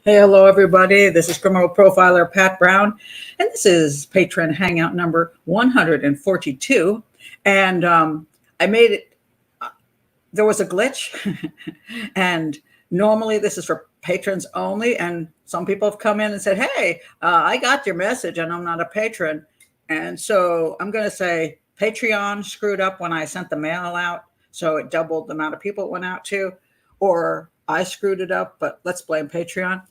Hey, hello, everybody. This is criminal profiler Pat Brown, and this is Patron Hangout number 142. And I made it, there was a glitch, and normally this is for patrons only. And some people have come in and said, hey, I got your message, and I'm not a patron. And so I'm going to say Patreon screwed up when I sent the mail out, so it doubled the amount of people it went out to, or I screwed it up, but let's blame Patreon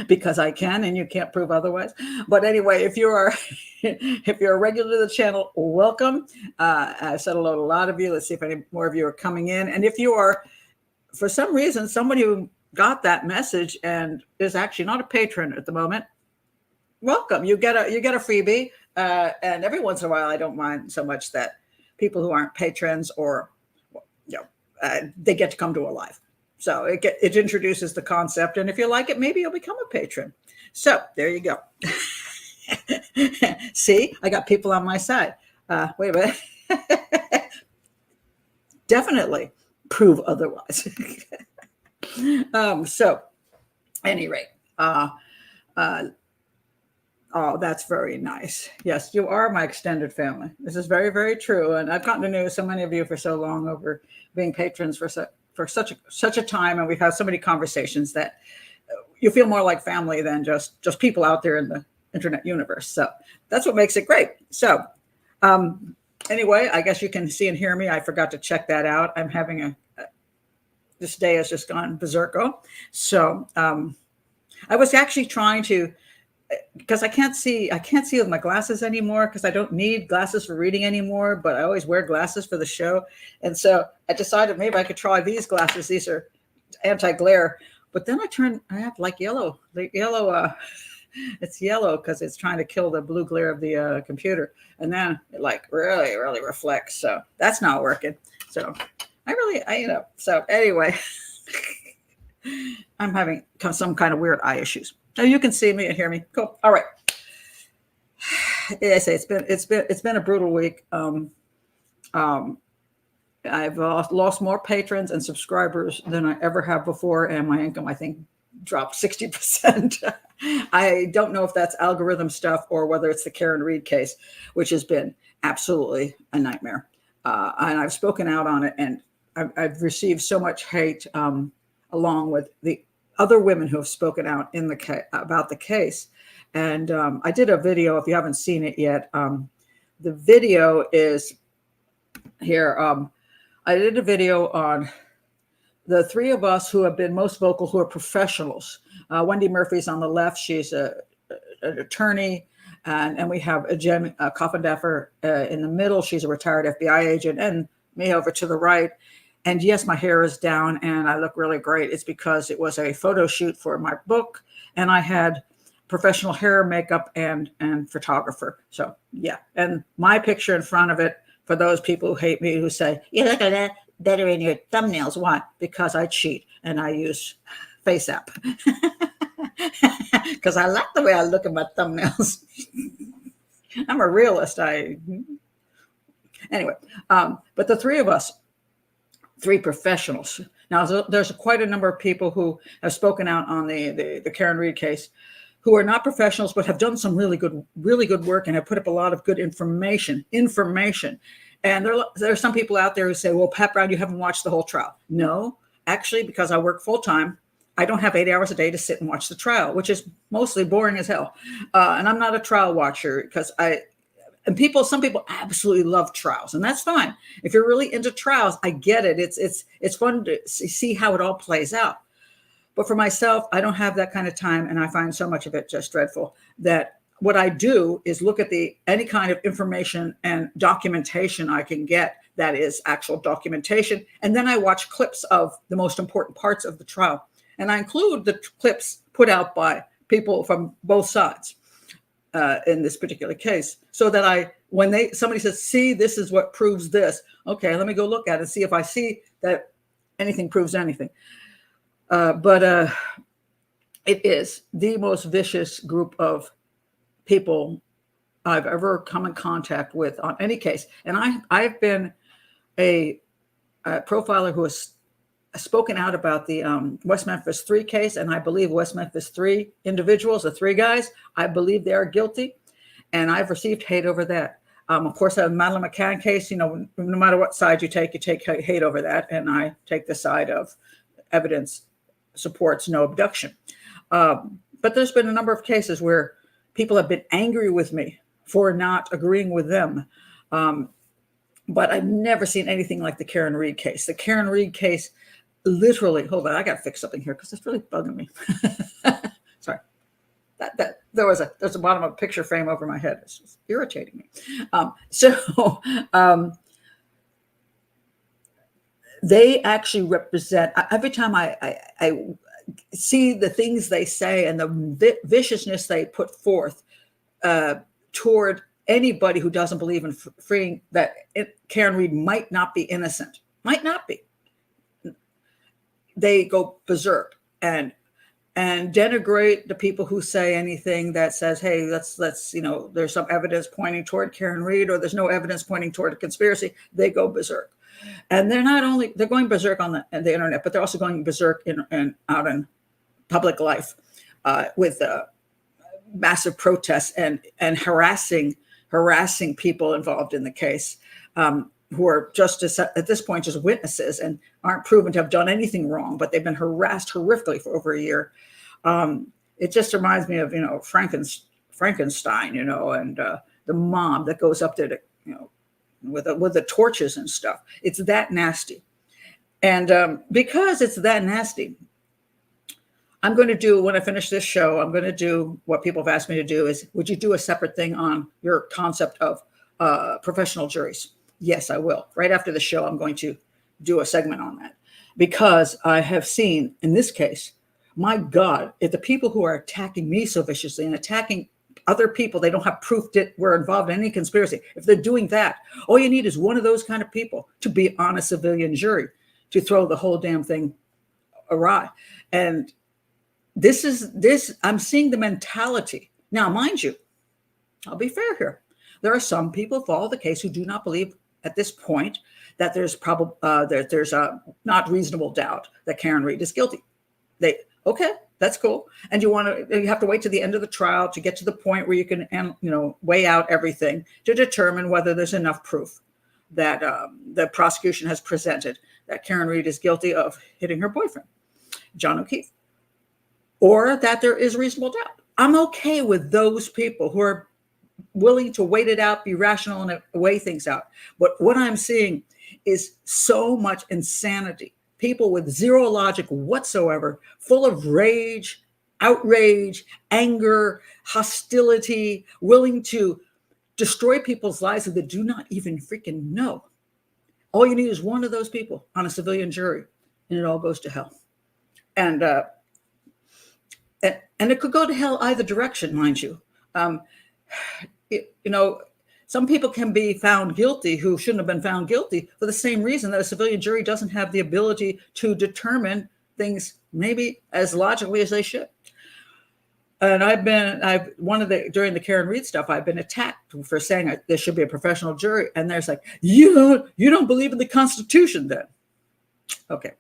because I can and you can't prove otherwise. But anyway, if you're a regular to the channel, welcome. I've said hello to a lot of you. Let's see if any more of you are coming in. And if you are, for some reason, somebody who got that message and is actually not a patron at the moment, welcome. You get a freebie. And every once in a while, I don't mind so much that people who aren't patrons or they get to come to a live. So it introduces the concept. And if you like it, maybe you'll become a patron. So there you go. See, I got people on my side. Wait a minute. Definitely prove otherwise. So any rate, oh, that's very nice. Yes, you are my extended family. This is very, very true. And I've gotten to know so many of you for so long over being patrons for such a time. And we've had so many conversations that you feel more like family than just people out there in the internet universe. So that's what makes it great. So anyway, I guess you can see and hear me. I forgot to check that out. I'm having this day has just gone berserko. So I was actually trying to, because I can't see with my glasses anymore because I don't need glasses for reading anymore, but I always wear glasses for the show. And so I decided maybe I could try these glasses. These are anti-glare, but then I have like yellow, it's yellow because it's trying to kill the blue glare of the computer. And then it like really, really reflects. So that's not working. So so anyway, I'm having some kind of weird eye issues. So you can see me and hear me. Cool. All right. As I say, it's been a brutal week. I've lost more patrons and subscribers than I ever have before, and my income, I think, dropped 60%. I don't know if that's algorithm stuff or whether it's the Karen Reed case, which has been absolutely a nightmare. And I've spoken out on it, and I've received so much hate, along with the other women who have spoken out about the case. And I did a video, if you haven't seen it yet. The video is here. I did a video on the three of us who have been most vocal, who are professionals. Wendy Murphy's on the left. She's an attorney. And we have Jen Coffendeffer in the middle. She's a retired FBI agent. And me over to the right. And yes, my hair is down and I look really great. It's because it was a photo shoot for my book and I had professional hair, makeup, and photographer. So yeah. And my picture in front of it, for those people who hate me, who say, you look at that better in your thumbnails. Why? Because I cheat and I use FaceApp. Because I like the way I look at my thumbnails. I'm a realist. Anyway, but the three of us, three professionals. Now, there's quite a number of people who have spoken out on the Karen Reed case who are not professionals, but have done some really good work and have put up a lot of good information. And there are some people out there who say, well, Pat Brown, you haven't watched the whole trial. No, actually, because I work full time, I don't have 8 hours a day to sit and watch the trial, which is mostly boring as hell. And I'm not a trial watcher because some people absolutely love trials, and that's fine. If you're really into trials, I get it. It's fun to see how it all plays out. But for myself, I don't have that kind of time, and I find so much of it just dreadful that what I do is look at any kind of information and documentation I can get that is actual documentation, and then I watch clips of the most important parts of the trial, and I include the clips put out by people from both sides. In this particular case, so that when somebody says, see, this is what proves this. Okay, let me go look at it and see if I see that anything proves anything. But it is the most vicious group of people I've ever come in contact with on any case. And I've been a profiler who has spoken out about the West Memphis 3 case, and I believe West Memphis 3 individuals, the 3 guys, I believe they are guilty, and I've received hate over that. Of course, the Madeleine McCann case, no matter what side you take hate over that, and I take the side of evidence supports no abduction. But there's been a number of cases where people have been angry with me for not agreeing with them. But I've never seen anything like the Karen Reed case. The Karen Reed case, literally, hold on, I got to fix something here because it's really bugging me. Sorry. There's a bottom of a picture frame over my head. It's just irritating me. They actually represent, every time I see the things they say and the viciousness they put forth toward anybody who doesn't believe in freeing, that Karen Reed might not be innocent, might not be. They go berserk and denigrate the people who say anything that says, hey, let's there's some evidence pointing toward Karen Reed, or there's no evidence pointing toward a conspiracy. They go berserk. And they're going berserk on the internet, but they're also going berserk out in public life with massive protests and harassing people involved in the case, who are at this point just witnesses and aren't proven to have done anything wrong, but they've been harassed horrifically for over a year. It just reminds me of Frankenstein, and the mob that goes up there with the torches and stuff. It's that nasty, and because it's that nasty, I'm going to do, when I finish this show, I'm going to do what people have asked me to do is, would you do a separate thing on your concept of professional juries? Yes, I will. Right after the show, I'm going to do a segment on that, because I have seen in this case, my God, if the people who are attacking me so viciously and attacking other people, they don't have proof that we're involved in any conspiracy. If they're doing that, all you need is one of those kind of people to be on a civilian jury to throw the whole damn thing awry. And I'm seeing the mentality. Now, mind you, I'll be fair here. There are some people who follow the case who do not believe at this point that there's not reasonable doubt that Karen Reed is guilty. Okay, that's cool. And you have to wait to the end of the trial to get to the point where you can, weigh out everything to determine whether there's enough proof that the prosecution has presented that Karen Reed is guilty of hitting her boyfriend, John O'Keefe, or that there is reasonable doubt. I'm okay with those people who are willing to wait it out, be rational, and weigh things out. But what I'm seeing is so much insanity. People with zero logic whatsoever, full of rage, outrage, anger, hostility, willing to destroy people's lives that they do not even freaking know. All you need is one of those people on a civilian jury, and it all goes to hell. And it could go to hell either direction, mind you. Some people can be found guilty who shouldn't have been found guilty for the same reason that a civilian jury doesn't have the ability to determine things maybe as logically as they should. And during the Karen Reed stuff, I've been attacked for saying there should be a professional jury. And there's like, you don't believe in the Constitution then. Okay.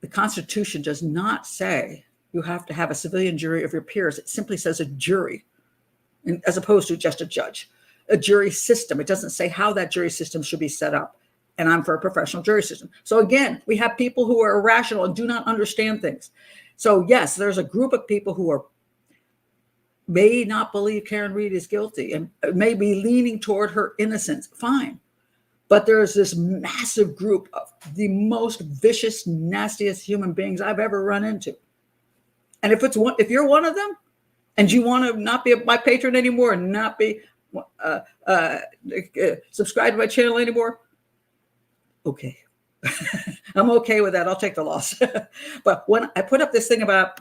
The Constitution does not say you have to have a civilian jury of your peers. It simply says a jury, as opposed to just a judge, a jury system. It doesn't say how that jury system should be set up. And I'm for a professional jury system. So again, we have people who are irrational and do not understand things. So yes, there's a group of people who may not believe Karen Reed is guilty and may be leaning toward her innocence. Fine. But there's this massive group of the most vicious, nastiest human beings I've ever run into. And if you're one of them, and you want to not be my patron anymore and not be subscribed to my channel anymore, okay. I'm okay with that. I'll take the loss. But when I put up this thing about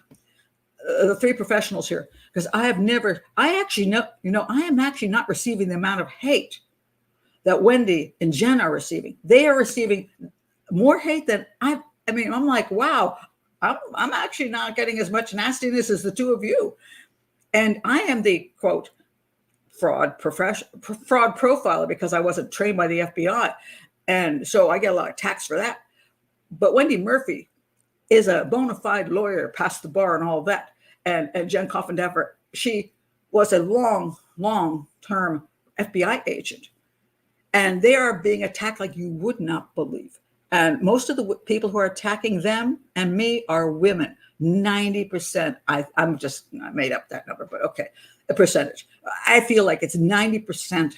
the 3 professionals here, because I am actually not receiving the amount of hate that Wendy and Jen are receiving. They are receiving more hate than I'm like, wow, I'm actually not getting as much nastiness as the 2 of you. And I am the, quote, fraud profiler because I wasn't trained by the FBI. And so I get a lot of attacks for that. But Wendy Murphy is a bona fide lawyer, past the bar and all that. And Jen Coffindaffer, she was a long-term FBI agent. And they are being attacked like you would not believe. And most of the people who are attacking them and me are women. 90%. I'm just I made up that number, but okay, a percentage. I feel like it's 90%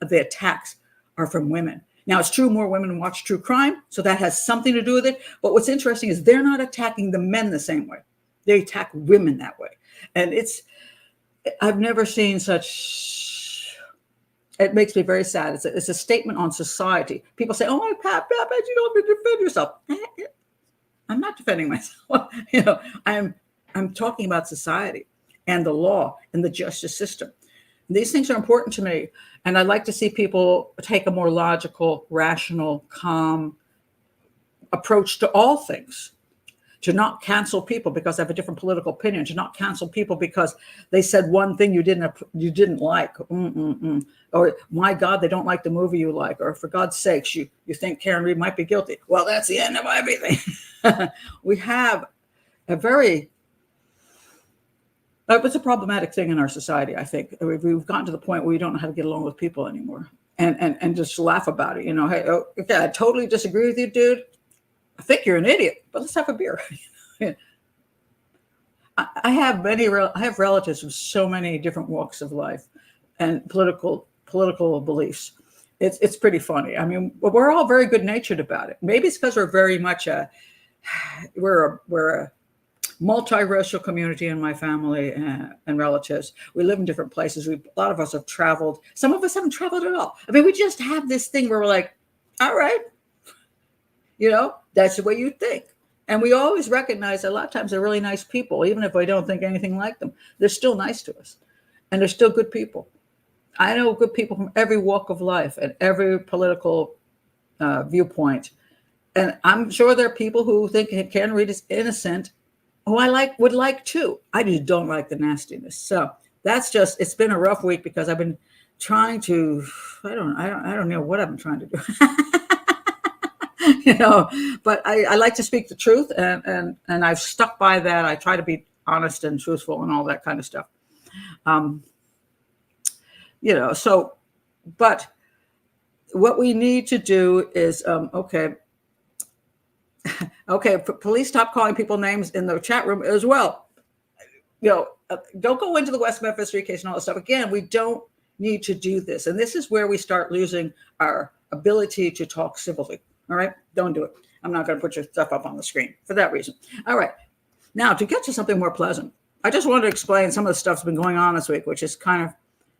of the attacks are from women. Now, it's true more women watch true crime, so that has something to do with it. But what's interesting is they're not attacking the men the same way. They attack women that way. And I've never seen such, it makes me very sad. It's a statement on society. People say, oh, Pat, I bet you don't have to defend yourself. I'm not defending myself. I'm talking about society and the law and the justice system. These things are important to me. And I'd like to see people take a more logical, rational, calm approach to all things, to not cancel people because they have a different political opinion, to not cancel people because they said one thing you didn't like, or my God, they don't like the movie you like, or for God's sakes, you think Karen Read might be guilty. Well, that's the end of everything. We have a very, it's a problematic thing in our society, I think. We've gotten to the point where we don't know how to get along with people anymore and just laugh about it. Hey, okay, I totally disagree with you, dude. I think you're an idiot, but let's have a beer. I have relatives with so many different walks of life and political beliefs. It's pretty funny. I mean, we're all very good natured about it. Maybe it's because we're very much we're a multiracial community in my family and relatives. We live in different places. A lot of us have traveled. Some of us haven't traveled at all. I mean, we just have this thing where we're like, all right, that's the way you think. And we always recognize that a lot of times they're really nice people, even if we don't think anything like them. They're still nice to us. And they're still good people. I know good people from every walk of life and every political viewpoint. And I'm sure there are people who think Karen Read is innocent, who I would like too. I just don't like the nastiness. So it's been a rough week because I've been trying to, I don't know what I've been trying to do. But I like to speak the truth and I've stuck by that. I try to be honest and truthful and all that kind of stuff. But what we need to do is, okay, police stop calling people names in the chat room as well. Don't go into the West Memphis Street case and all that stuff. Again, we don't need to do this. And this is where we start losing our ability to talk civilly. All right, don't do it. I'm not going to put your stuff up on the screen for that reason. All right, now to get to something more pleasant, I just wanted to explain some of the stuff that's been going on this week, which is kind of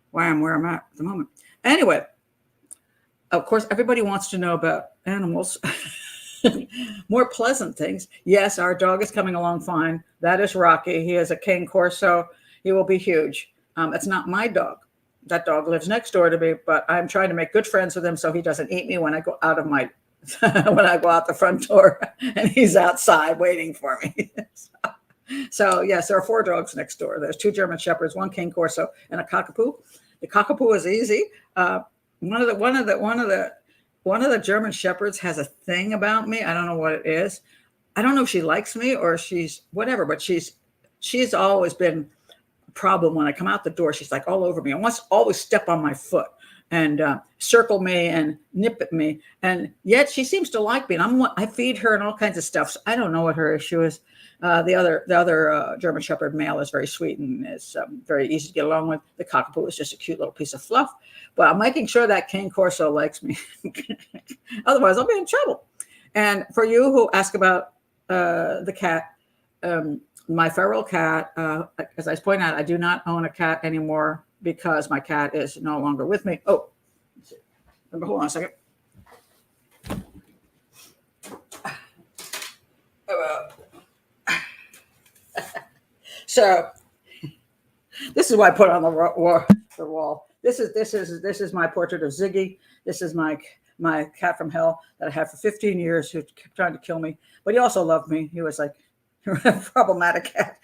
why I'm where I'm at the moment. Anyway, of course, everybody wants to know about animals. More pleasant things. Yes, our dog is coming along fine. That is Rocky. He is a Cane Corso. He will be huge. It's not my dog. That dog lives next door to me, but I'm trying to make good friends with him so he doesn't eat me when I go out of my when I go out the front door and he's outside waiting for me. So yes, there are 4 dogs next door. There's 2 German Shepherds, 1 Cane Corso, and a Cockapoo. The Cockapoo is easy. One of the German Shepherds has a thing about me. I don't know what it is. I don't know if she likes me or she's whatever, but she's always been a problem when I come out the door. She's like all over me and wants to always step on my foot and circle me and nip at me. And yet she seems to like me. And I feed her and all kinds of stuff. So I don't know what her issue is. The other German Shepherd male is very sweet and is very easy to get along with. The Cockapoo is just a cute little piece of fluff. But I'm making sure that Cane Corso likes me. Otherwise, I'll be in trouble. And for you who ask about the cat, my feral cat, as I point out, I do not own a cat anymore because my cat is no longer with me. Oh, hold on a second. So this is what I put on the wall. This is my portrait of Ziggy. This is my cat from hell that I had for 15 years who kept trying to kill me, but he also loved me. He was like a problematic cat.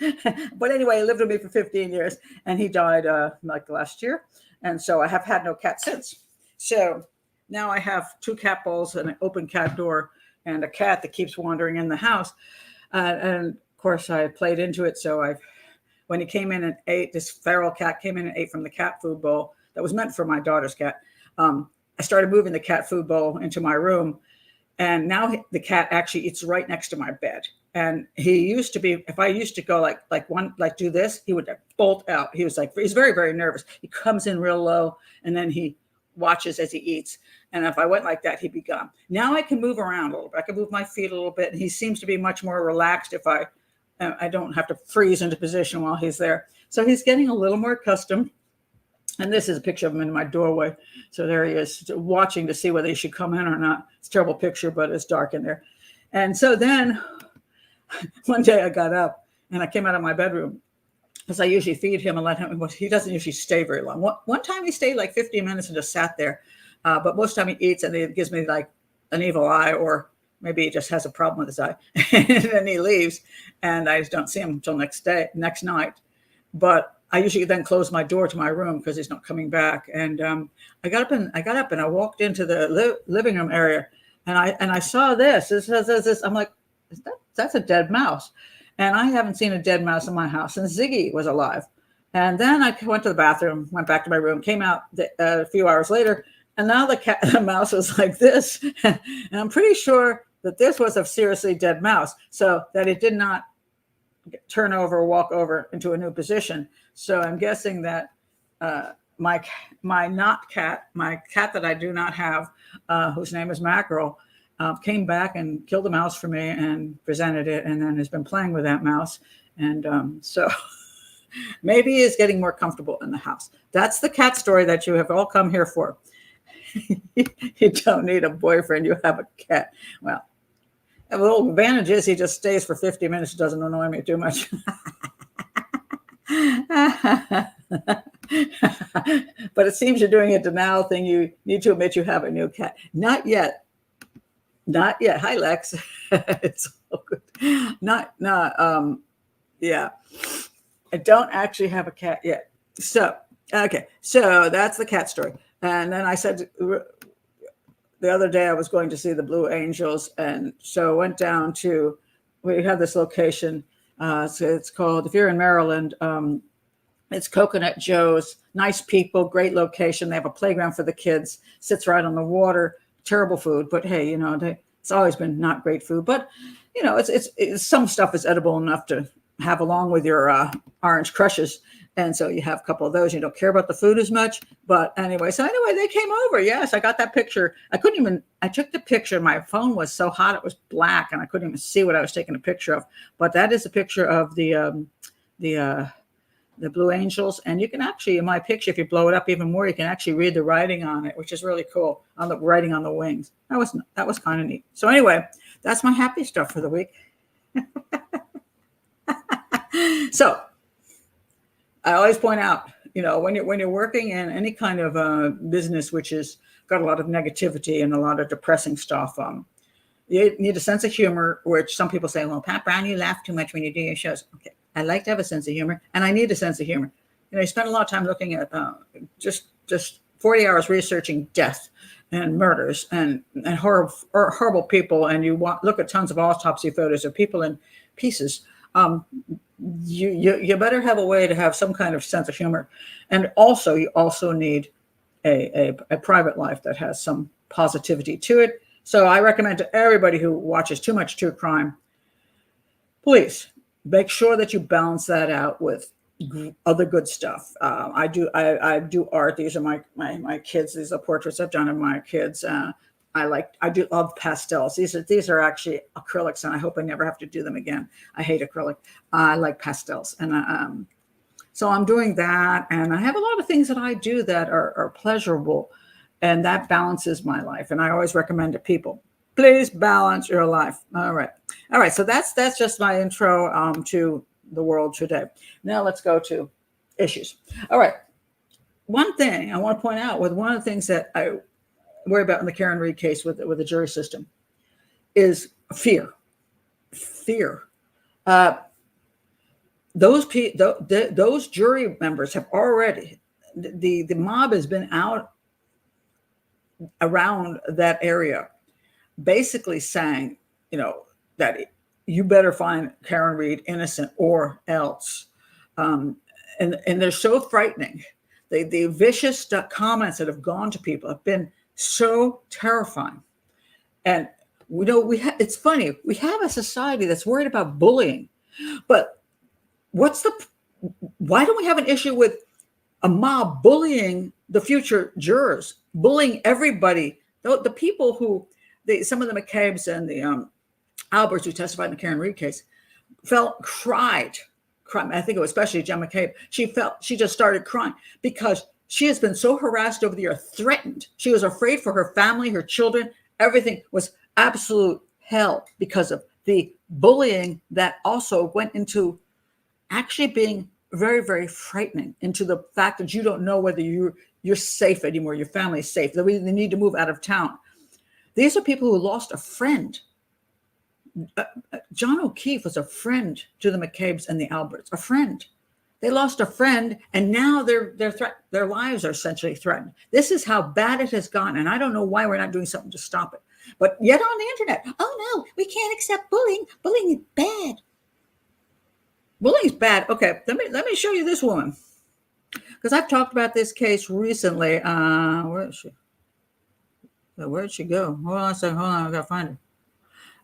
But anyway, he lived with me for 15 years and he died like last year. And so I have had no cat since. So now I have 2 cat bowls and an open cat door. and a cat that keeps wandering in the house. And of course, I played into it. So when he came in and ate, this feral cat came in and ate from the cat food bowl that was meant for my daughter's cat. I started moving the cat food bowl into my room. And now the cat actually eats right next to my bed. And he used to be, if I used to go like do this, he would bolt out. He's very, very nervous. He comes in real low and then he watches as he eats. And if I went like that, he'd be gone. Now I can move around a little bit. I can move my feet a little bit. And he seems to be much more relaxed if I don't have to freeze into position while he's there. So he's getting a little more accustomed. And this is a picture of him in my doorway. So there he is, watching to see whether he should come in or not. It's a terrible picture, but it's dark in there. And so then one day I got up and I came out of my bedroom because I usually feed him and let him. He doesn't usually stay very long. One time he stayed like 15 minutes and just sat there. But most of the time he eats and it gives me like an evil eye, or maybe he just has a problem with his eye. And then he leaves and I just don't see him until next night. But I usually then close my door to my room because he's not coming back. And I got up and I walked into the living room area, and I saw this. This. I'm like, that's a dead mouse, and I haven't seen a dead mouse in my house since Ziggy was alive. And then I went to the bathroom, went back to my room, came out a few hours later, and now the mouse was like this. And I'm pretty sure that this was a seriously dead mouse, so that it did not turn over or walk over into a new position. So I'm guessing that my cat that I do not have, whose name is Mackerel, came back and killed a mouse for me and presented it, and then has been playing with that mouse. And so maybe he is getting more comfortable in the house. That's the cat story that you have all come here for. You don't need a boyfriend, you have a cat. Well, the little advantage is he just stays for 50 minutes. It doesn't annoy me too much. But it seems you're doing a denial thing. You need to admit you have a new cat. Not yet. Hi, Lex. It's all good. Yeah. I don't actually have a cat yet. So, okay. So that's the cat story. And then I said the other day I was going to see the Blue Angels. And so I went down to, we have this location. So it's called, if you're in Maryland, it's Coconut Joe's. Nice people, great location. They have a playground for the kids, sits right on the water. Terrible food, but hey, it's always been not great food. But it's some stuff is edible enough to have along with your orange crushes. And so you have a couple of those. You don't care about the food as much. But anyway, they came over. Yes, I got that picture. I took the picture. My phone was so hot, it was black, and I couldn't even see what I was taking a picture of. But that is a picture of the Blue Angels. And you can actually, in my picture, if you blow it up even more, you can actually read the writing on it, which is really cool, on the writing on the wings. That was kind of neat. So anyway, that's my happy stuff for the week. So I always point out, when you're working in any kind of business which has got a lot of negativity and a lot of depressing stuff, you need a sense of humor, which some people say, well, Pat Brown, you laugh too much when you do your shows. Okay, I like to have a sense of humor, and I need a sense of humor. You spend a lot of time looking at just 40 hours researching death and murders and horrible people, and you look at tons of autopsy photos of people in pieces. You better have a way to have some kind of sense of humor, and also you also need a private life that has some positivity to it. So I recommend to everybody who watches too much true crime, please make sure that you balance that out with other good stuff. I do art. These are my kids. These are portraits I've done of my kids. I do love pastels. These are actually acrylics, and I hope I never have to do them again. I hate acrylic. I like pastels, and so I'm doing that. And I have a lot of things that I do that are pleasurable, and that balances my life. And I always recommend to people, please balance your life. All right. So that's just my intro to the world today. Now let's go to issues. All right. One thing I want to point out, with one of the things that I worry about in the Karen Reed case with the jury system, is fear. Those jury members have already, the mob has been out around that area basically saying, that you better find Karen Read innocent or else. And they're so frightening. The vicious comments that have gone to people have been so terrifying. And it's funny. We have a society that's worried about bullying, but why don't we have an issue with a mob bullying the future jurors, bullying everybody? The people who, some of the McCabe's and the Alberts who testified in the Karen Read case, cried. I think it was especially Jen McCabe. She just started crying because she has been so harassed over the year, threatened. She was afraid for her family, her children. Everything was absolute hell because of the bullying that also went into actually being very, very frightening, into the fact that you don't know whether you're safe anymore, your family is safe, that they need to move out of town. These are people who lost a friend. John O'Keefe was a friend to the McCabe's and the Alberts, a friend. They lost a friend, and now their lives are essentially threatened. This is how bad it has gotten, and I don't know why we're not doing something to stop it. But yet on the internet, oh no, we can't accept bullying. Bullying is bad. Bullying is bad. Okay, let me show you this woman, because I've talked about this case recently. Where is she? Where'd she go? Hold on a second. Hold on, I gotta find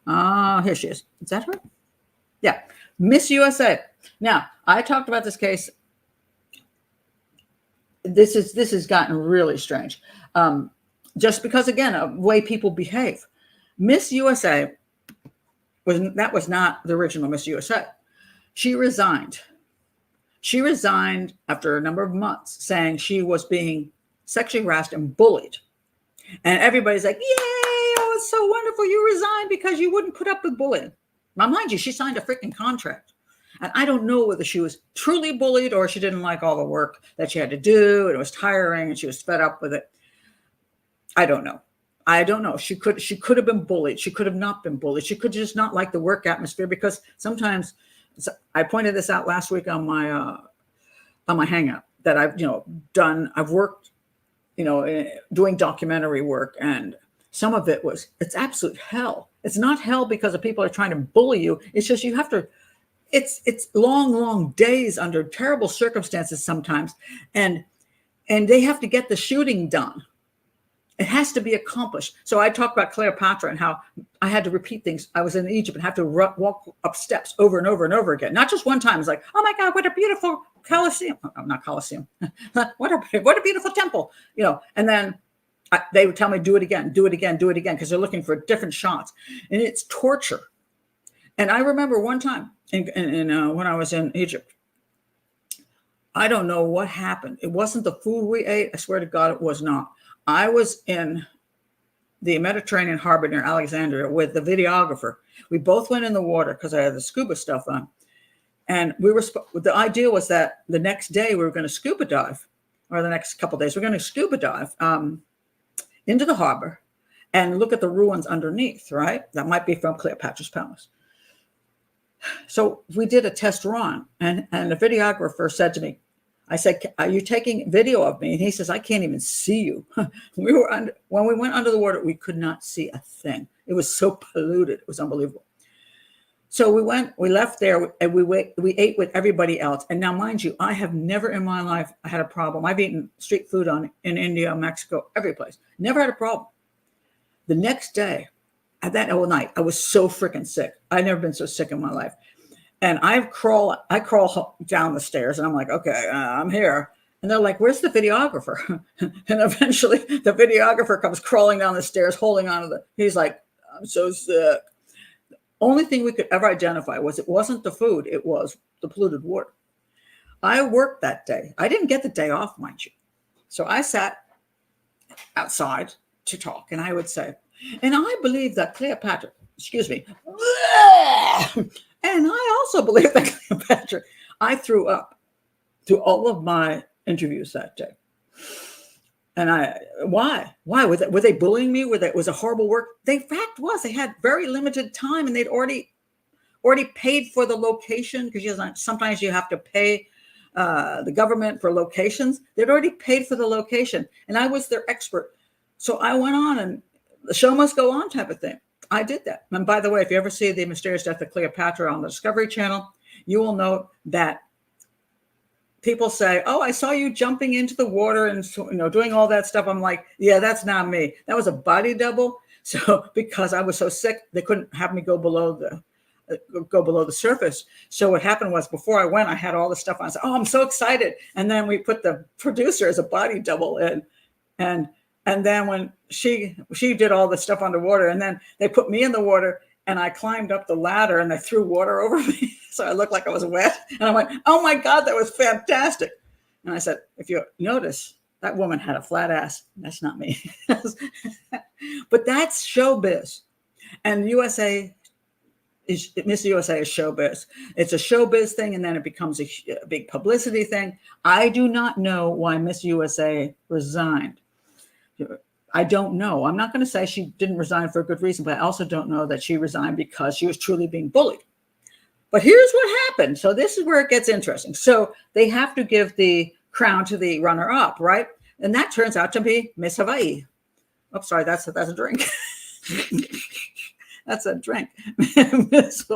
her. Here she is. Is that her? Yeah, Miss USA. Now, I talked about this case. This has gotten really strange. Just because, again, of the way people behave. Miss USA was not the original Miss USA. She resigned. She resigned after a number of months, saying she was being sexually harassed and bullied. And everybody's like, yay, oh, it's so wonderful. You resigned because you wouldn't put up with bullying. Now, mind you, she signed a freaking contract. And I don't know whether she was truly bullied or she didn't like all the work that she had to do, and it was tiring and she was fed up with it. I don't know. She could have been bullied. She could have not been bullied. She could just not like the work atmosphere, because sometimes, I pointed this out last week on my Hangout, that I've done. I've worked, doing documentary work, and some of it's absolute hell. It's not hell because of people are trying to bully you. It's just you have to. It's long days under terrible circumstances sometimes, and they have to get the shooting done. It has to be accomplished. So I talked about Cleopatra and how I had to repeat things. I was in Egypt and have to walk up steps over and over and over again. Not just one time. It's like, oh my God, what a beautiful Colosseum. Oh, not Colosseum. what a beautiful temple. And then they would tell me, do it again, because they're looking for different shots. And it's torture. And I remember one time when I was in Egypt, I don't know what happened. It wasn't the food we ate. I swear to God, it was not. I was in the Mediterranean harbor near Alexandria with the videographer. We both went in the water because I had the scuba stuff on. And the idea was that the next day we were going to scuba dive, or the next couple of days, we're going to scuba dive into the harbor and look at the ruins underneath, right? That might be from Cleopatra's Palace. So we did a test run, and the videographer said to me, I said, are you taking video of me? And he says, I can't even see you. When we went under the water, we could not see a thing. It was so polluted. It was unbelievable. So we left there, and we ate with everybody else. And now, mind you, I have never in my life had a problem. I've eaten street food in India, Mexico, every place. Never had a problem. The next day, that whole night, I was so freaking sick. I've never been so sick in my life. And I crawl down the stairs, and I'm like, okay, I'm here. And they're like, where's the videographer? And eventually the videographer comes crawling down the stairs, holding onto he's like, I'm so sick. The only thing we could ever identify was it wasn't the food, it was the polluted water. I worked that day. I didn't get the day off, mind you. So I sat outside to talk, and I would say, and I believe that Cleopatra, and I also believe that Cleopatra, I threw up through all of my interviews that day. And why? Were they bullying me? Was it horrible work? The fact was they had very limited time, and they'd already paid for the location, because sometimes you have to pay the government for locations. They'd already paid for the location, and I was their expert. So I went on, and the show must go on type of thing. I did that. And by the way, if you ever see the mysterious death of Cleopatra on the Discovery Channel, you will note that people say, "Oh, I saw you jumping into the water and doing all that stuff." I'm like, "Yeah, that's not me. That was a body double." So because I was so sick, they couldn't have me go below the surface. So what happened was, before I went, I had all the stuff on. I said, "Oh, I'm so excited!" And then we put the producer as a body double in, and then when she did all the stuff underwater, and then they put me in the water, and I climbed up the ladder, and they threw water over me, so I looked like I was wet. And I went, "Oh my God, that was fantastic!" And I said, "If you notice, that woman had a flat ass. That's not me." But that's showbiz, and Miss USA is showbiz. It's a showbiz thing, and then it becomes a big publicity thing. I do not know why Miss USA resigned. I don't know. I'm not going to say she didn't resign for a good reason, but I also don't know that she resigned because she was truly being bullied. But here's what happened. So this is where it gets interesting. So they have to give the crown to the runner-up, right? And that turns out to be Miss Hawaii. Oh, sorry, that's a drink. That's a drink. Miss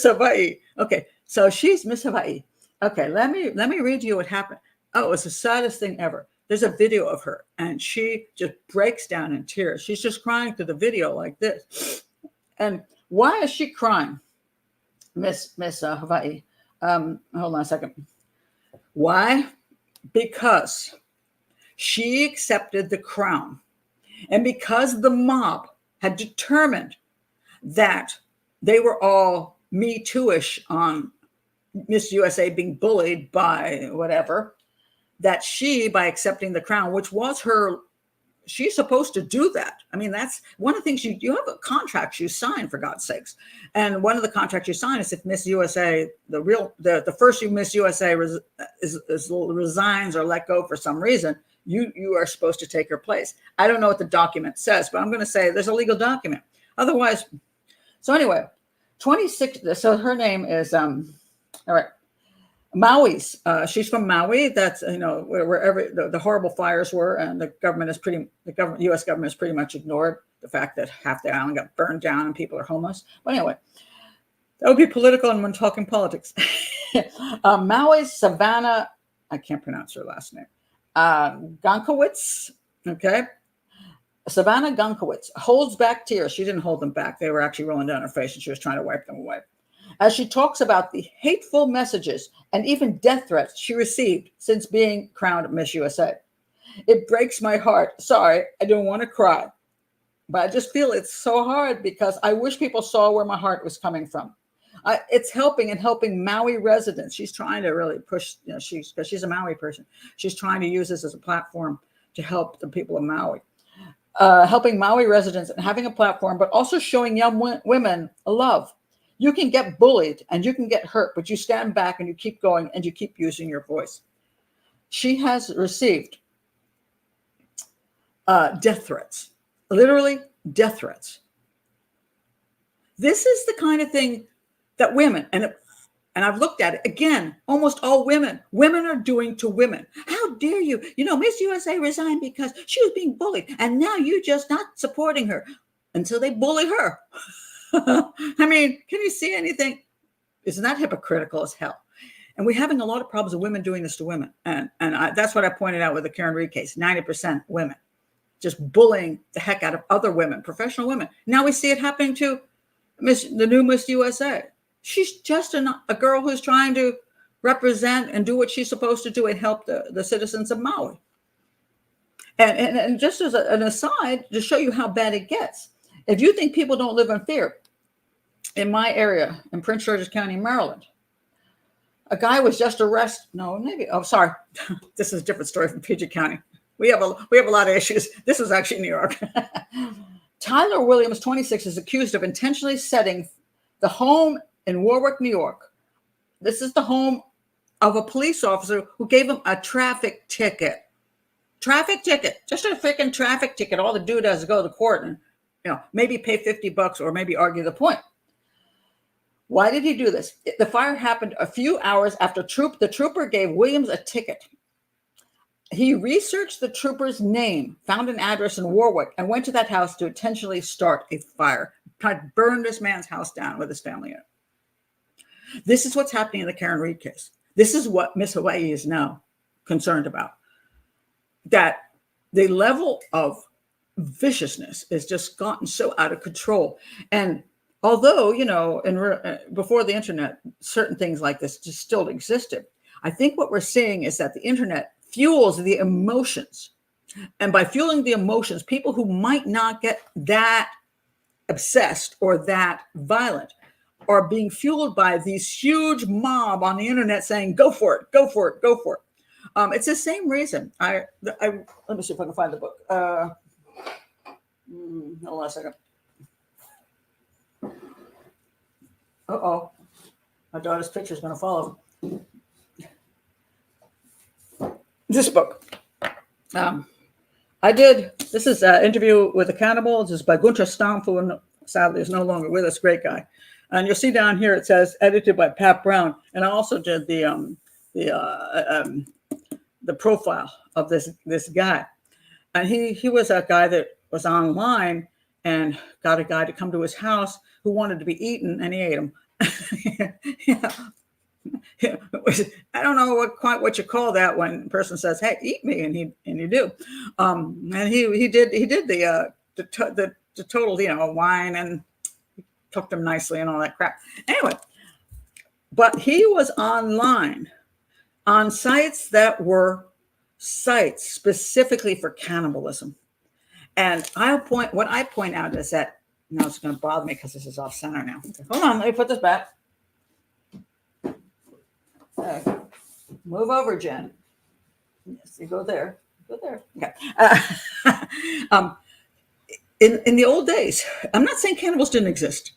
Hawaii. Okay, so she's Miss Hawaii. Okay, let me read you what happened. Oh, it was the saddest thing ever. There's a video of her, and she just breaks down in tears. She's just crying through the video like this. And why is she crying, Miss Hawaii? Hold on a second. Why? Because she accepted the crown, and because the mob had determined that they were all Me Too-ish on Miss USA being bullied by whatever, that she, by accepting the crown, which was her, she's supposed to do that. I mean, that's one of the things you have a contract you sign, for God's sakes. And one of the contracts you sign is if Miss USA, the first Miss USA resigns or let go for some reason, you are supposed to take her place. I don't know what the document says, but I'm going to say there's a legal document. Otherwise, so anyway, 26. So her name is all right. Maui's. She's from Maui. That's wherever the horrible fires were, and the U.S. government has pretty much ignored the fact that half the island got burned down and people are homeless. But anyway, that would be political, and when talking politics, Maui's Savannah. I can't pronounce her last name. Gonkowitz. Okay. Savannah Gonkowitz holds back tears. She didn't hold them back. They were actually rolling down her face, and she was trying to wipe them away, as she talks about the hateful messages and even death threats she received since being crowned Miss USA. It breaks my heart. Sorry, I don't want to cry, but I just feel it's so hard because I wish people saw where my heart was coming from. It's helping Maui residents. She's trying to really push, because she's a Maui person. She's trying to use this as a platform to help the people of Maui. Helping Maui residents and having a platform, but also showing young women love. You can get bullied and you can get hurt, but you stand back and you keep going and you keep using your voice. She has received death threats, literally death threats. This is the kind of thing that women, and I've looked at it again, almost all women are doing to women. How dare you? Miss USA resigned because she was being bullied, and now you're just not supporting her until they bully her. I mean, can you see anything? Isn't that hypocritical as hell? And we're having a lot of problems with women doing this to women. And that's what I pointed out with the Karen Reed case. 90% women just bullying the heck out of other women, professional women. Now we see it happening to the new Miss USA. She's just a girl who's trying to represent and do what she's supposed to do and help the citizens of Maui. And just as an aside, to show you how bad it gets, if you think people don't live in fear, in my area, in Prince George's County, Maryland, a guy was just arrested. Sorry. This is a different story from PG County. We have a lot of issues. This is actually New York. Tyler Williams, 26, is accused of intentionally setting the home in Warwick, New York. This is the home of a police officer who gave him a traffic ticket. Just a freaking traffic ticket. All the dude does is go to court and maybe pay $50 or maybe argue the point. Why did he do this? The fire happened a few hours after the trooper gave Williams a ticket. He researched the trooper's name, found an address in Warwick, and went to that house to intentionally start a fire. Tried to burn this man's house down with his family in it. This is what's happening in the Karen Reed case. This is what Miss Hawai'i is now concerned about. That the level of viciousness has just gotten so out of control. And although, before the internet, certain things like this just still existed, I think what we're seeing is that the internet fuels the emotions. And by fueling the emotions, people who might not get that obsessed or that violent are being fueled by these huge mob on the internet saying, go for it, go for it, go for it. It's the same reason. Let me see if I can find the book. Hold on a second. Uh-oh. My daughter's picture is going to follow. This book. This is an interview with a cannibal. This is by Gunther Stampf, who sadly is no longer with us, great guy. And you'll see down here, it says edited by Pat Brown. And I also did the profile of this guy. And he was a guy that was online and got a guy to come to his house who wanted to be eaten, and he ate him. I don't know what you call that when a person says, "Hey, eat me," and you do. And he did the total wine and cooked him nicely and all that crap. Anyway, but he was online on sites that were sites specifically for cannibalism. And what I point out is that, now it's going to bother me because this is off center now. Hold on, let me put this back. Okay. Move over, Jen. Yes, you go there. Go there. Okay. In the old days, I'm not saying cannibals didn't exist,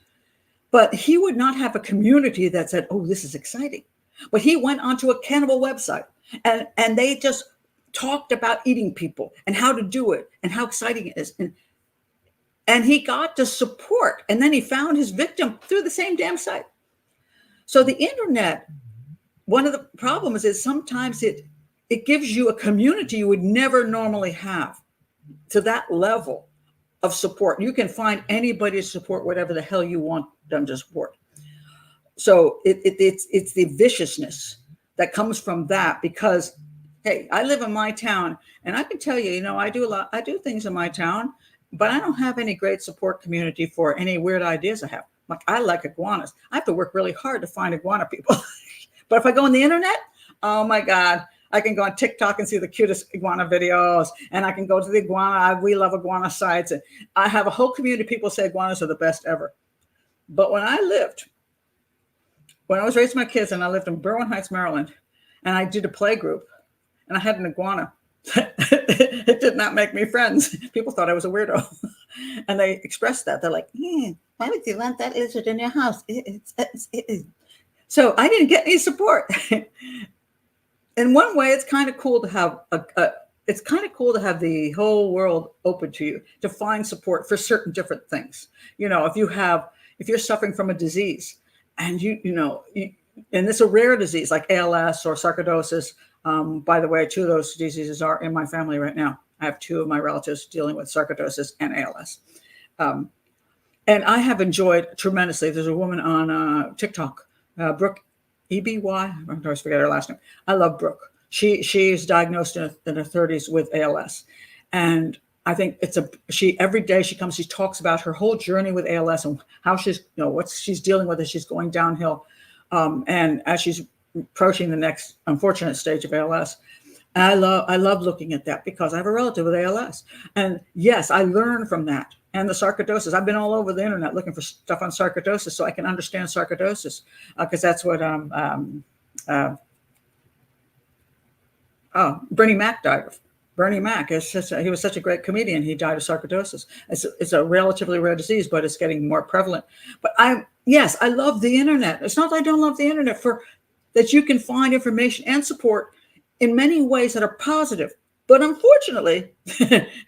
but he would not have a community that said, "Oh, this is exciting." But he went onto a cannibal website, and they just talked about eating people and how to do it and how exciting it is. And he got the support, and then he found his victim through the same damn site. So the internet, one of the problems is sometimes it gives you a community you would never normally have to that level of support. You can find anybody to support whatever the hell you want them to support. So it's the viciousness that comes from that, because, hey, I live in my town, and I can tell you, I do things in my town, but I don't have any great support community for any weird ideas I have. Like, I like iguanas. I have to work really hard to find iguana people. But if I go on the internet, oh my God, I can go on TikTok and see the cutest iguana videos, and I can go to the We Love Iguana sites. And I have a whole community of people say iguanas are the best ever. But when I was raising my kids, and I lived in Berwyn Heights, Maryland, and I did a play group, and I had an iguana, it did not make me friends. People thought I was a weirdo. And they expressed that. They're like, why would you want that lizard in your house? So I didn't get any support. In one way, it's kind of cool to have the whole world open to you, to find support for certain different things. If you're suffering from a disease, and and it's a rare disease like ALS or sarcoidosis. By the way, 2 of those diseases are in my family right now. I have 2 of my relatives dealing with sarcoidosis and ALS. And I have enjoyed tremendously. There's a woman on TikTok, Brooke, EBY. I always forget her last name. I love Brooke. She's diagnosed in her 30s with ALS. And I think every day she comes, she talks about her whole journey with ALS and how she's, what she's dealing with as she's going downhill. And as she's approaching the next unfortunate stage of ALS. And I love looking at that, because I have a relative with ALS. And yes, I learn from that. And the sarcoidosis. I've been all over the internet looking for stuff on sarcoidosis so I can understand sarcoidosis, because that's what Bernie Mac died of. Bernie Mac he was such a great comedian. He died of sarcoidosis. It's a relatively rare disease, but it's getting more prevalent. But I love the internet. It's not that I don't love the internet, for that you can find information and support in many ways that are positive. But unfortunately,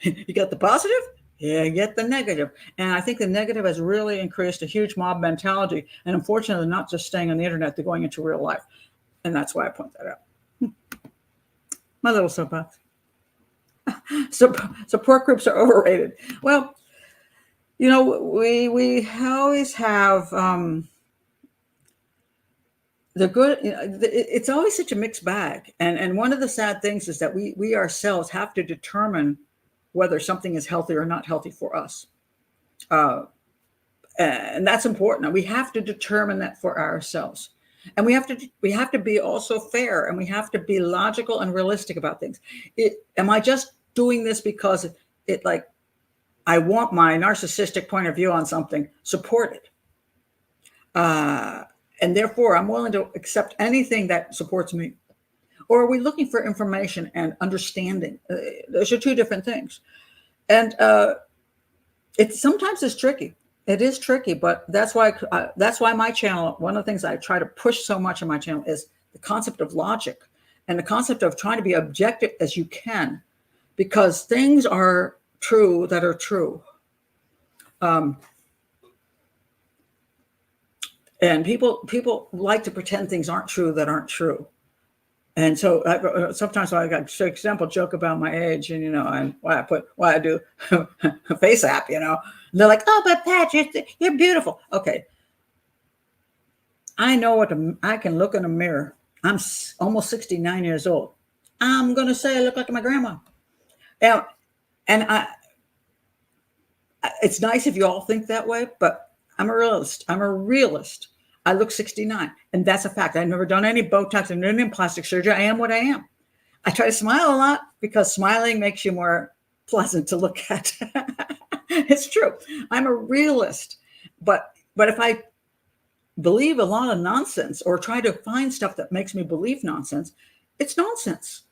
you got the positive, you get the negative. And I think the negative has really increased a huge mob mentality. And unfortunately, not just staying on the internet, they're going into real life. And that's why I point that out. My little soapbox. Support groups are overrated. Well, we always have the good. It's always such a mixed bag, and one of the sad things is that we ourselves have to determine whether something is healthy or not healthy for us, and that's important. We have to determine that for ourselves, and we have to be also fair, and we have to be logical and realistic about things. Am I just doing this because it like I want my narcissistic point of view on something supported? And therefore, I'm willing to accept anything that supports me. Or are we looking for information and understanding? Those are two different things. And sometimes it's tricky. It is tricky, but that's why my channel, one of the things I try to push so much on my channel is the concept of logic and the concept of trying to be objective as you can, because things are true that are true. And people like to pretend things aren't true that aren't true. And so sometimes I got, for example, joke about my age and why I do a face app, And they're like, oh, but Pat, you're beautiful. Okay. I know I can look in a mirror. I'm almost 69 years old. I'm going to say I look like my grandma. And it's nice if you all think that way, but I'm a realist. I look 69, and that's a fact. I've never done any Botox and any plastic surgery. I am what I am. I try to smile a lot because smiling makes you more pleasant to look at. It's true. I'm a realist, but if I believe a lot of nonsense or try to find stuff that makes me believe nonsense, it's nonsense,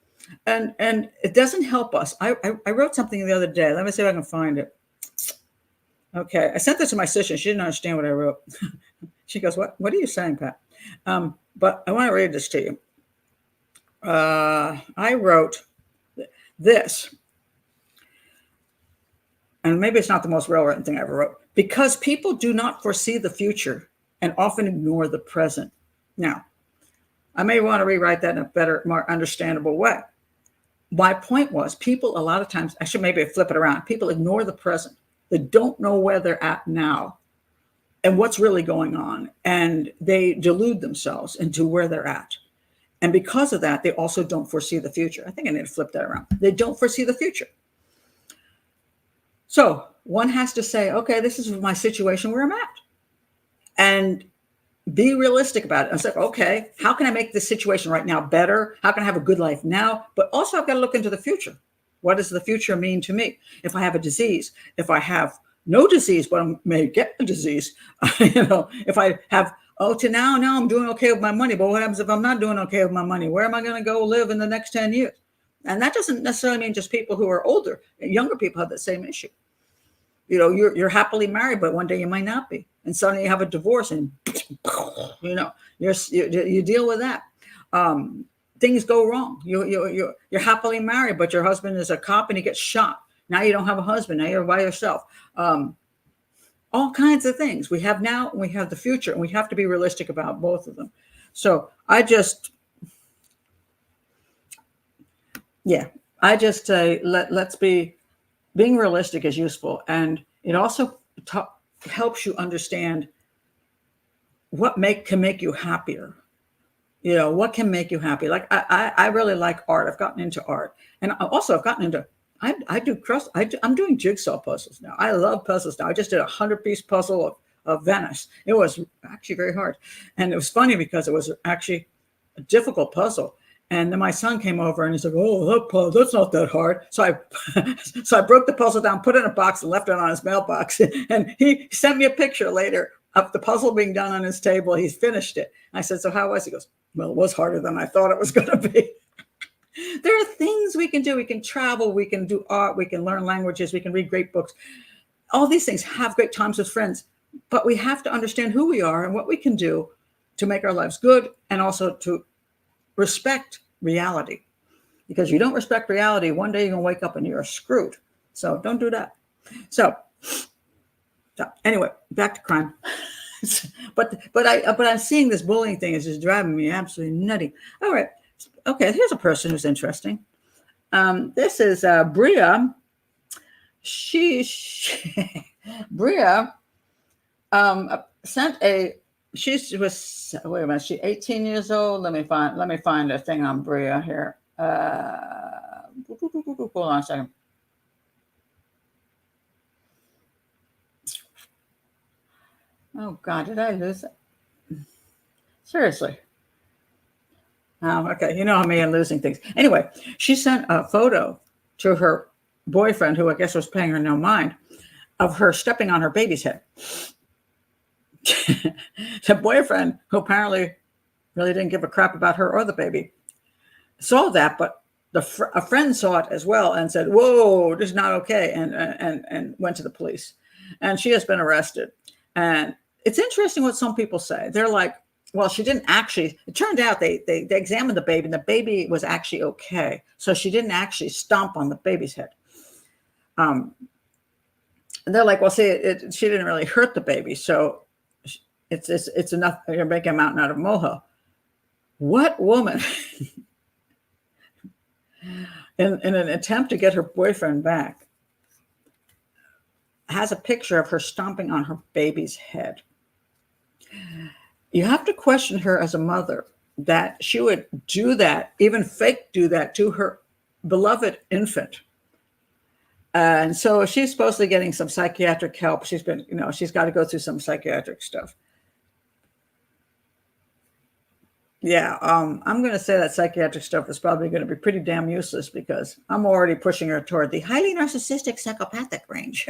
and it doesn't help us. I wrote something the other day. Let me see if I can find it. Okay, I sent this to my sister. She didn't understand what I wrote. She goes, "What are you saying, Pat?" But I want to read this to you. I wrote this, and maybe it's not the most well-written thing I ever wrote. Because people do not foresee the future and often ignore the present. Now, I may want to rewrite that in a better, more understandable way. My point was, people a lot of times, I should maybe flip it around. People ignore the present. They don't know where they're at now and what's really going on. And they delude themselves into where they're at. And because of that, they also don't foresee the future. I think I need to flip that around. They don't foresee the future. So one has to say, okay, this is my situation where I'm at. And be realistic about it. I said, okay, how can I make this situation right now better? How can I have a good life now? But also I've got to look into the future. What does the future mean to me? If I have a disease, if I have no disease, but I may get the disease, if I have, now I'm doing okay with my money, but what happens if I'm not doing okay with my money? Where am I going to go live in the next 10 years? And that doesn't necessarily mean just people who are older. Younger people have the same issue. You're happily married, but one day you might not be. And suddenly you have a divorce and, you deal with that. Things go wrong. You're happily married, but your husband is a cop and he gets shot. Now you don't have a husband. Now you're by yourself. All kinds of things we have now and we have the future, and we have to be realistic about both of them. So I just say, let's be, being realistic is useful. And it also helps you understand what can make you happier. What can make you happy? Like I really like art. I've gotten into art, and also I've gotten into. I'm doing jigsaw puzzles now. I love puzzles now. I just did a 100-piece puzzle of Venice. It was actually very hard, and it was funny because it was actually a difficult puzzle. And then my son came over and he's like, "Oh, that's not that hard." So I broke the puzzle down, put it in a box, and left it on his mailbox. And he sent me a picture later of the puzzle being done on his table. He's finished it. I said, "So how was it?" He goes, "Well, it was harder than I thought it was going to be." There are things we can do. We can travel. We can do art. We can learn languages. We can read great books. All these things, have great times with friends. But we have to understand who we are and what we can do to make our lives good, and also to respect reality. Because you don't respect reality, one day you're going to wake up and you're screwed. So don't do that. So anyway, back to crime. but I'm seeing this bullying thing is just driving me absolutely nutty. All right. Okay, here's a person who's interesting. This is Bria. Bria sent a. She was, wait a minute. She 18 years old. Let me find a thing on Bria here. Hold on a second. Oh God, did I lose it? Seriously. Oh, okay. You know how me and losing things. Anyway, she sent a photo to her boyfriend, who I guess was paying her no mind, of her stepping on her baby's head. The boyfriend, who apparently really didn't give a crap about her or the baby, saw that, but a friend saw it as well and said, "Whoa, this is not okay," and went to the police. And she has been arrested. And it's interesting what some people say. They're like, well, she didn't actually, it turned out they examined the baby and the baby was actually okay. So she didn't actually stomp on the baby's head. And they're like, well, see, she didn't really hurt the baby. So it's enough. You're making a mountain out of a molehill. What woman, in an attempt to get her boyfriend back, has a picture of her stomping on her baby's head? You have to question her as a mother that she would do that, even fake do that to her beloved infant. And so she's supposedly getting some psychiatric help. She's been, she's got to go through some psychiatric stuff. Yeah, I'm going to say that psychiatric stuff is probably going to be pretty damn useless, because I'm already pushing her toward the highly narcissistic psychopathic range.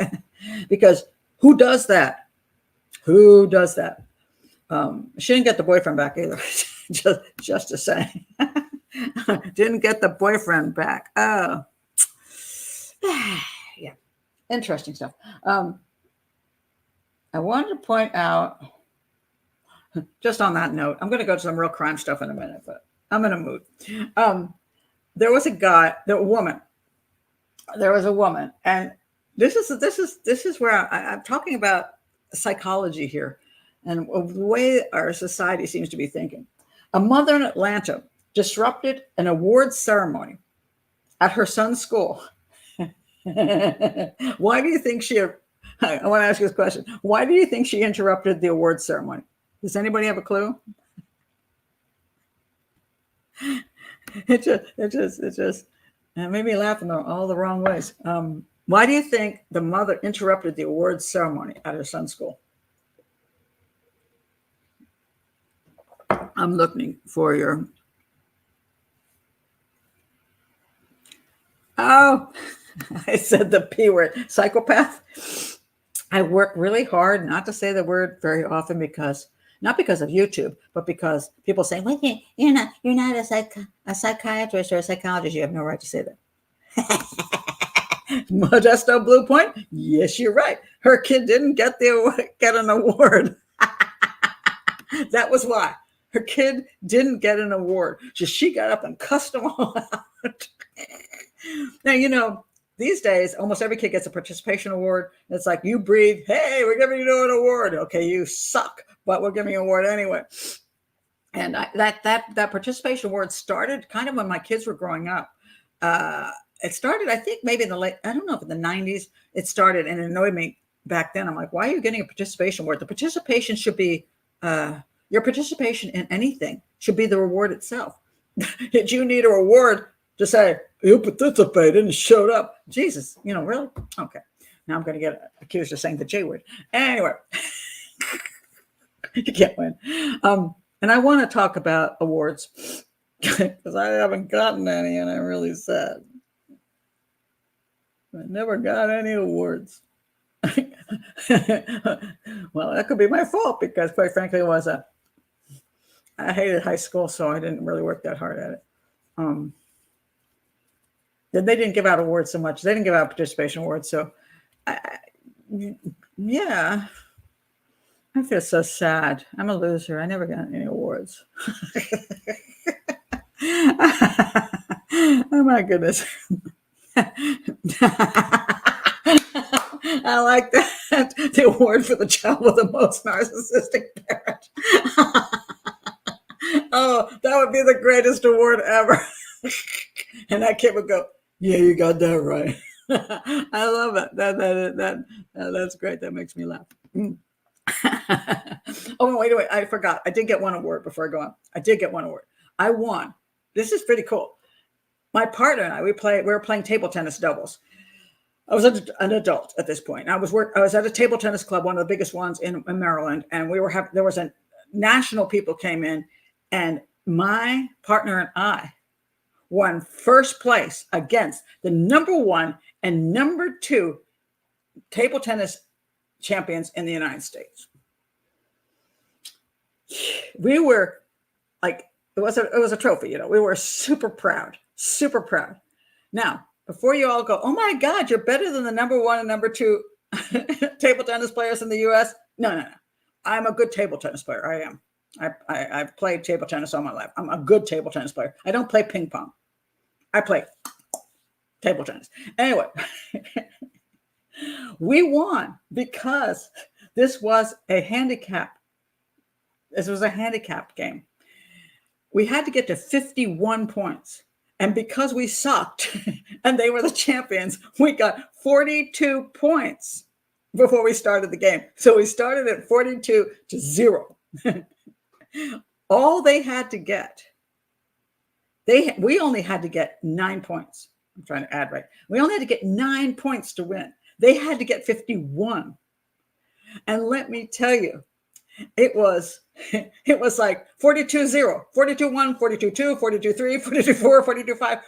Because who does that? Who does that? She didn't get the boyfriend back either. just to say. Didn't get the boyfriend back. Oh. Yeah. Interesting stuff. I wanted to point out, just on that note, I'm going to go to some real crime stuff in a minute, but I'm in a mood. There was a woman, and this is where I'm talking about psychology here, and the way our society seems to be thinking. A mother in Atlanta disrupted an awards ceremony at her son's school. Why do you think I want to ask you this question. Why do you think she interrupted the awards ceremony? Does anybody have a clue? It just made me laugh in all the wrong ways. Why do you think the mother interrupted the awards ceremony at her son's school? I'm looking for your. Oh, I said the P word, psychopath. I work really hard not to say the word very often, not because of YouTube, but because people say, well, you're not a psychiatrist or a psychologist. You have no right to say that. Modesto Blue Point. Yes, you're right. Her kid didn't get an award. That was why. Her kid didn't get an award. She got up and cussed them all out. Now, these days, almost every kid gets a participation award. It's like, you breathe. Hey, we're giving you an award. Okay, you suck, but we're giving you an award anyway. And that participation award started kind of when my kids were growing up. It started, I think, maybe in the late, I don't know if in the 90s it started, and it annoyed me back then. I'm like, why are you getting a participation award? The participation should be, your participation in anything should be the reward itself. Did you need a reward to say, you participated and showed up? Jesus, really? Okay. Now I'm going to get accused of saying the J word. Anyway, you can't win. And I want to talk about awards because I haven't gotten any, and I'm really sad. I never got any awards. Well, that could be my fault, because quite frankly, I hated high school, so I didn't really work that hard at it. They didn't give out awards so much. They didn't give out participation awards. So, yeah, I feel so sad. I'm a loser. I never got any awards. Oh, my goodness. I like that. The award for the child with the most narcissistic parent. Oh, that would be the greatest award ever. And that kid would go, Yeah, you got that right. I love it. That's great. That makes me laugh. Mm. Oh, wait. I forgot. I did get one award before I go on. I did get one award. I won. This is pretty cool. My partner and I, we were playing table tennis doubles. I was an adult at this point. I was at a table tennis club, one of the biggest ones in Maryland, and there was a national people came in, and my partner and I won first place against the number 1 and number 2 table tennis champions in the United States. We were like, it was a trophy, you know. We were super proud. Now, before you all go, oh my God, you're better than the number 1 and number 2 table tennis players in the U.S. No. I'm a good table tennis player. I am. I've played table tennis all my life. I'm a good table tennis player. I don't play ping pong. I play table tennis. Anyway, we won because this was a handicap. This was a handicap game. We had to get to 51 points. And because we sucked and they were the champions, we got 42 points before we started the game. So we started at 42-0. All they had to get, we only had to get 9 points. I'm trying to add right. We only had to get 9 points to win. They had to get 51. And let me tell you, it was like 42-0, 42-1, 42-2, 42-3, 42-4,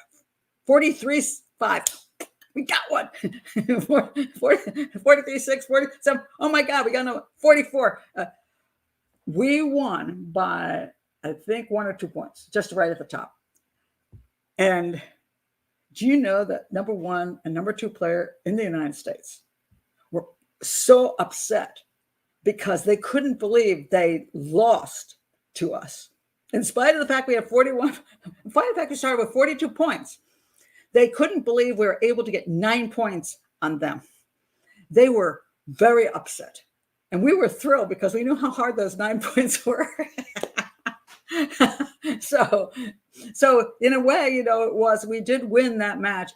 42-5, 43-5. We got one. 43-6, 47. Oh my God, we got no 44. We won by, I think, 1 or 2 points, just right at the top. And do you know that number 1 and number 2 player in the United States were so upset because they couldn't believe they lost to us. In spite of the fact we had 41, in spite of the fact we started with 42 points, they couldn't believe we were able to get 9 points on them. They were very upset. And we were thrilled because we knew how hard those 9 points were. So in a way, you know, we did win that match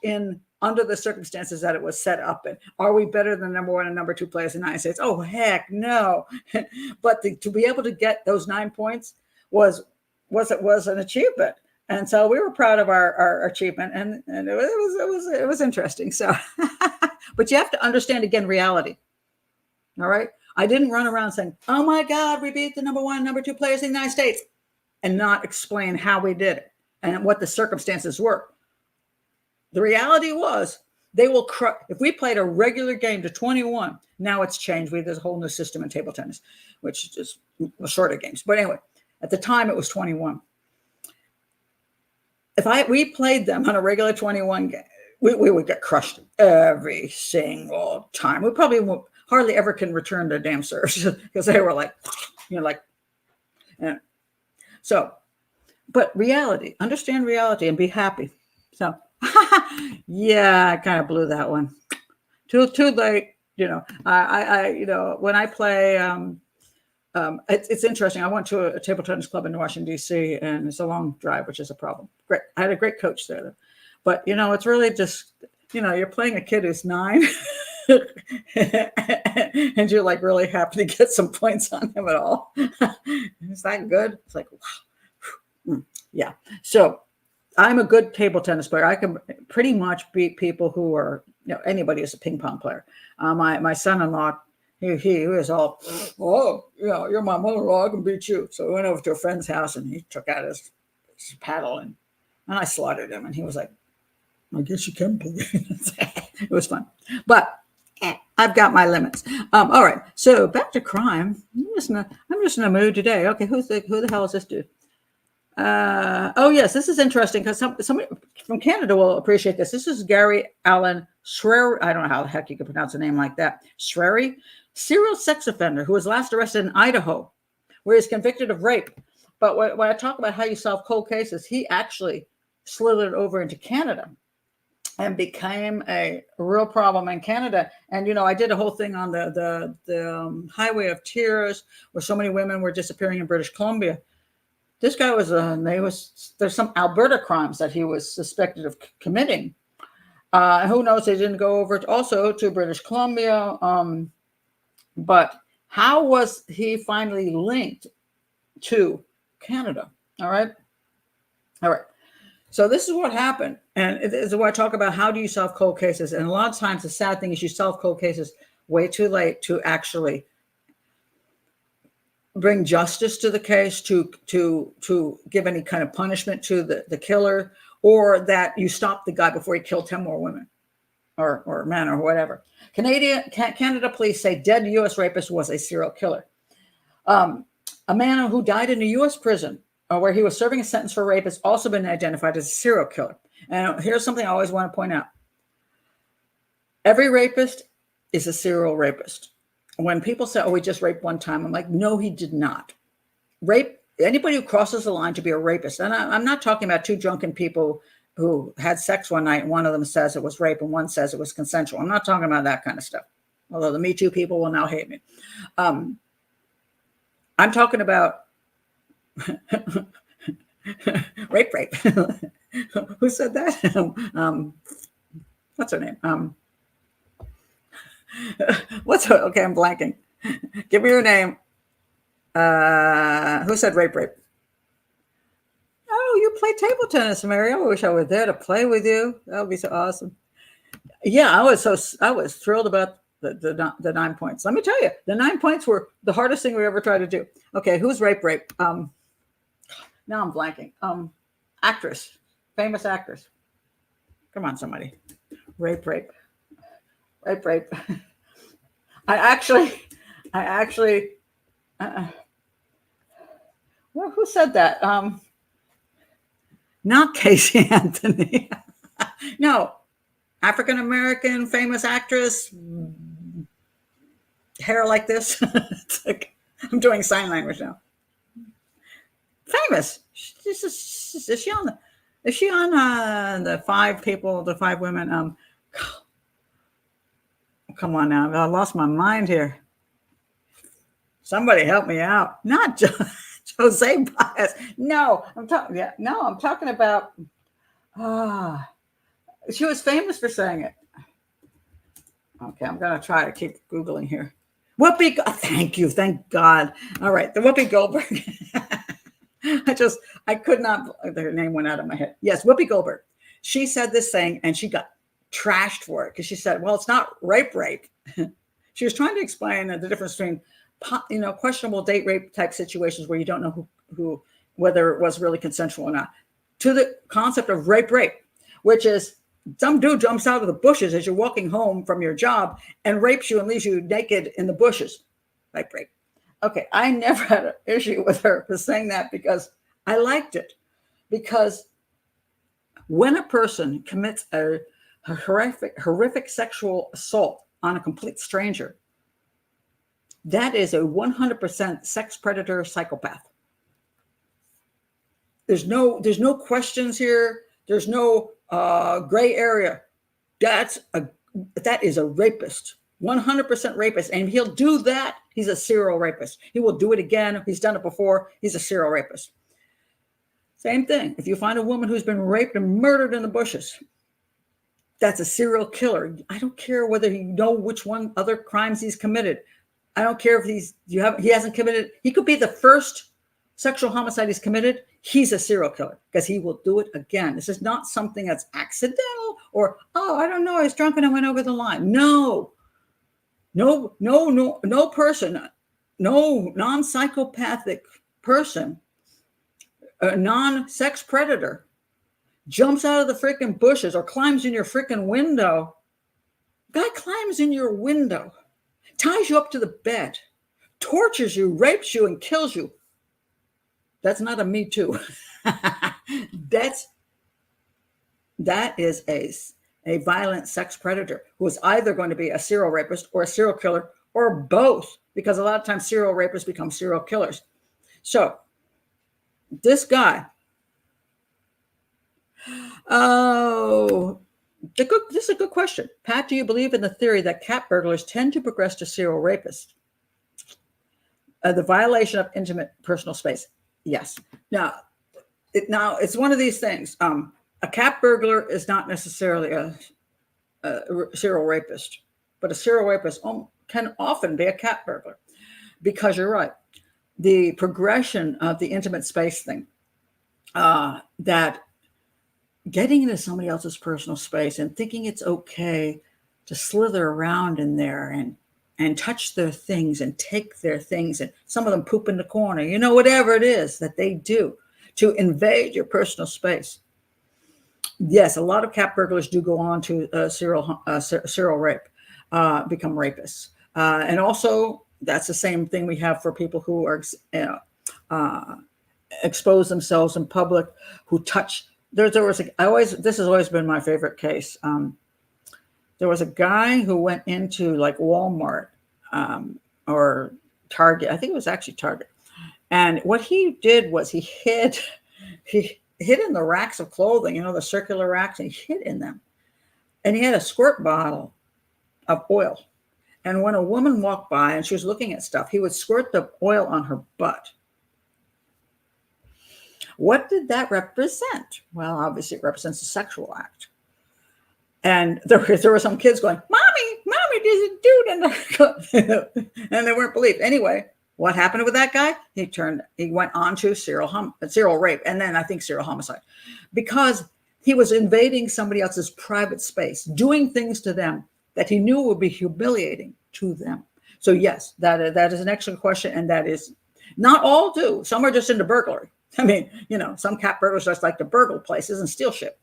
under the circumstances that it was set up in. Are we better than number 1 and number 2 players in the United States? Oh, heck no. But to be able to get those 9 points was an achievement. And so we were proud of our achievement, and it was interesting. So, but you have to understand, again, reality. All right. I didn't run around saying, oh my God, we beat the number 1, number 2 players in the United States, and not explain how we did it and what the circumstances were. The reality was they will if we played a regular game to 21, now it's changed. There's a whole new system in table tennis, which is just shorter games. But anyway, at the time it was 21. If we played them on a regular 21 game, we would get crushed every single time. We probably hardly ever can return their damn serves because they were like, so, but reality, understand reality and be happy. So, yeah, I kind of blew that one. Too late, you know. When I play, it's interesting. I went to a table tennis club in Washington, D.C., and it's a long drive, which is a problem. Great. I had a great coach there, though. But, you know, it's really just, you know, you're playing a kid who's 9 and you're like really happy to get some points on him at all. Is that good? It's like, wow. Yeah. So I'm a good table tennis player. I can pretty much beat people who are, you know, anybody who's a ping pong player. My son-in-law, he was all, oh, you know, you're my mother-in-law, I can beat you. So we went over to a friend's house and he took out his paddle and I slaughtered him. And he was like, I guess you can play. It was fun. But I've got my limits. All right. So back to crime. I'm just in a mood today. Okay. Who the hell is this dude? Oh yes, this is interesting because somebody from Canada will appreciate this. This is Gary Srery. I don't know how the heck you can pronounce a name like that. Srery, serial sex offender who was last arrested in Idaho, where he's convicted of rape. But when I talk about how you solve cold cases, he actually slithered over into Canada and became a real problem in Canada. And, you know, I did a whole thing on the Highway of Tears, where so many women were disappearing in British Columbia. This guy there's some Alberta crimes that he was suspected of committing. Who knows? They didn't go over also to British Columbia. But how was he finally linked to Canada? All right. So this is what happened. And this is why I talk about how do you solve cold cases. And a lot of times the sad thing is you solve cold cases way too late to actually bring justice to the case, to give any kind of punishment to the killer, or that you stop the guy before he killed 10 more women or men or whatever. Canada police say dead U.S. rapist was a serial killer. A man who died in a U.S. prison where he was serving a sentence for rape has also been identified as a serial killer. And here's something I always want to point out. Every rapist is a serial rapist. When people say, oh, he just raped one time, I'm like, no, he did not. Rape, anybody who crosses the line to be a rapist, and I'm not talking about two drunken people who had sex one night and one of them says it was rape and one says it was consensual. I'm not talking about that kind of stuff. Although the Me Too people will now hate me. I'm talking about rape. Who said that? What's her name? Okay, I'm blanking. Give me your name. Who said rape? Oh, you play table tennis, Mary. I wish I were there to play with you. That would be so awesome. Yeah, I was thrilled about the 9 points. Let me tell you, the 9 points were the hardest thing we ever tried to do. Okay, who's rape? Now I'm blanking. Actress, famous actress. Come on, somebody. Rape. I actually. Well, who said that? Not Casey Anthony. No, African American famous actress. Hair like this. It's like I'm doing sign language now. Famous. Is she on the five women? Come on now. I lost my mind here. Somebody help me out. Not Jose Baez. No, I'm talking about. She was famous for saying it. Okay, I'm gonna try to keep Googling here. Whoopi. Thank you. Thank God. All right, the Whoopi Goldberg. I could not. Her name went out of my head. Yes, Whoopi Goldberg. She said this thing, and she got trashed for it because she said, "Well, it's not rape." She was trying to explain the difference between, questionable date rape type situations where you don't know who whether it was really consensual or not, to the concept of rape, which is some dude jumps out of the bushes as you're walking home from your job and rapes you and leaves you naked in the bushes. Rape. Okay, I never had an issue with her for saying that because I liked it. Because when a person commits a horrific sexual assault on a complete stranger, that is a 100% sex predator psychopath. There's no questions here. There's no gray area. That is a rapist, 100% rapist. And he'll do that. He's a serial rapist. He will do it again. He's done it before. He's a serial rapist. Same thing. If you find a woman who's been raped and murdered in the bushes, that's a serial killer. I don't care whether you know which one other crimes he's committed. I don't care if he hasn't committed. He could be the first sexual homicide he's committed. He's a serial killer because he will do it again. This is not something that's accidental or, I don't know, I was drunk and I went over the line. No person, no non-psychopathic person, a non-sex predator jumps out of the freaking bushes or climbs in your freaking window. Guy climbs in your window, ties you up to the bed, tortures you, rapes you, and kills you. That's not a Me Too. That is a violent sex predator who is either going to be a serial rapist or a serial killer or both, because a lot of times serial rapists become serial killers. So this guy, this is a good question. Pat, do you believe in the theory that cat burglars tend to progress to serial rapists? The violation of intimate personal space. Yes. Now it's one of these things. A cat burglar is not necessarily serial rapist, but a serial rapist can often be a cat burglar, because you're right. The progression of the intimate space thing, that getting into somebody else's personal space and thinking it's okay to slither around in there and touch their things and take their things, and some of them poop in the corner, whatever it is that they do to invade your personal space. Yes, a lot of cat burglars do go on to serial rape, become rapists. And also, that's the same thing we have for people who are expose themselves in public, who touch. This has always been my favorite case. There was a guy who went into like Walmart or Target. I think it was actually Target. And what he did was he hid in the racks of clothing, the circular racks, and he hid in them. And he had a squirt bottle of oil. And when a woman walked by and she was looking at stuff, he would squirt the oil on her butt. What did that represent? Well, obviously it represents a sexual act. And there were some kids going, Mommy, there's a dude in the and they weren't believed. Anyway, what happened with that guy? He went on to serial rape, and then I think serial homicide, because he was invading somebody else's private space, doing things to them that he knew would be humiliating to them. So yes, that is an excellent question, and that is not all do. Some are just into burglary. I mean, some cat burglars just like to burgle places and steal shit,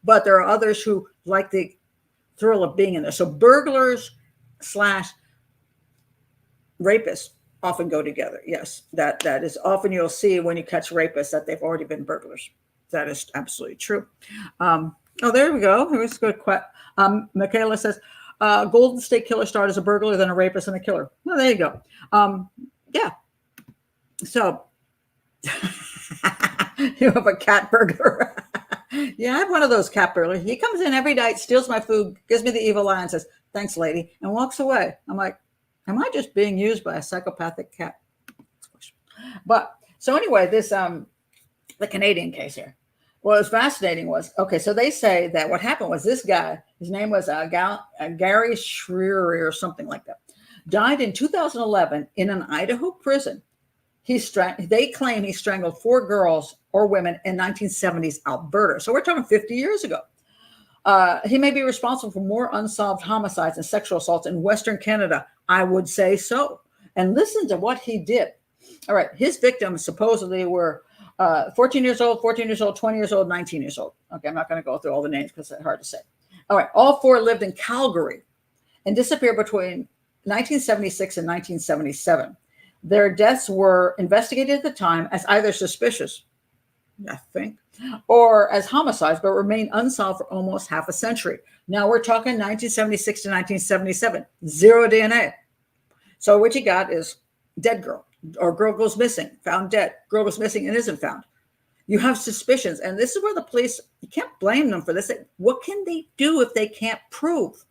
but there are others who like the thrill of being in there. So burglars / rapists often go together. Yes, that is often, you'll see when you catch rapists that they've already been burglars. That is absolutely true. There we go. Here's a good question. Michaela says, Golden State Killer started as a burglar, then a rapist and a killer. Well, there you go. Yeah. So you have a cat burglar. Yeah, I have one of those cat burglars. He comes in every night, steals my food, gives me the evil eye and says, "Thanks, lady," and walks away. I'm like, am I just being used by a psychopathic cat? But so anyway, this the Canadian case here. What was fascinating was, okay, so they say that what happened was this guy, his name was Gary Srery or something like that, died in 2011 in an Idaho prison. They claim he strangled 4 girls or women in 1970s Alberta. So we're talking 50 years ago. He may be responsible for more unsolved homicides and sexual assaults in Western Canada. I would say so. And listen to what he did. All right, his victims supposedly were 14 years old, 14 years old, 20 years old, 19 years old. Okay, I'm not going to go through all the names because it's hard to say. All right, all 4 lived in Calgary and disappeared between 1976 and 1977. Their deaths were investigated at the time as either suspicious, I think, or as homicides, but remained unsolved for almost half a century. Now we're talking 1976 to 1977, 0 DNA. So what you got is dead girl, or girl goes missing, found dead, girl goes missing and isn't found. You have suspicions, and this is where the police, you can't blame them for this. What can they do if they can't prove?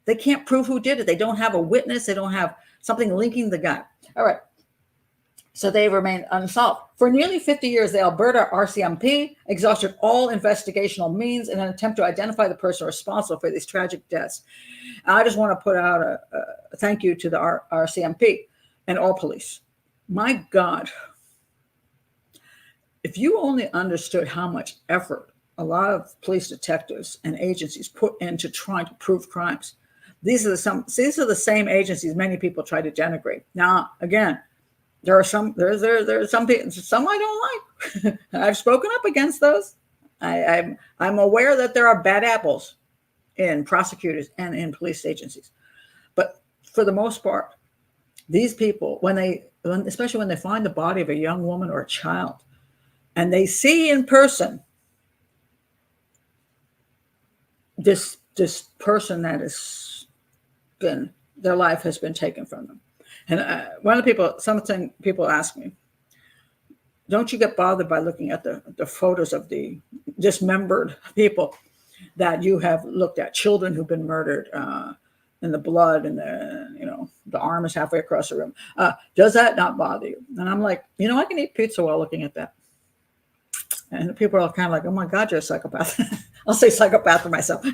They can't prove who did it. They don't have a witness. They don't have something linking the guy. All right. So they remain unsolved. For nearly 50 years, the Alberta RCMP exhausted all investigational means in an attempt to identify the person responsible for these tragic deaths. I just want to put out a thank you to the RCMP and all police. My God, if you only understood how much effort a lot of police detectives and agencies put into trying to prove crimes. These are the same agencies many people try to denigrate. Now, again, there are some people, some I don't like. I've spoken up against those. I'm aware that there are bad apples in prosecutors and in police agencies, but for the most part, these people, especially when they find the body of a young woman or a child, and they see in person this person that has been, their life has been taken from them. And something people ask me, don't you get bothered by looking at the photos of the dismembered people that you have looked at, children who've been murdered, and the blood and the arm is halfway across the room? Does that not bother you? And I'm like, I can eat pizza while looking at that. And people are kind of like, oh my God, you're a psychopath. I'll say psychopath for myself.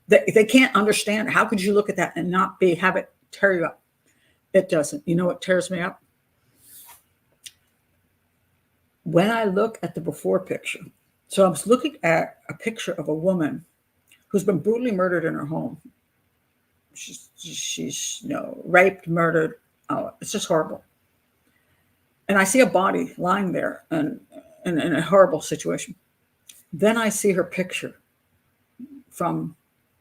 They can't understand. How could you look at that and not have it tear you up? It doesn't. You know what tears me up? When I look at the before picture. So I was looking at a picture of a woman who's been brutally murdered in her home. She's raped, murdered. Oh, it's just horrible. And I see a body lying there and in a horrible situation. Then I see her picture from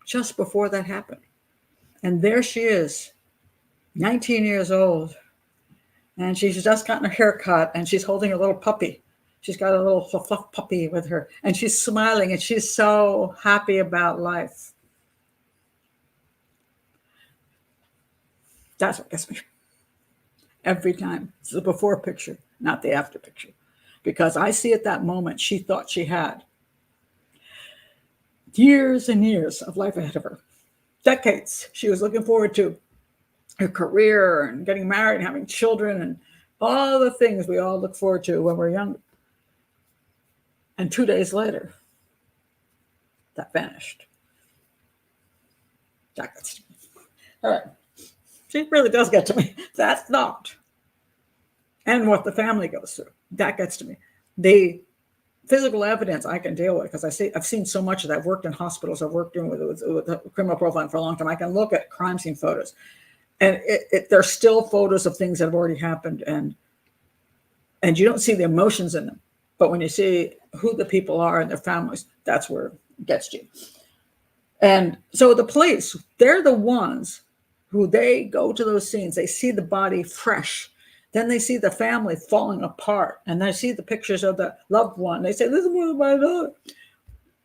just before that happened. And there she is, 19 years old. And she's just gotten her haircut and she's holding a little puppy. She's got a little fluff puppy with her. And she's smiling and she's so happy about life. That's what gets me. Every time. It's the before picture, not the after picture. Because I see at that moment she thought she had years and years of life ahead of her. Decades she was looking forward to. Her career and getting married and having children and all the things we all look forward to when we're young. And 2 days later, that vanished. That gets to me. All right. She really does get to me. That's not. And what the family goes through. That gets to me. The physical evidence I can deal with because I've seen so much of that. I've worked in hospitals. I've worked with criminal profiling for a long time. I can look at crime scene photos. And there's still photos of things that have already happened. And you don't see the emotions in them. But when you see who the people are and their families, that's where it gets you. And so the police, they're the ones who they go to those scenes. They see the body fresh. Then they see the family falling apart. And they see the pictures of the loved one. They say, this is my daughter.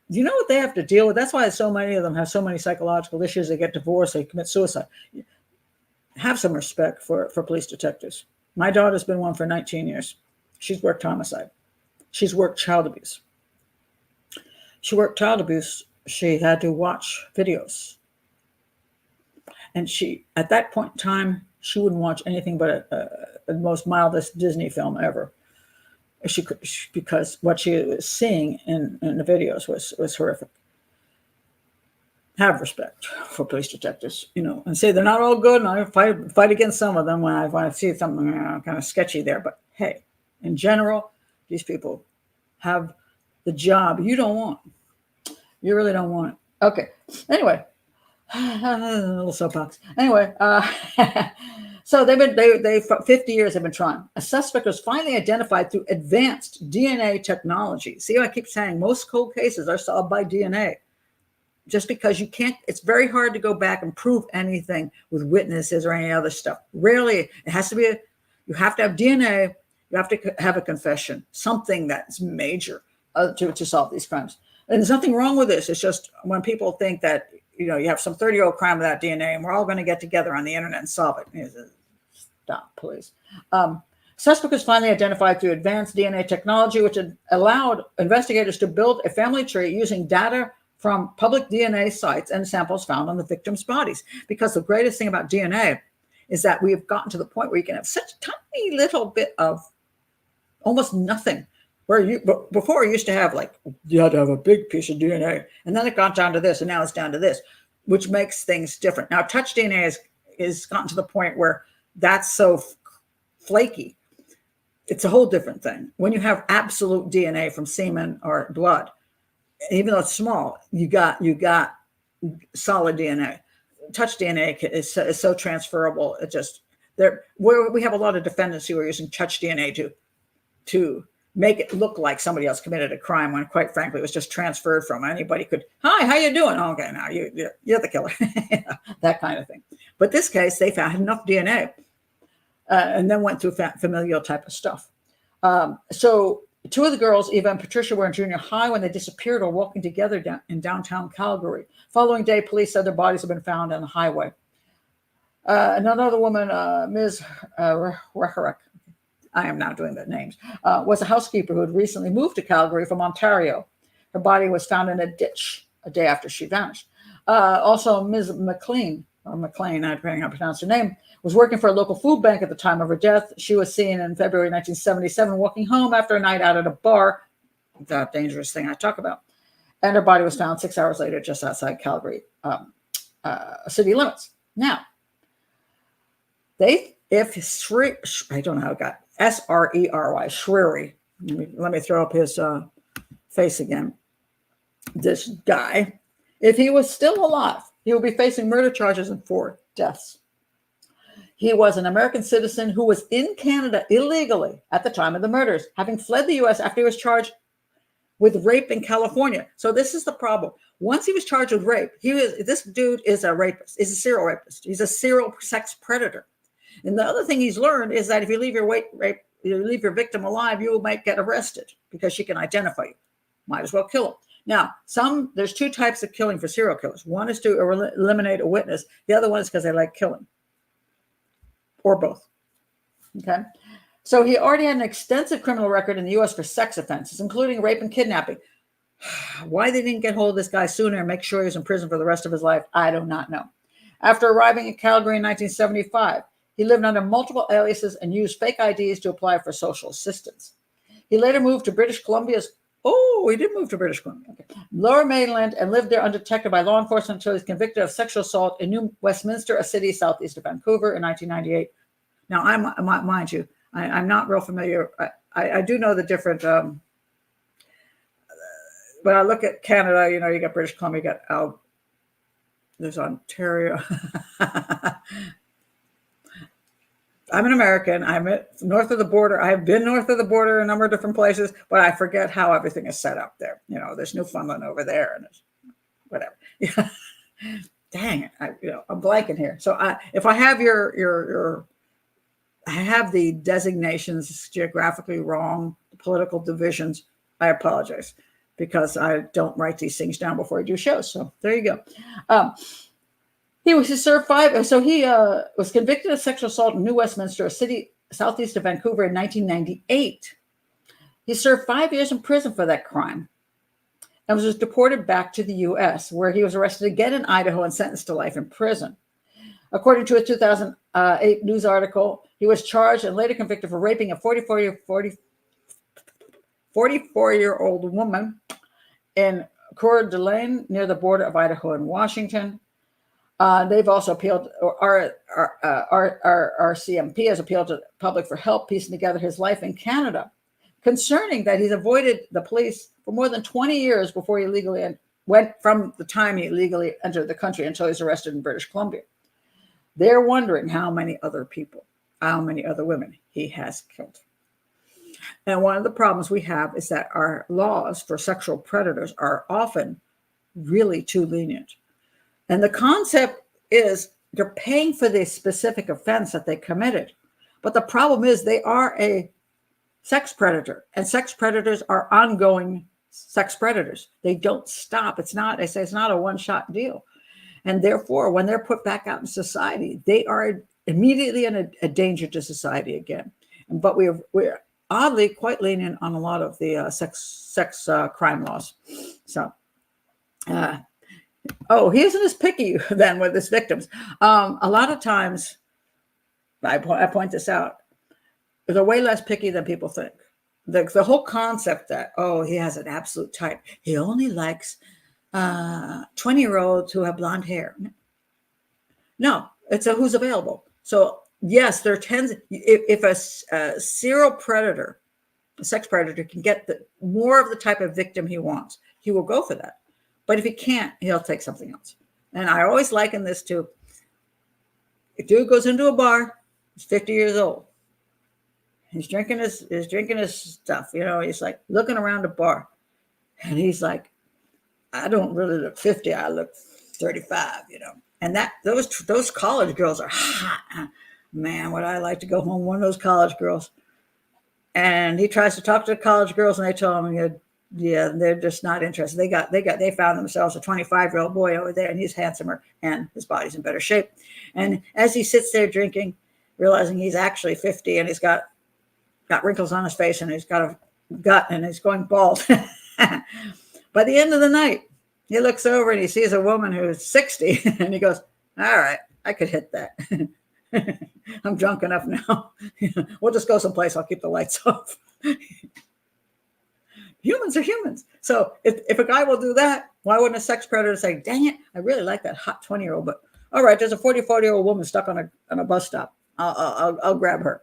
You know what they have to deal with? That's why so many of them have so many psychological issues. They get divorced. They commit suicide. Have some respect for police detectives. My daughter's been one for 19 years. She's worked homicide. She's worked child abuse. She worked child abuse. She had to watch videos. And at that point in time, she wouldn't watch anything but the most mildest Disney film ever. Because what she was seeing in the videos was horrific. Have respect for police detectives, and say they're not all good. And I fight against some of them when I see something kind of sketchy there. But hey, in general, these people have the job you don't want. You really don't want it. Okay. Anyway, a little soapbox. Anyway, so they 50 years they've been trying. A suspect was finally identified through advanced DNA technology. See, I keep saying most cold cases are solved by DNA. Just because you can't, it's very hard to go back and prove anything with witnesses or any other stuff. Rarely, it has to be, you have to have DNA, you have to have a confession, something that's major to solve these crimes. And there's nothing wrong with this. It's just when people think that, you have some 30-year-old crime without DNA and we're all going to get together on the internet and solve it. Stop, please. Suspect was finally identified through advanced DNA technology, which had allowed investigators to build a family tree using data from public DNA sites and samples found on the victims' bodies. Because the greatest thing about DNA is that we have gotten to the point where you can have such a tiny little bit of almost nothing. Where before you used to have you had to have a big piece of DNA, and then it got down to this, and now it's down to this, which makes things different. Now, touch DNA is gotten to the point where that's so flaky. It's a whole different thing. When you have absolute DNA from semen or blood, even though it's small, you got solid DNA. Touch DNA is so transferable. It just we have a lot of defendants who are using touch DNA to make it look like somebody else committed a crime when, quite frankly, it was just transferred from anybody could. Hi, how you doing? Oh, okay, now you're the killer. That kind of thing. But this case, they found enough DNA, and then went through familial type of stuff. So. Two of the girls, Eva and Patricia, were in junior high when they disappeared or walking together in downtown Calgary. Following day, police said their bodies had been found on the highway. Another woman, Ms. Recherick, I am now doing the names, was a housekeeper who had recently moved to Calgary from Ontario. Her body was found in a ditch a day after she vanished. Also, Ms. McLean, I don't know how to pronounce her name, was working for a local food bank at the time of her death. She was seen in February 1977 walking home after a night out at a bar that dangerous thing I talk about. And her body was found 6 hours later just outside Calgary city limits. Now, I don't know how it got Srery, Srery. Let me throw up his face again. This guy, if he was still alive, he would be facing murder charges and 4 deaths. He was an American citizen who was in Canada illegally at the time of the murders, having fled the U.S. after he was charged with rape in California. So this is the problem. Once he was charged with rape, this dude is a rapist. He's a serial rapist. He's a serial sex predator. And the other thing he's learned is that if you leave your victim alive, you might get arrested because she can identify you. Might as well kill him. Now, there's 2 types of killing for serial killers. One is to eliminate a witness. The other one is because they like killing. Or both. Okay. So he already had an extensive criminal record in the U.S. for sex offenses, including rape and kidnapping. Why they didn't get hold of this guy sooner and make sure he was in prison for the rest of his life, I do not know. After arriving in Calgary in 1975, he lived under multiple aliases and used fake IDs to apply for social assistance. He later moved to British Columbia's Lower Mainland and lived there undetected by law enforcement until he was convicted of sexual assault in New Westminster, a city southeast of Vancouver, in 1998. Now, mind you, I'm not real familiar. I do know the different. When I look at Canada, you got British Columbia, there's Ontario. I'm an American. I'm north of the border. I've been north of the border a number of different places, but I forget how everything is set up there. There's Newfoundland over there, and there's whatever. Dang it! I'm blanking here. So if I have I have the designations geographically wrong, the political divisions, I apologize because I don't write these things down before I do shows. So there you go. He was convicted of sexual assault in New Westminster, a city southeast of Vancouver, in 1998. He served 5 years in prison for that crime and was deported back to the U.S., where he was arrested again in Idaho and sentenced to life in prison. According to a 2008 news article, he was charged and later convicted for raping a 44-year-old woman in Coeur d'Alene near the border of Idaho and Washington. They've also appealed, or RCMP has appealed to the public for help piecing together his life in Canada, concerning that he's avoided the police for more than 20 years before he legally went from the time he legally entered the country until he's arrested in British Columbia. They're wondering how many other women he has killed. And one of the problems we have is that our laws for sexual predators are often really too lenient. And the concept is they're paying for the specific offense that they committed. But the problem is they are a sex predator, and sex predators are ongoing sex predators. They don't stop. It's not a one-shot deal. And therefore, when they're put back out in society, they are immediately a danger to society again. But we're oddly quite lenient on a lot of the sex crime laws. So, he isn't as picky then with his victims. A lot of times, I point this out, they're way less picky than people think. The whole concept that, he has an absolute type. He only likes 20-year-olds who have blonde hair. No, it's who's available. So yes, there tends, if a serial predator, a sex predator, can get more of the type of victim he wants, he will go for that. But if he can't, he'll take something else. And I always liken this to, a dude goes into a bar, he's 50 years old. He's drinking his stuff, he's like looking around the bar. And he's like, I don't really look 50, I look 35, And those college girls are hot. Man, would I like to go home one of those college girls. And he tries to talk to the college girls, and they tell him, yeah, they're just not interested. They found themselves a 25-year-old boy over there, and he's handsomer and his body's in better shape. And as he sits there drinking, realizing he's actually 50 and he's got wrinkles on his face and he's got a gut and he's going bald. By the end of the night, he looks over and he sees a woman who's 60 and he goes, all right, I could hit that. I'm drunk enough now. We'll just go someplace. I'll keep the lights off. Humans are humans. So if a guy will do that, why wouldn't a sex predator say, dang it, I really like that hot 20-year-old, but all right, there's a 44-year-old woman stuck on a bus stop. I'll grab her.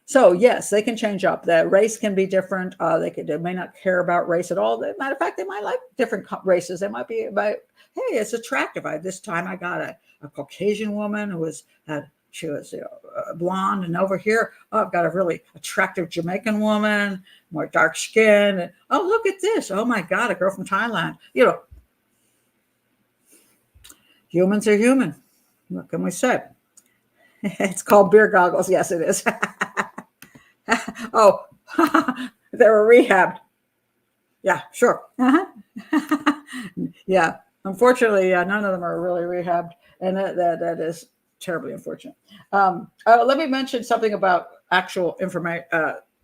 So yes, they can change up. The race can be different. They may not care about race at all. Matter of fact, they might like different races. They might be about, hey, it's attractive. This time I got a Caucasian woman who she was blonde, and over here, I've got a really attractive Jamaican woman, more dark skin. And, oh, look at this. Oh my God, a girl from Thailand. Humans are human. What can we say? It's called beer goggles. Yes, it is. Oh, they were rehabbed. Yeah, sure. Yeah, unfortunately, none of them are really rehabbed, and that is terribly unfortunate. Let me mention something about actual information,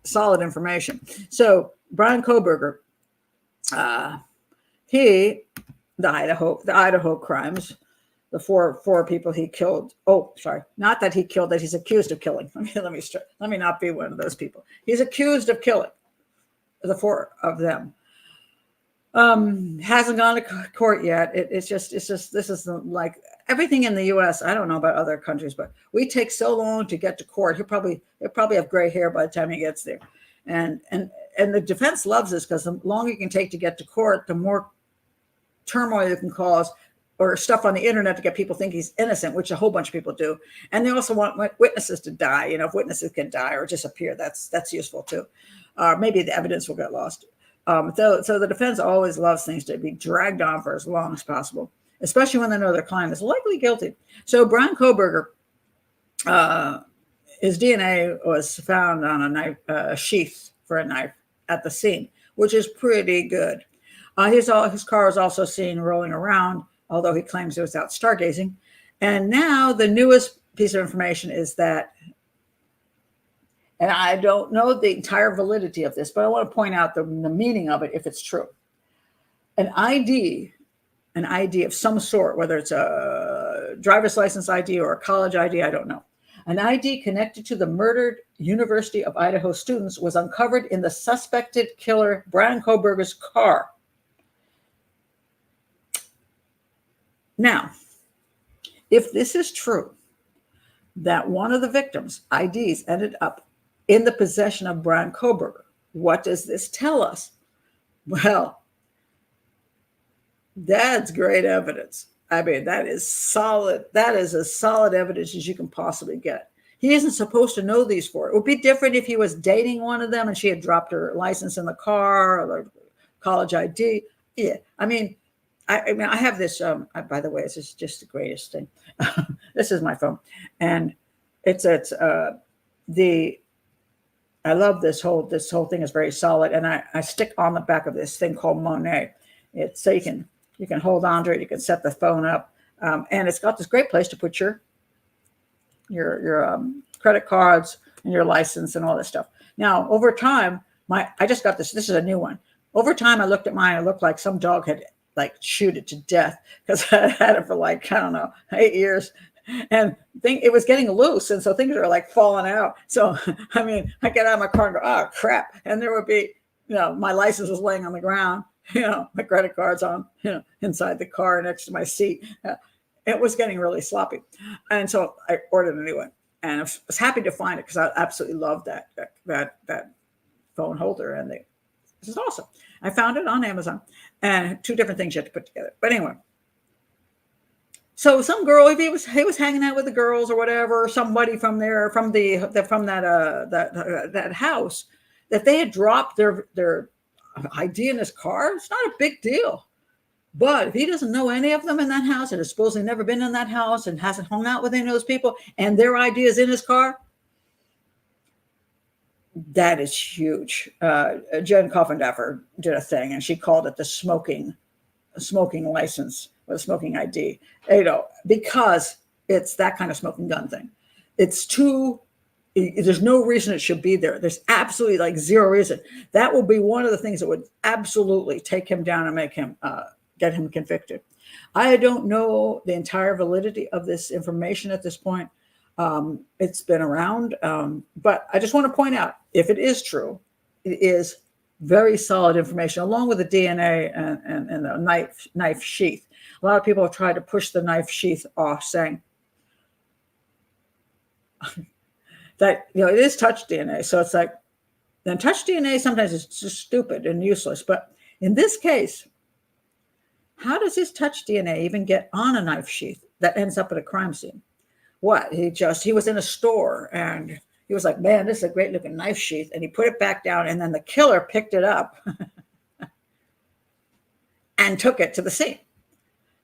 solid information. So Brian Kohberger, the Idaho crimes. The four people he killed. Oh, sorry, not that he killed, that he's accused of killing. Let me not be one of those people. He's accused of killing the four of them. Hasn't gone to court yet. It's just this is like everything in the U.S. I don't know about other countries, but we take so long to get to court. He'll probably have gray hair by the time he gets there, and the defense loves this because the longer you can take to get to court, the more turmoil you can cause, or stuff on the internet to get people think he's innocent, which a whole bunch of people do. And they also want witnesses to die. If witnesses can die or disappear, that's useful too. Maybe the evidence will get lost. So the defense always loves things to be dragged on for as long as possible, especially when they know their client is likely guilty. So Brian Kohberger, his DNA was found on a knife, sheath for a knife at the scene, which is pretty good. His car was also seen rolling around, although he claims it was out stargazing. And now the newest piece of information is that, and I don't know the entire validity of this, but I want to point out the meaning of it if it's true. An ID of some sort, whether it's a driver's license ID or a college ID, I don't know. An ID connected to the murdered University of Idaho students was uncovered in the suspected killer Brian Kohberger's car. Now, if this is true, that one of the victims' IDs ended up in the possession of Brian Kohberger, what does this tell us? Well, that's great evidence. I mean, that is solid. That is as solid evidence as you can possibly get. He isn't supposed to know these four. It would be different if he was dating one of them and she had dropped her license in the car or the college ID. Yeah, I mean, I have this. By the way, this is just the greatest thing. This is my phone, and it's I love this whole thing is very solid, and I stick on the back of this thing called Monet. It's so you can hold on to it. You can set the phone up, and it's got this great place to put your credit cards and your license and all this stuff. Now, over time, I just got this. This is a new one. Over time, I looked at mine. It looked like some dog had shoot it to death because I had it for 8 years, and it was getting loose, and so things are falling out. So I mean, I get out of my car and go, oh crap, and there would be, my license was laying on the ground, my credit cards on, inside the car next to my seat. It was getting really sloppy, and so I ordered a new one, and I was happy to find it because I absolutely love that phone holder, and this is awesome. I found it on Amazon, and two different things you have to put together. But anyway, so some girl, if he was hanging out with the girls or whatever, or somebody from that house, that they had dropped their ID in his car, it's not a big deal. But if he doesn't know any of them in that house and has supposedly never been in that house and hasn't hung out with any of those people, and their ID is in his car, that is huge. Jen Coffindaffer did a thing, and she called it the smoking license or the smoking ID. Because it's that kind of smoking gun thing. There's no reason it should be there. There's absolutely zero reason. That will be one of the things that would absolutely take him down and make him get him convicted. I don't know the entire validity of this information at this point. It's been around, but I just want to point out, if it is true, it is very solid information, along with the DNA and the knife sheath. A lot of people have tried to push the knife sheath off, saying that, it is touch DNA. So it's like, then touch DNA sometimes is just stupid and useless. But in this case, how does his touch DNA even get on a knife sheath that ends up at a crime scene? What? He was in a store and he was like, man, this is a great looking knife sheath. And he put it back down, and then the killer picked it up and took it to the scene.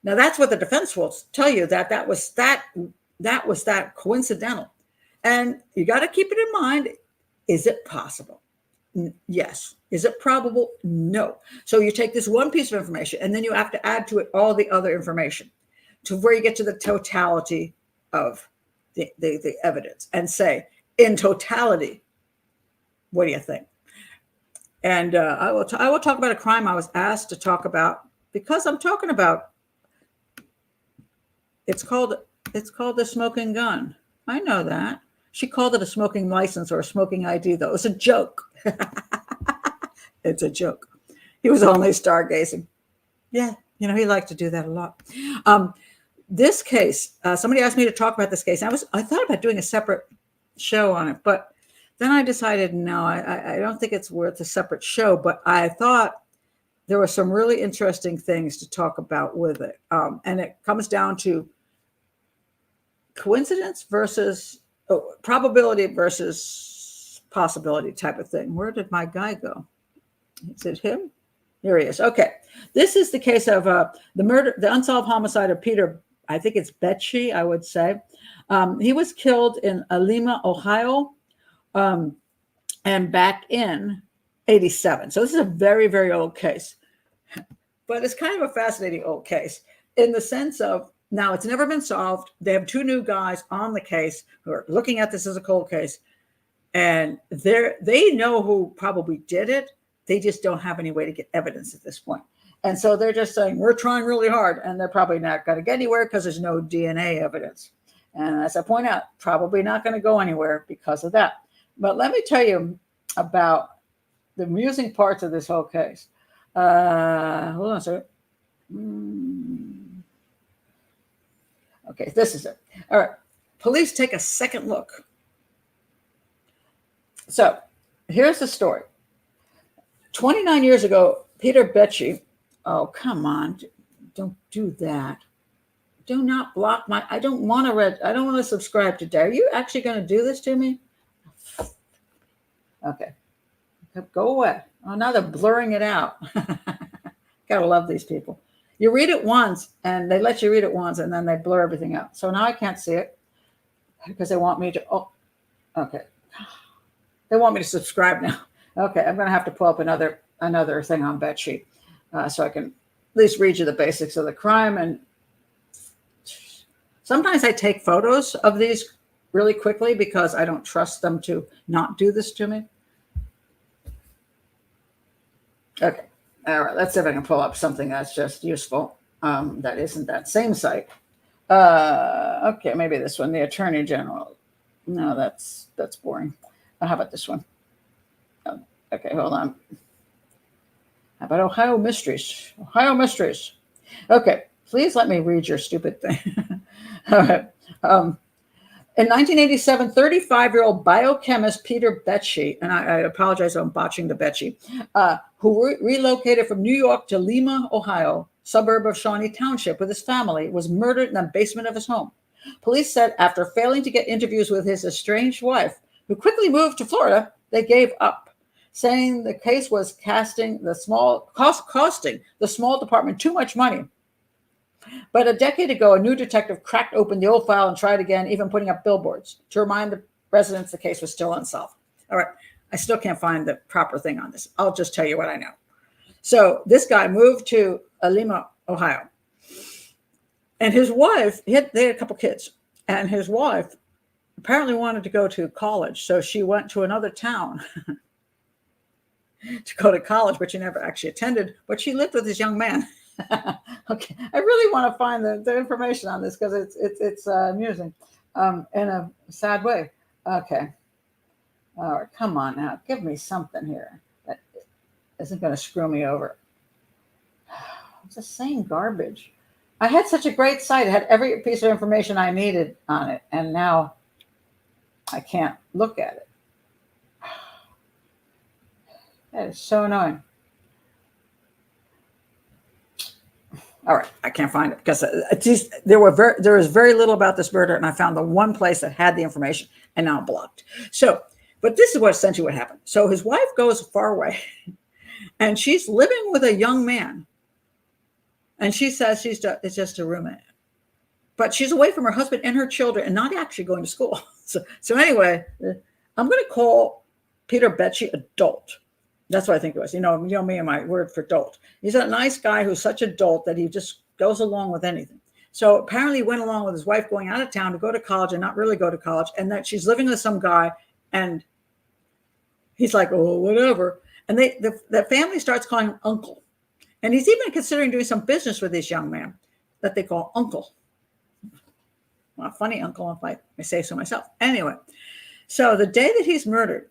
Now that's what the defense will tell you, that was that coincidental. And you got to keep it in mind. Is it possible? Yes. Is it probable? No. So you take this one piece of information, and then you have to add to it all the other information to where you get to the totality of the evidence and say, in totality, what do you think? And I will talk about a crime I was asked to talk about, because I'm talking about, it's called the smoking gun. I know that. She called it a smoking license or a smoking ID, though. It's a joke. It's a joke. He was only stargazing. Yeah, he liked to do that a lot. This case, somebody asked me to talk about this case. I thought about doing a separate show on it, but then I decided, no, I don't think it's worth a separate show. But I thought there were some really interesting things to talk about with it. And it comes down to coincidence versus probability versus possibility type of thing. Where did my guy go? Is it him? Here he is. Okay. This is the case of the unsolved homicide of Peter, I think it's Becci, I would say. He was killed in Alima, Ohio, and back in 87. So this is a very, very old case. But it's kind of a fascinating old case in the sense of, now it's never been solved. They have two new guys on the case who are looking at this as a cold case. And they know who probably did it. They just don't have any way to get evidence at this point. And so they're just saying, we're trying really hard. And they're probably not going to get anywhere because there's no DNA evidence. And as I point out, probably not going to go anywhere because of that. But let me tell you about the amusing parts of this whole case. Hold on a second. Okay, this is it. All right. Police take a second look. So here's the story. 29 years ago, Peter Becci, oh, come on. Don't do that. Do not block I don't want to subscribe today. Are you actually going to do this to me? Okay. Go away. Oh, now they're blurring it out. Gotta love these people. You read it once, and they let you read it once, and then they blur everything out. So now I can't see it because they want me to. Oh, okay. They want me to subscribe now. Okay, I'm going to have to pull up another thing on Becci so I can at least read you the basics of the crime. And sometimes I take photos of these really quickly because I don't trust them to not do this to me. Okay. All right, let's see if I can pull up something that's just useful. That isn't that same site. Okay, maybe this one, the Attorney General. No, that's boring. How about this one? Oh, okay, hold on. How about Ohio Mysteries? Ohio Mysteries. Okay, please let me read your stupid thing. All right. In 1987, 35-year-old biochemist Peter Becci, and I apologize, I'm botching the Becci, who relocated from New York to Lima, Ohio, suburb of Shawnee Township with his family, was murdered in the basement of his home. Police said after failing to get interviews with his estranged wife, who quickly moved to Florida, they gave up, saying the case was costing the small department too much money. But a decade ago, a new detective cracked open the old file and tried again, even putting up billboards to remind the residents the case was still unsolved. All right, I still can't find the proper thing on this. I'll just tell you what I know. So this guy moved to Lima, Ohio. And his wife, they had a couple kids, and his wife apparently wanted to go to college. So she went to another town to go to college, but she never actually attended, but she lived with this young man. Okay, I really want to find the information on this because it's amusing in a sad way. Okay, all right, come on now, give me something here. isn't going to screw me over. It's the same garbage. I had such a great site. It had every piece of information I needed on it, and now I can't look at it. That is so annoying. All right, I can't find it because there was very little about this murder, and I found the one place that had the information, and now blocked. So, but this is what essentially what happened. So his wife goes far away, and she's living with a young man, and she says it's just a roommate, but she's away from her husband and her children, and not actually going to school. So anyway, I'm going to call Peter Becci adult. That's what I think it was. You know me and my word for dolt. He's a nice guy who's such a dolt that he just goes along with anything. So apparently he went along with his wife going out of town to go to college and not really go to college, and that she's living with some guy, and he's like, oh, whatever. And the family starts calling him uncle. And he's even considering doing some business with this young man that they call uncle. Well, funny uncle, if I say so myself. Anyway, so the day that he's murdered,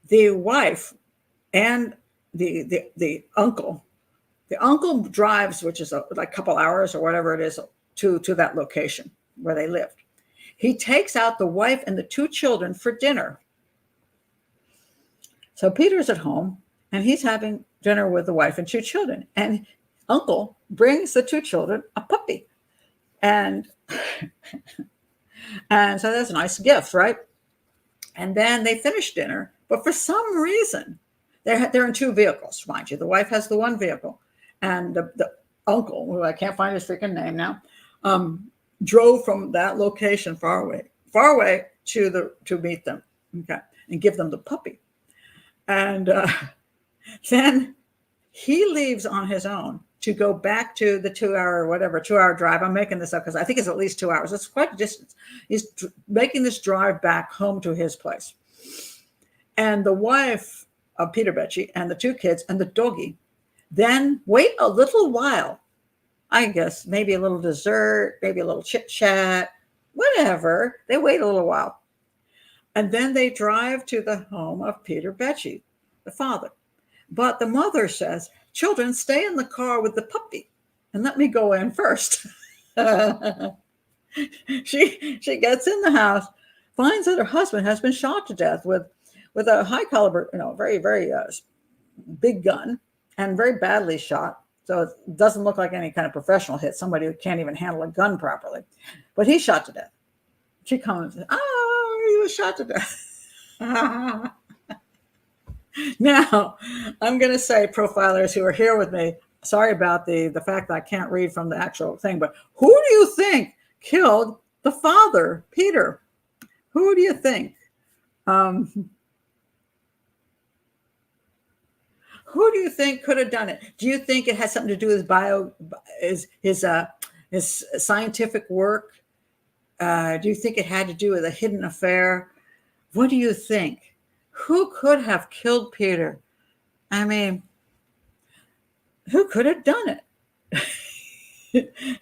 the wife and the uncle drives, which is like a couple hours or whatever it is, to that location where they lived. He takes out the wife and the two children for dinner. So Peter's at home, and he's having dinner with the wife and two children. And uncle brings the two children a puppy. And so that's a nice gift, right? And then they finish dinner, but for some reason, they're in two vehicles, mind you. The wife has the one vehicle, and the uncle, who I can't find his freaking name now, drove from that location far away to meet them, okay, and give them the puppy. And then he leaves on his own to go back to the 2-hour drive. I'm making this up because I think it's at least 2 hours. It's quite a distance. He's making this drive back home to his place. And the wife of Peter Becci and the two kids and the doggy then wait a little while. I guess maybe a little dessert, maybe a little chit chat, whatever. They wait a little while. And then they drive to the home of Peter Becci, the father. But the mother says, children, stay in the car with the puppy and let me go in first. She gets in the house, finds that her husband has been shot to death with a high caliber, very, very big gun, and very badly shot. So it doesn't look like any kind of professional hit, somebody who can't even handle a gun properly. But he's shot to death. She comes and says, oh, he was shot to death. Now, I'm going to say, profilers who are here with me, sorry about the fact that I can't read from the actual thing, but who do you think killed the father, Peter? Who do you think? Who do you think could have done it? Do you think it has something to do with his scientific work? Do you think it had to do with a hidden affair? What do you think? Who could have killed Peter? I mean, who could have done it?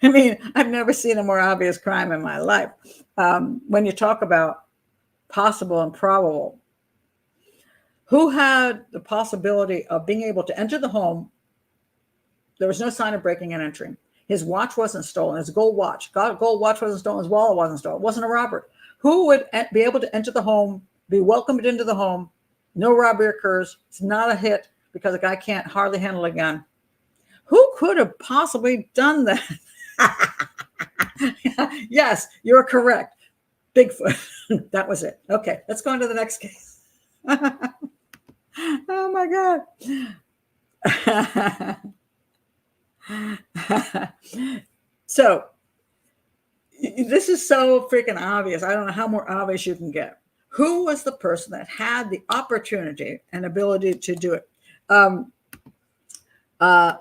I mean, I've never seen a more obvious crime in my life. When you talk about possible and probable, who had the possibility of being able to enter the home? There was no sign of breaking and entering. His watch wasn't stolen. His gold watch wasn't stolen. His wallet wasn't stolen. It wasn't a robbery. Who would be able to enter the home, be welcomed into the home? No robbery occurs. It's not a hit because the guy can't hardly handle a gun. Who could have possibly done that? Yes, you're correct. Bigfoot. That was it. Okay, let's go on to the next case. Oh my God. So this is so freaking obvious. I don't know how more obvious you can get. Who was the person that had the opportunity and ability to do it? The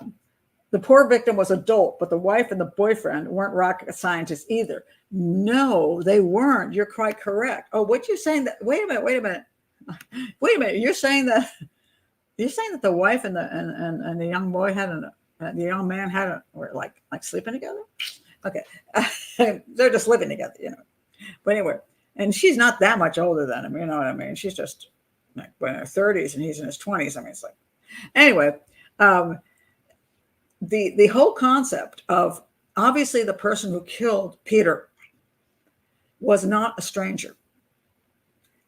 poor victim was adult, but the wife and the boyfriend weren't rocket scientists either. No, they weren't. You're quite correct. Oh, what you're saying that? Wait a minute. You're saying that the wife and the young boy the young man were like sleeping together. Okay, they're just living together, But anyway, and she's not that much older than him. You know what I mean? She's just like in her 30s and he's in his 20s. I mean, it's like, Anyway, the whole concept of, obviously the person who killed Peter was not a stranger.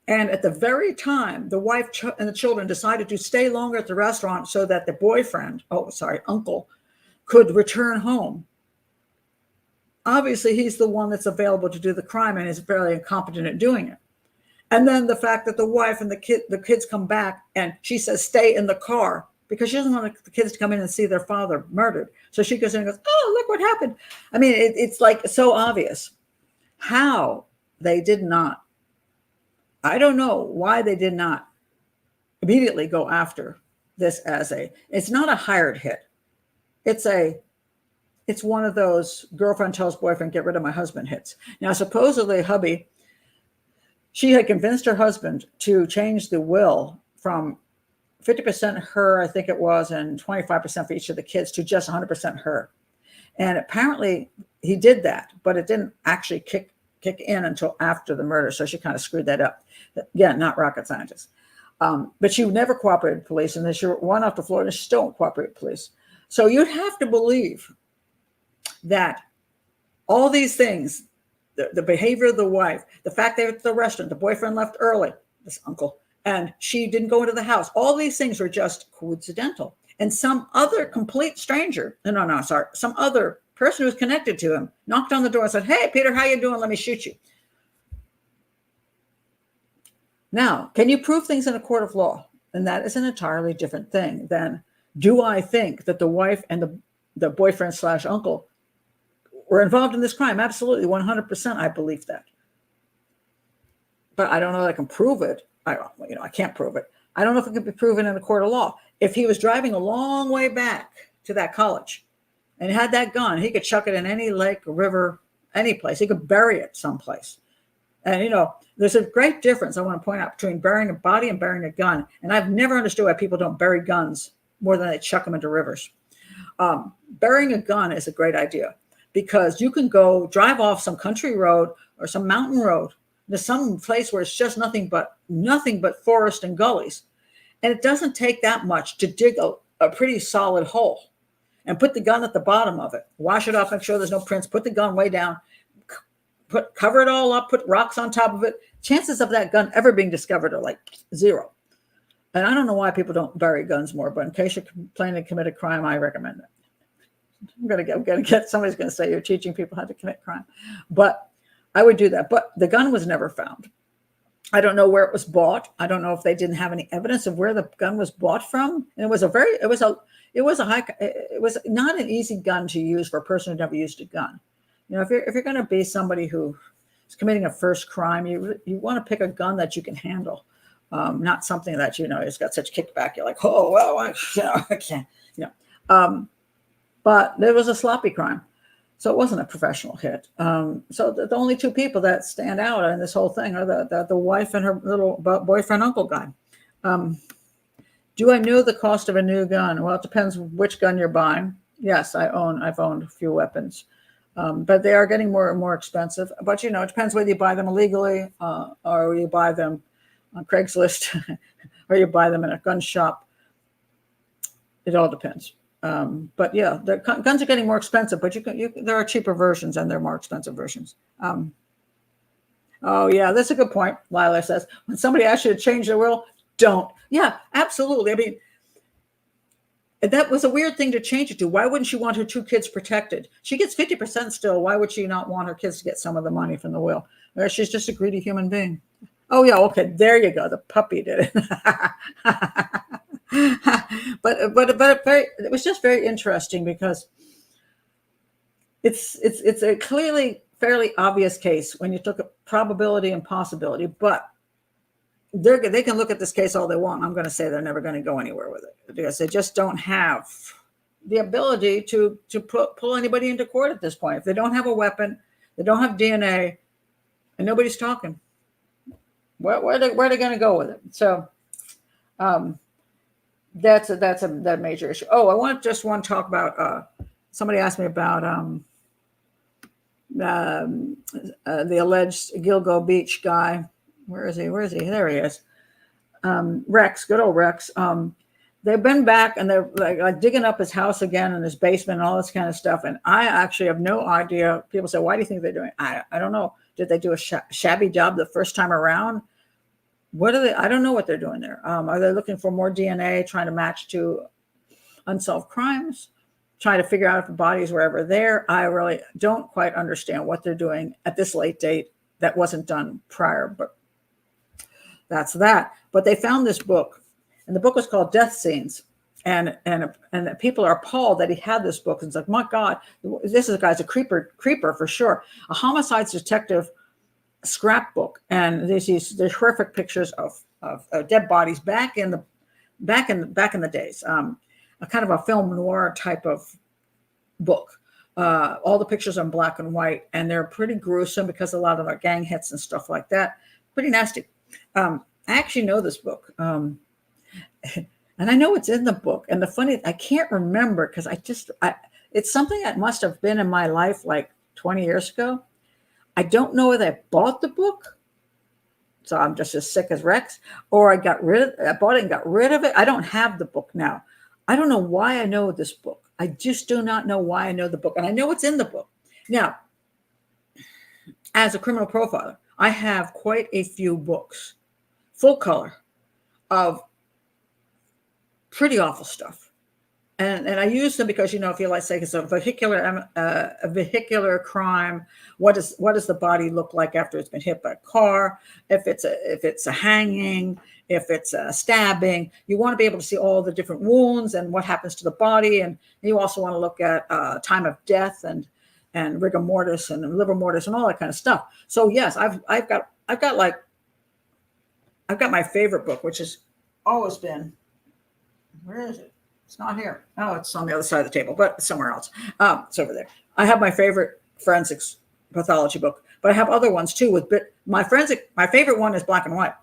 And at the very time, the wife and the children decided to stay longer at the restaurant so that the boyfriend, uncle, could return home. Obviously, he's the one that's available to do the crime and is fairly incompetent at doing it. And then the fact that the wife and the kids come back and she says, stay in the car, because she doesn't want the kids to come in and see their father murdered. So she goes in and goes, oh, look what happened. I mean, it's like so obvious how they did not. I don't know why they did not immediately go after this as it's not a hired hit. It's one of those girlfriend tells boyfriend, get rid of my husband hits. Now, supposedly hubby, she had convinced her husband to change the will from 50% her, I think it was, and 25% for each of the kids to just 100% her. And apparently he did that, but it didn't actually kick in until after the murder. So she kind of screwed that up. Again, not rocket scientist. But she never cooperated with police. And then she went off to Florida. She still won't cooperate with police. So you'd have to believe that all these things, the behavior of the wife, the fact they were at the restaurant, the boyfriend left early, this uncle, and she didn't go into the house. All these things were just coincidental. And some other complete stranger, some other person who was connected to him knocked on the door and said, hey, Peter, how you doing? Let me shoot you. Now, can you prove things in a court of law? And that is an entirely different thing than, do I think that the wife and the boyfriend / uncle were involved in this crime? Absolutely, 100%. I believe that. But I don't know that I can prove it. I can't prove it. I don't know if it can be proven in a court of law. If he was driving a long way back to that college and had that gun, he could chuck it in any lake, river, any place. He could bury it someplace. And, there's a great difference I want to point out between burying a body and burying a gun. And I've never understood why people don't bury guns more than they chuck them into rivers. Burying a gun is a great idea because you can go drive off some country road or some mountain road to some place where it's just nothing but forest and gullies. And it doesn't take that much to dig a pretty solid hole and put the gun at the bottom of it. Wash it off, make sure there's no prints, put the gun way down, cover it all up, put rocks on top of it. Chances of that gun ever being discovered are like zero. And I don't know why people don't bury guns more, but in case you're planning to commit a crime, I recommend it. I'm gonna get somebody's gonna say you're teaching people how to commit crime, but I would do that. But the gun was never found. I don't know where it was bought. I don't know if they didn't have any evidence of where the gun was bought from. And it was not an easy gun to use for a person who never used a gun. If you're going to be somebody who is committing a first crime, you want to pick a gun that you can handle, not something that it's got such kickback. You're like, oh well, I can't. But there was a sloppy crime, so it wasn't a professional hit. So the only two people that stand out in this whole thing are the wife and her little boyfriend uncle guy. Do I know the cost of a new gun? Well, it depends which gun you're buying. Yes, I've owned a few weapons. But they are getting more and more expensive. But, it depends whether you buy them illegally or you buy them on Craigslist or you buy them in a gun shop. It all depends. But, yeah, the guns are getting more expensive, but there are cheaper versions and there are more expensive versions. Oh, yeah, that's a good point, Lila says. When somebody asks you to change their will, don't. Yeah, absolutely. I mean, that was a weird thing to change it to. Why wouldn't she want her two kids protected? She gets 50% still. Why would she not want her kids to get some of the money from the will? Or she's just a greedy human being. Oh, yeah. Okay. There you go. The puppy did it. but it was just very interesting because it's a clearly fairly obvious case when you took a probability and possibility, but they can look at this case all they want. I'm going to say they're never going to go anywhere with it because they just don't have the ability to pull anybody into court at this point. If they don't have a weapon, they don't have DNA, and nobody's talking. Where are they going to go with it? So that's a major issue. Oh, I want to talk about. Somebody asked me about the alleged Gilgo Beach guy. Where is he? There he is. Rex, good old Rex. they've been back and they're like digging up his house again and his basement and all this kind of stuff. And I actually have no idea. People say, why do you think they're doing it? I don't know. Did they do a shabby job the first time around? What are they? I don't know what they're doing there. Are they looking for more DNA, trying to match to unsolved crimes, trying to figure out if the bodies were ever there? I really don't quite understand what they're doing at this late date that wasn't done prior, but that's that. But they found this book, and the book was called Death Scenes. And people are appalled that he had this book. And it's like, my God, this is a guy's a creeper for sure. A homicides detective scrapbook, and there's horrific pictures of dead bodies back in the days. A kind of a film noir type of book. All the pictures are in black and white, and they're pretty gruesome because a lot of them are gang hits and stuff like that. Pretty nasty. I actually know this book, and I know it's in the book. And the funny, I can't remember because it's something that must have been in my life like 20 years ago. I don't know whether I bought the book, so I'm just as sick as Rex, or I bought it and got rid of it. I don't have the book now. I don't know why I know this book. I just do not know why I know the book. And I know it's in the book. Now, as a criminal profiler, I have quite a few books, full color, of pretty awful stuff. And I use them because, if you like say it's a vehicular crime, what does the body look like after it's been hit by a car? If it's a hanging, if it's a stabbing, you want to be able to see all the different wounds and what happens to the body. And you also want to look at time of death and rigor mortis and liver mortis and all that kind of stuff. So yes, I've got my favorite book, which has always been, where is it? It's not here. Oh, it's on the other side of the table, but somewhere else. It's over there. I have my favorite forensics pathology book, but I have other ones too. My favorite one is black and white.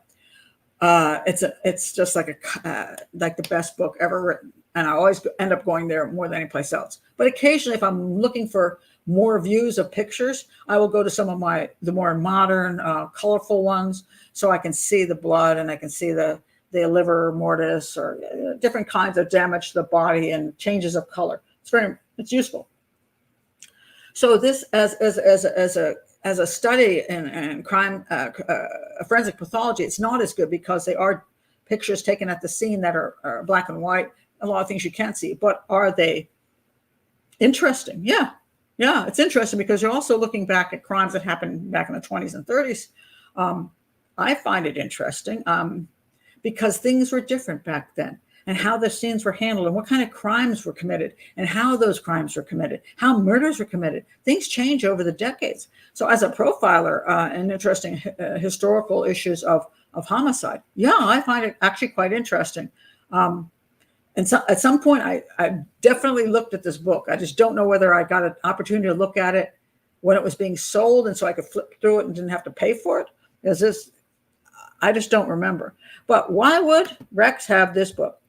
It's just like the best book ever written, and I always end up going there more than any place else. But occasionally, if I'm looking for more views of pictures, I will go to some of the more modern, colorful ones, so I can see the blood and I can see the liver mortis or different kinds of damage to the body and changes of color. It's useful. So this as a study in crime, forensic pathology, it's not as good because they are pictures taken at the scene that are black and white. A lot of things you can't see, but are they interesting? Yeah, it's interesting because you're also looking back at crimes that happened back in the 20s and 30s. I find it interesting. Because things were different back then, and how the scenes were handled and what kind of crimes were committed and how those crimes were committed, how murders were committed. Things change over the decades. So as a profiler and interesting historical issues of homicide, I find it actually quite interesting. And so at some point, I definitely looked at this book. I just don't know whether I got an opportunity to look at it when it was being sold, and so I could flip through it and didn't have to pay for it. I just don't remember. But why would Rex have this book?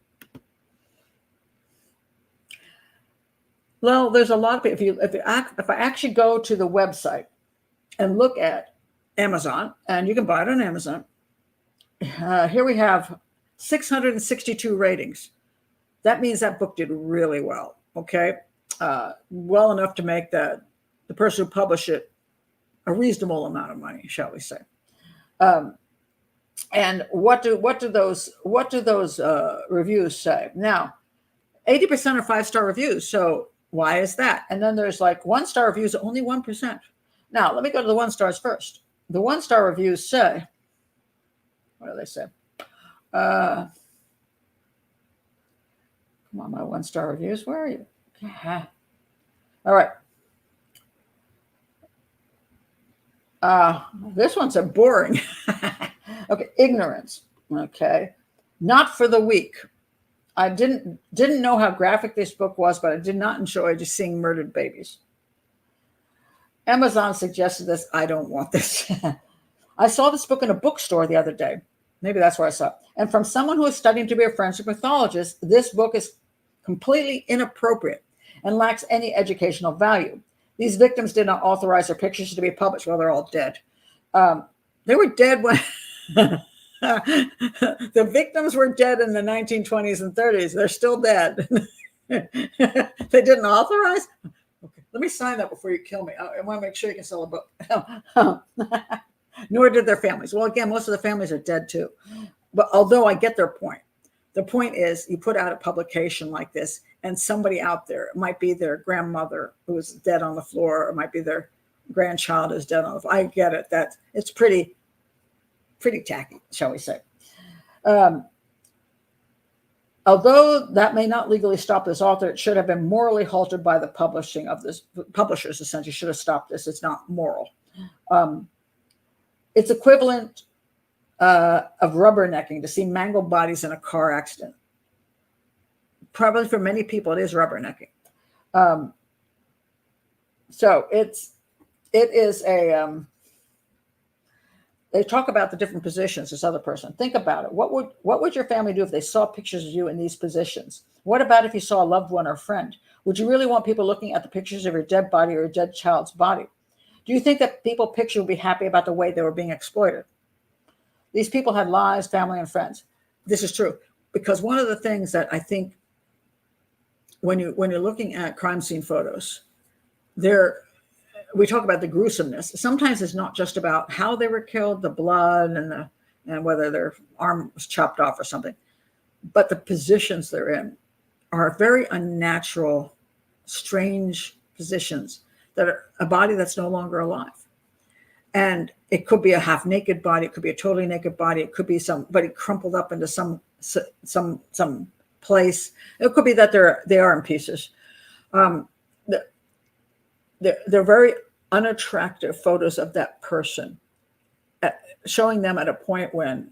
Well, there's a lot of people. If I actually go to the website and look at Amazon, and you can buy it on Amazon, here we have 662 ratings. That means that book did really well. Okay, well enough to make the person who published it a reasonable amount of money, shall we say? And what do those reviews say? Now, 80% are 5-star reviews. So why is that? And then there's like 1-star reviews, only 1%. Now, let me go to the 1-stars first. The 1-star reviews say, what do they say? Come on, my 1-star reviews. Where are you? All right. This one's a boring. Okay, ignorance. Okay, not for the weak. I didn't know how graphic this book was, but I did not enjoy just seeing murdered babies. Amazon suggested this. I don't want this. I saw this book in a bookstore the other day. Maybe that's where I saw it. And from someone who is studying to be a forensic pathologist, this book is completely inappropriate and lacks any educational value. These victims did not authorize their pictures to be published. Well, they're all dead. They were dead when The victims were dead in the 1920s and 30s. They're still dead. They didn't authorize? Okay, let me sign that before you kill me. I want to make sure you can sell a book. Nor did their families. Well, again, most of the families are dead too. But although I get their point, the point is you put out a publication like this and somebody out there, it might be their grandmother who is dead on the floor, or it might be their grandchild who's dead on the floor. I get it. That it's pretty tacky, shall we say. Although that may not legally stop this author, it should have been morally halted by the publishing of this. Publishers essentially should have stopped this. It's not moral. It's equivalent of rubbernecking to see mangled bodies in a car accident. Probably for many people, it is rubbernecking. So it is a. They talk about the different positions. This other person. Think about it. What would your family do if they saw pictures of you in these positions? What about if you saw a loved one or friend? Would you really want people looking at the pictures of your dead body or your dead child's body? Do you think that people picture would be happy about the way they were being exploited? These people had lives, family, and friends. This is true, because one of the things that I think when you're looking at crime scene photos, we talk about the gruesomeness. Sometimes it's not just about how they were killed, the blood, and whether their arm was chopped off or something, but the positions they're in are very unnatural, strange positions that are a body that's no longer alive. And it could be a half naked body. It could be a totally naked body. It could be somebody crumpled up into some place. It could be that they are in pieces. They're very unattractive photos of that person, showing them at a point when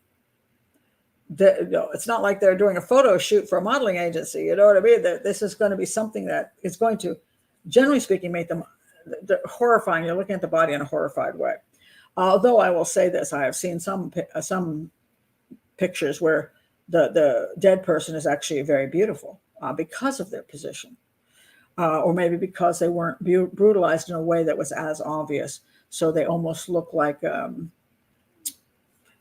it's not like they're doing a photo shoot for a modeling agency. You know what I mean? This is going to be something that is going to, generally speaking, make them horrifying. You're looking at the body in a horrified way. Although I will say this, I have seen some pictures where the dead person is actually very beautiful because of their position. Or maybe because they weren't brutalized in a way that was as obvious. So they almost look like a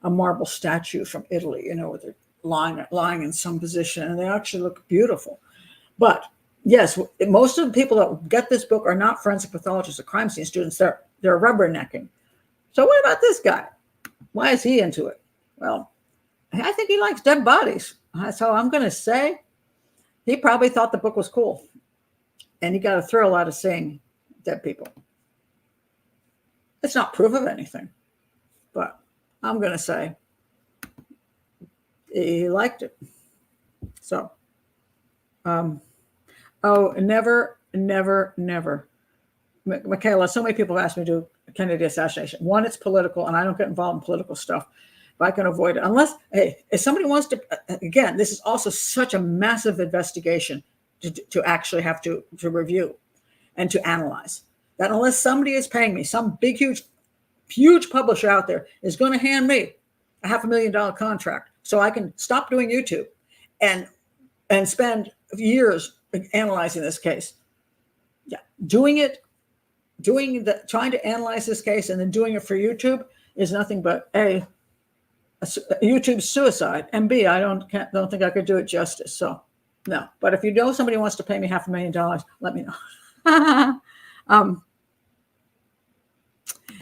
marble statue from Italy, where they're lying in some position, and they actually look beautiful. But yes, most of the people that get this book are not forensic pathologists or crime scene students. They're rubbernecking. So what about this guy? Why is he into it? Well, I think he likes dead bodies. So I'm going to say he probably thought the book was cool. And he got a thrill out of seeing dead people. It's not proof of anything, but I'm going to say he liked it. So, never. Michaela, so many people have asked me to do Kennedy assassination. One, it's political, and I don't get involved in political stuff if I can avoid it. Unless, if somebody wants to, again, this is also such a massive investigation to actually have to review and to analyze. That unless somebody is paying me, some big, huge publisher out there is going to hand me a $500,000 contract so I can stop doing YouTube and spend years analyzing this case. Yeah, trying to analyze this case and then doing it for YouTube is nothing but a YouTube suicide, and B, I don't think I could do it justice. So no, but if you know somebody wants to pay me $500,000, let me know.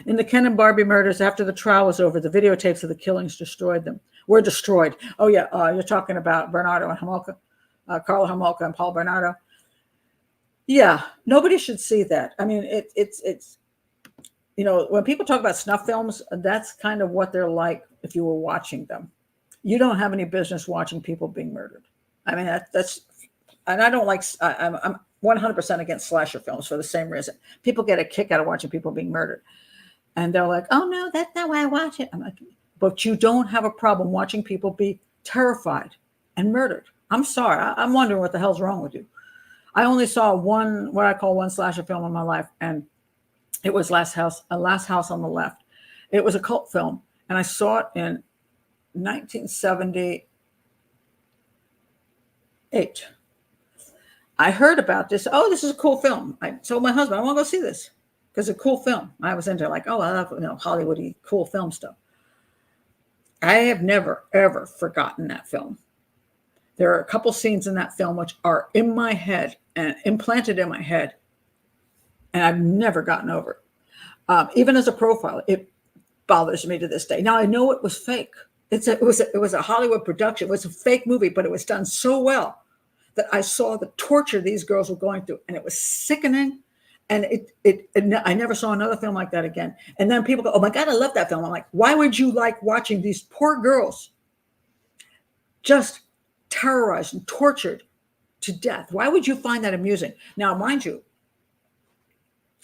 In the Ken and Barbie murders, after the trial was over, the videotapes of the killings were destroyed. Oh yeah, you're talking about Bernardo and Homolka, Carla Homolka and Paul Bernardo. Yeah, nobody should see that. I mean, it's when people talk about snuff films, that's kind of what they're like if you were watching them. You don't have any business watching people being murdered. I mean, that's, and I don't like, I'm 100% against slasher films for the same reason. People get a kick out of watching people being murdered. And they're like, oh no, that's not why I watch it. I'm like, but you don't have a problem watching people be terrified and murdered. I'm sorry. I'm wondering what the hell's wrong with you. I only saw what I call one slasher film in my life. And it was Last House on the Left. It was a cult film. And I saw it in 1978. I heard about this. Oh, this is a cool film. I told my husband, I want to go see this because it's a cool film. I was into like, oh, I love Hollywoody cool film stuff. I have never, ever forgotten that film. There are a couple scenes in that film which are in my head and implanted in my head, and I've never gotten over it. Even as a profile, it bothers me to this day. Now I know it was fake. It was a Hollywood production. It was a fake movie, but it was done so well that I saw the torture these girls were going through, and it was sickening. And I never saw another film like that again. And then people go, "Oh my God, I love that film." I'm like, why would you like watching these poor girls just terrorized and tortured to death? Why would you find that amusing? Now, mind you,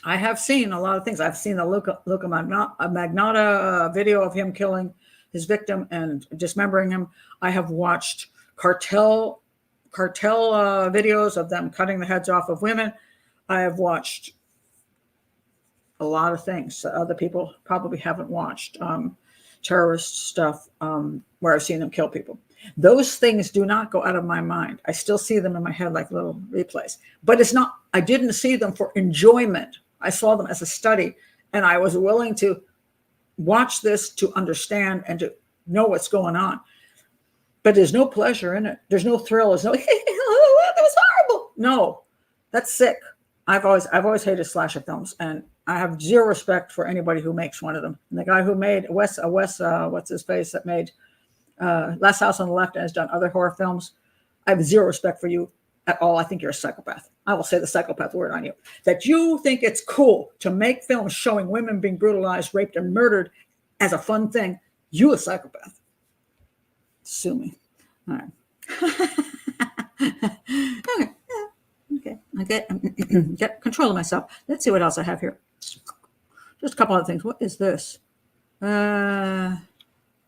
I have seen a lot of things. I've seen the Luca Magnotta video of him killing his victim and dismembering him. I have watched cartel videos of them cutting the heads off of women. I have watched a lot of things that other people probably haven't watched. Terrorist stuff where I've seen them kill people. Those things do not go out of my mind. I still see them in my head like little replays. But it's not, I didn't see them for enjoyment. I saw them as a study, and I was willing to watch this to understand and to know what's going on. But there's no pleasure in it. There's no thrill. There's no, that was horrible. No, that's sick. I've always hated slasher films, and I have zero respect for anybody who makes one of them. And the guy who made Wes, what's his face, that made Last House on the Left and has done other horror films, I have zero respect for you at all. I think you're a psychopath. I will say the psychopath word on you. That you think it's cool to make films showing women being brutalized, raped, and murdered as a fun thing. You a psychopath. Sue me. All right. Okay. I get control of myself. Let's see what else I have here. Just a couple of things. What is this? Hold on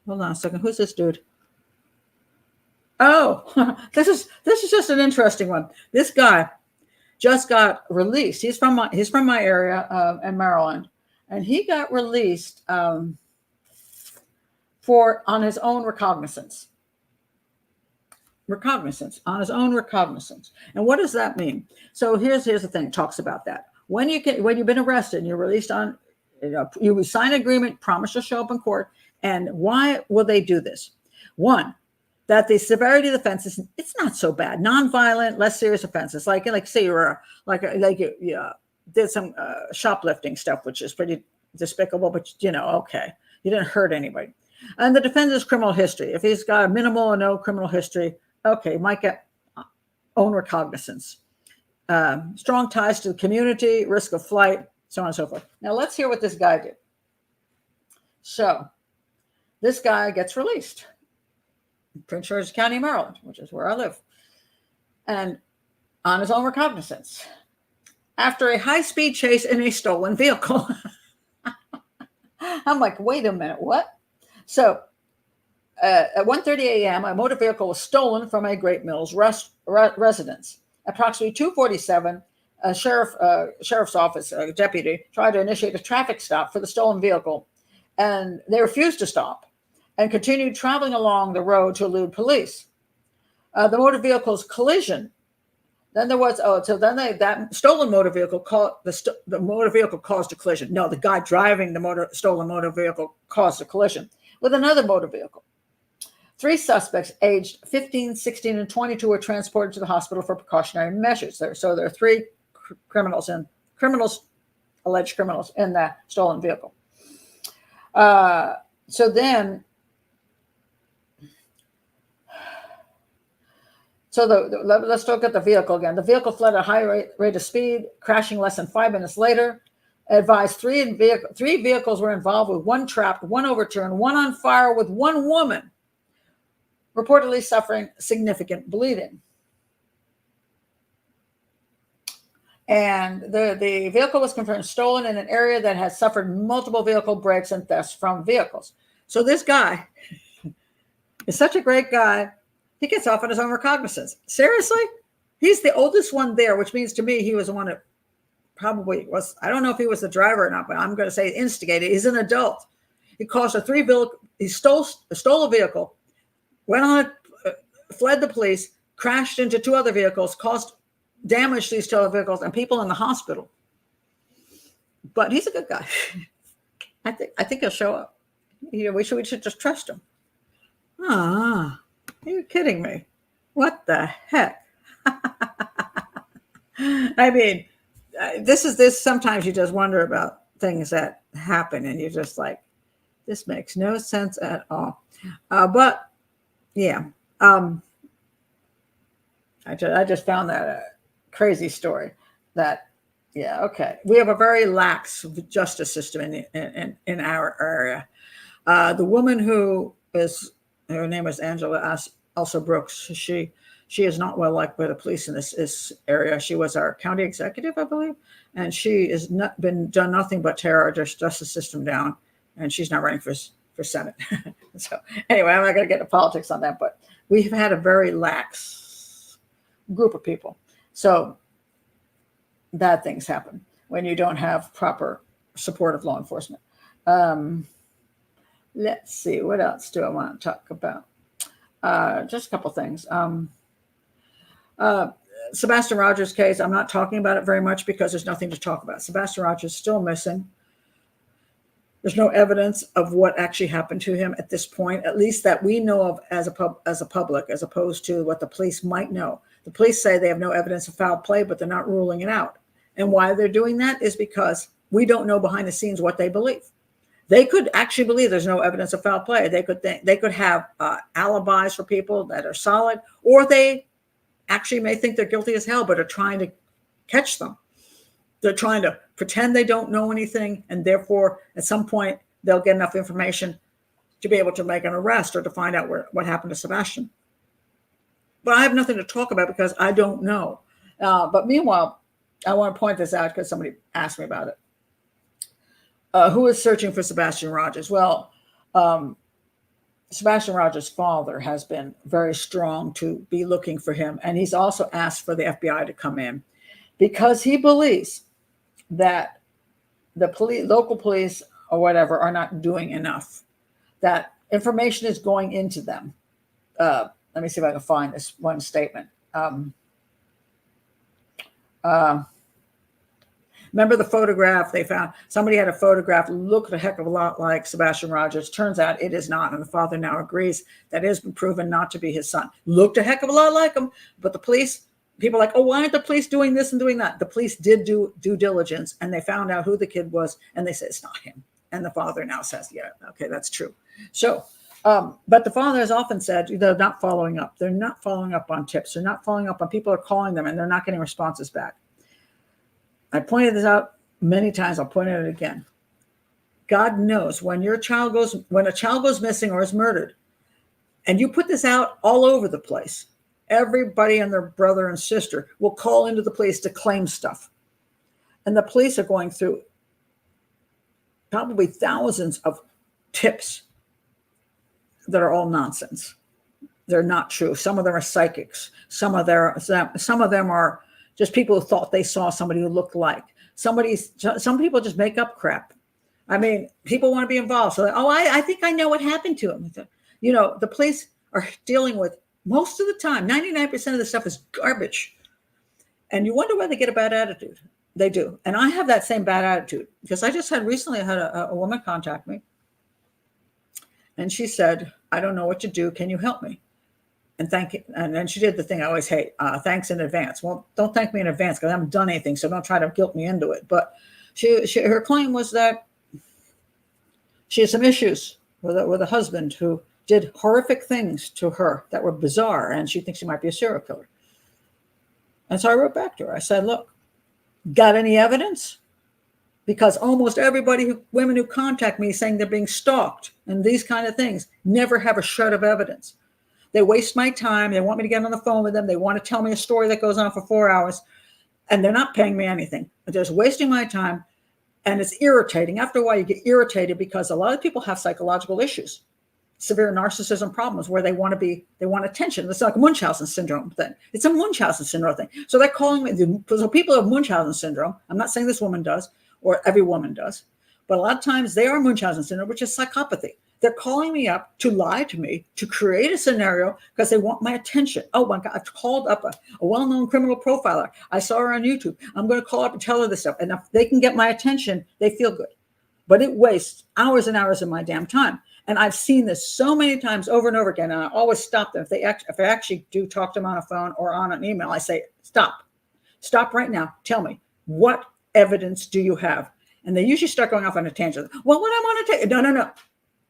a second. Who's this dude? Oh, this is just an interesting one. This guy just got released. He's from my area in Maryland, and he got released on his own recognizance. On his own recognizance. And what does that mean? So here's the thing. It talks about that. When you've been arrested and you're released on, you sign an agreement, promise to show up in court. And why will they do this? One, that the severity of the offenses, it's not so bad. Non-violent, less serious offenses. Like say you did some shoplifting stuff, which is pretty despicable, but okay, you didn't hurt anybody. And the defendant's criminal history. If he's got a minimal or no criminal history, okay, might get own recognizance. Strong ties to the community, risk of flight, so on and so forth. Now let's hear what this guy did. So this guy gets released in Prince George's County, Maryland, which is where I live, and on his own recognizance, after a high-speed chase in a stolen vehicle. I'm like, wait a minute, what? So at 1:30 a.m., a motor vehicle was stolen from a Great Mills residence. Approximately 2:47, a sheriff's office deputy tried to initiate a traffic stop for the stolen vehicle, and they refused to stop and continued traveling along the road to elude police. The motor vehicle's collision. Then there was that stolen motor vehicle the motor vehicle caused a collision. No, the guy driving the stolen motor vehicle caused a collision with another motor vehicle. 3 suspects aged 15, 16, and 22 were transported to the hospital for precautionary measures. So there are 3 alleged criminals in that stolen vehicle. Let's look at the vehicle again. The vehicle fled at a high rate of speed, crashing less than 5 minutes later. Advised 3 vehicles were involved, with 1 trapped, 1 overturned, 1 on fire, with 1 woman reportedly suffering significant bleeding. And the vehicle was confirmed stolen in an area that has suffered multiple vehicle breaks and thefts from vehicles. So this guy is such a great guy. He gets off on his own recognizance. Seriously? He's the oldest one there, which means to me he was the one that probably was, I don't know if he was the driver or not, but I'm going to say instigated. He's an adult. He caused he stole a vehicle, went on it, fled the police, crashed into 2 other vehicles, caused damage to these 2 other vehicles and people in the hospital. But he's a good guy. I think he'll show up. We should just trust him. Ah, you're kidding me. What the heck? I mean, this. Sometimes you just wonder about things that happen and you're just like, this makes no sense at all. But yeah, um, I just found that a crazy story that, yeah, okay. We have a very lax justice system in our area. The woman who is, her name is Angela Elsa Brooks. She is not well liked by the police in this area. She was our county executive, I believe, and she has not been done nothing but tear our justice system down. And she's not running for Senate. So anyway, I'm not going to get into politics on that, but we've had a very lax group of people. So bad things happen when you don't have proper support of law enforcement. Let's see, what else do I want to talk about? Just a couple things. Sebastian Rogers case, I'm not talking about it very much because there's nothing to talk about. Sebastian Rogers is still missing. There's no evidence of what actually happened to him at this point, at least that we know of as a public, as opposed to what the police might know. The police say they have no evidence of foul play, but they're not ruling it out. And why they're doing that is because we don't know behind the scenes what they believe. They could actually believe there's no evidence of foul play. They could have alibis for people that are solid, or they actually may think they're guilty as hell, but are trying to catch them. They're trying to pretend they don't know anything, and therefore, at some point, they'll get enough information to be able to make an arrest or to find out what happened to Sebastian. But I have nothing to talk about because I don't know. But meanwhile, I want to point this out because somebody asked me about it. Who is searching for Sebastian Rogers? Well, Sebastian Rogers' father has been very strong to be looking for him. And he's also asked for the FBI to come in because he believes that the local police or whatever are not doing enough, that information is going into them. Let me see if I can find this one statement. Remember the photograph they found? Somebody had a photograph, looked a heck of a lot like Sebastian Rogers. Turns out it is not. And the father now agrees that it has been proven not to be his son. Looked a heck of a lot like him. But the police, people are like, oh, why aren't the police doing this and doing that? The police did do due diligence, and they found out who the kid was, and they said it's not him. And the father now says, yeah, okay, that's true. So, but the father has often said they're not following up. They're not following up on tips. They're not following up on people are calling them, and they're not getting responses back. I pointed this out many times. I'll point it out again. God knows when a child goes missing or is murdered, and you put this out all over the place, everybody and their brother and sister will call into the police to claim stuff. And the police are going through probably thousands of tips that are all nonsense. They're not true. Some of them are psychics. Some of them are just people who thought they saw somebody who looked like somebody. Some people just make up crap. I mean, people want to be involved. So, I think I know what happened to him. You know, the police are dealing with, most of the time, 99% of the stuff is garbage. And you wonder why they get a bad attitude. They do. And I have that same bad attitude because I recently had a woman contact me. And she said, I don't know what to do. Can you help me? And then she did the thing I always hate, thanks in advance. Well, don't thank me in advance because I haven't done anything, so don't try to guilt me into it. But her claim was that she had some issues with a husband who did horrific things to her that were bizarre, and she thinks she might be a serial killer. And so I wrote back to her. I said, look, got any evidence? Because almost women who contact me saying they're being stalked and these kind of things never have a shred of evidence. They waste my time. They want me to get on the phone with them. They want to tell me a story that goes on for 4 hours, and they're not paying me anything. They're just wasting my time, and it's irritating. After a while, you get irritated because a lot of people have psychological issues, severe narcissism problems where they want attention. It's like a Munchausen syndrome thing. It's a Munchausen syndrome thing. So they're calling me. So people have Munchausen syndrome. I'm not saying this woman does or every woman does, but a lot of times they are Munchausen syndrome, which is psychopathy. They're calling me up to lie to me, to create a scenario because they want my attention. Oh my God, I've called up a well-known criminal profiler. I saw her on YouTube. I'm going to call up and tell her this stuff. And if they can get my attention, they feel good. But it wastes hours and hours of my damn time. And I've seen this so many times over and over again. And I always stop them. If I actually do talk to them on a phone or on an email, I say, stop right now. Tell me, what evidence do you have? And they usually start going off on a tangent. Well, what I want to take, no.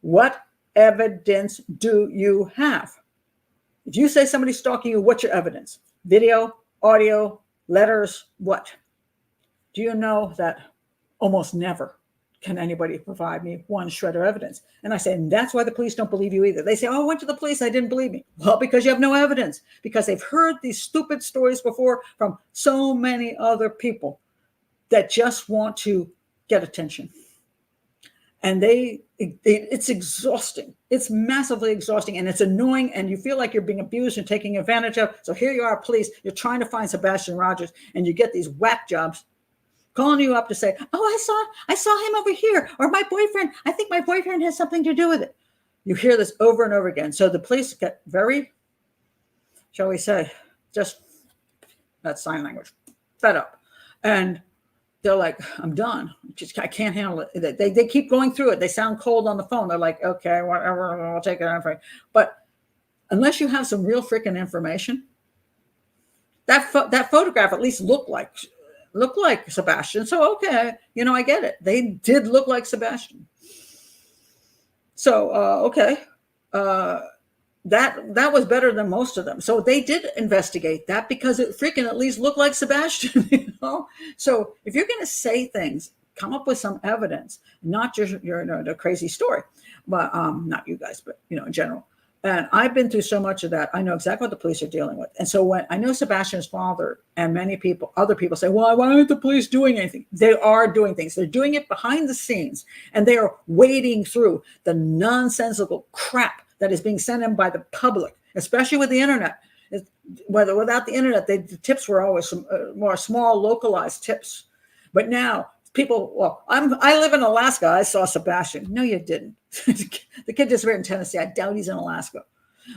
What evidence do you have? If you say somebody's stalking you, what's your evidence? Video, audio, letters, what? Do you know that almost never can anybody provide me one shred of evidence? And I say, and that's why the police don't believe you either. They say, oh, I went to the police, I didn't believe me. Well, because you have no evidence, because they've heard these stupid stories before from so many other people that just want to get attention. And it's exhausting. It's massively exhausting, and it's annoying, and you feel like you're being abused and taken advantage of. So here you are, police, you're trying to find Sebastian Rogers, and you get these whack jobs calling you up to say, oh, I saw him over here, or my boyfriend, I think my boyfriend has something to do with it. You hear this over and over again. So the police get very, shall we say, just, that's sign language, fed up. And they're like, I'm done. I can't handle it. They keep going through it. They sound cold on the phone. They're like, okay, whatever, I'll take it. But unless you have some real freaking information, that photograph at least looked like Sebastian. So, okay, I get it. They did look like Sebastian. So, okay. That was better than most of them. So they did investigate that because it freaking at least looked like Sebastian, So if you're going to say things, come up with some evidence, not just the crazy story, but not you guys, but in general. And I've been through so much of that. I know exactly what the police are dealing with. And so when I know Sebastian's father and many people, other people say, well, why aren't the police doing anything? They are doing things. They're doing it behind the scenes, and they are wading through the nonsensical crap that is being sent in by the public, especially with the internet. Without the internet, the tips were always some more small, localized tips. But now people, well, I live in Alaska. I saw Sebastian. No, you didn't. The kid just ran in Tennessee. I doubt he's in Alaska.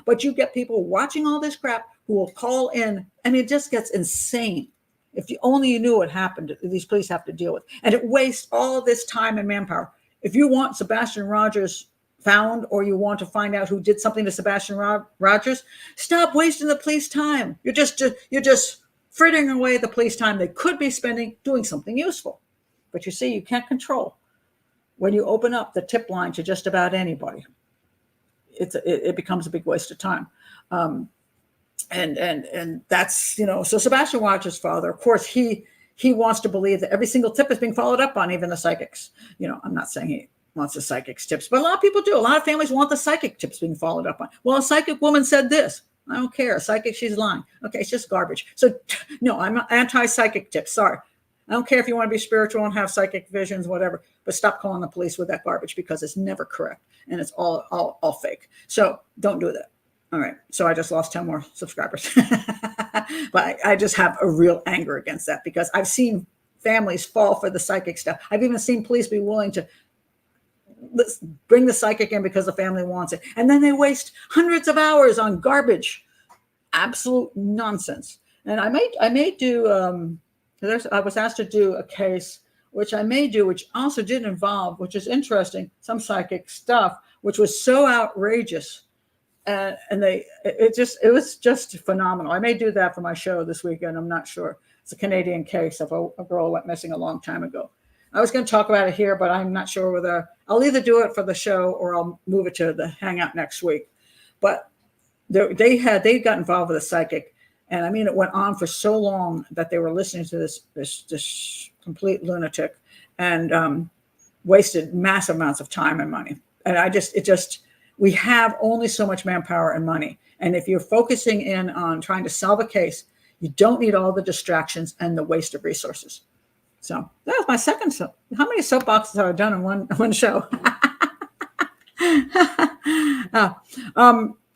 But you get people watching all this crap who will call in. I mean, it just gets insane. If you only knew what happened, these police have to deal with. And it wastes all this time and manpower. If you want Sebastian Rogers found, or you want to find out who did something to Sebastian Rogers, stop wasting the police time. You're just frittering away the police time they could be spending doing something useful. But you see, you can't control when you open up the tip line to just about anybody. It becomes a big waste of time. And that's, so Sebastian Rogers' father, of course, he wants to believe that every single tip is being followed up on, even the psychics. I'm not saying he wants the psychic's tips, but a lot of people do. A lot of families want the psychic tips being followed up on. Well, a psychic woman said this. I don't care. A psychic, she's lying. Okay, it's just garbage. So no, I'm anti-psychic tips. Sorry. I don't care if you want to be spiritual and have psychic visions, whatever, but stop calling the police with that garbage, because it's never correct and it's all fake. So don't do that. All right. So I just lost 10 more subscribers. But I just have a real anger against that, because I've seen families fall for the psychic stuff. I've even seen police be willing to bring the psychic in because the family wants it. And then they waste hundreds of hours on garbage. Absolute nonsense. And I may do, I was asked to do a case, which I may do, which also did involve, which is interesting, some psychic stuff, which was so outrageous. And it was just phenomenal. I may do that for my show this weekend. I'm not sure. It's a Canadian case of a girl went missing a long time ago. I was going to talk about it here, but I'm not sure whether I'll either do it for the show or I'll move it to the Hangout next week. But they got involved with a psychic, and I mean, it went on for so long that they were listening to this complete lunatic, and wasted massive amounts of time and money. And we have only so much manpower and money, and if you're focusing in on trying to solve a case, you don't need all the distractions and the waste of resources. So that was my second. How many soapboxes have I done in one show?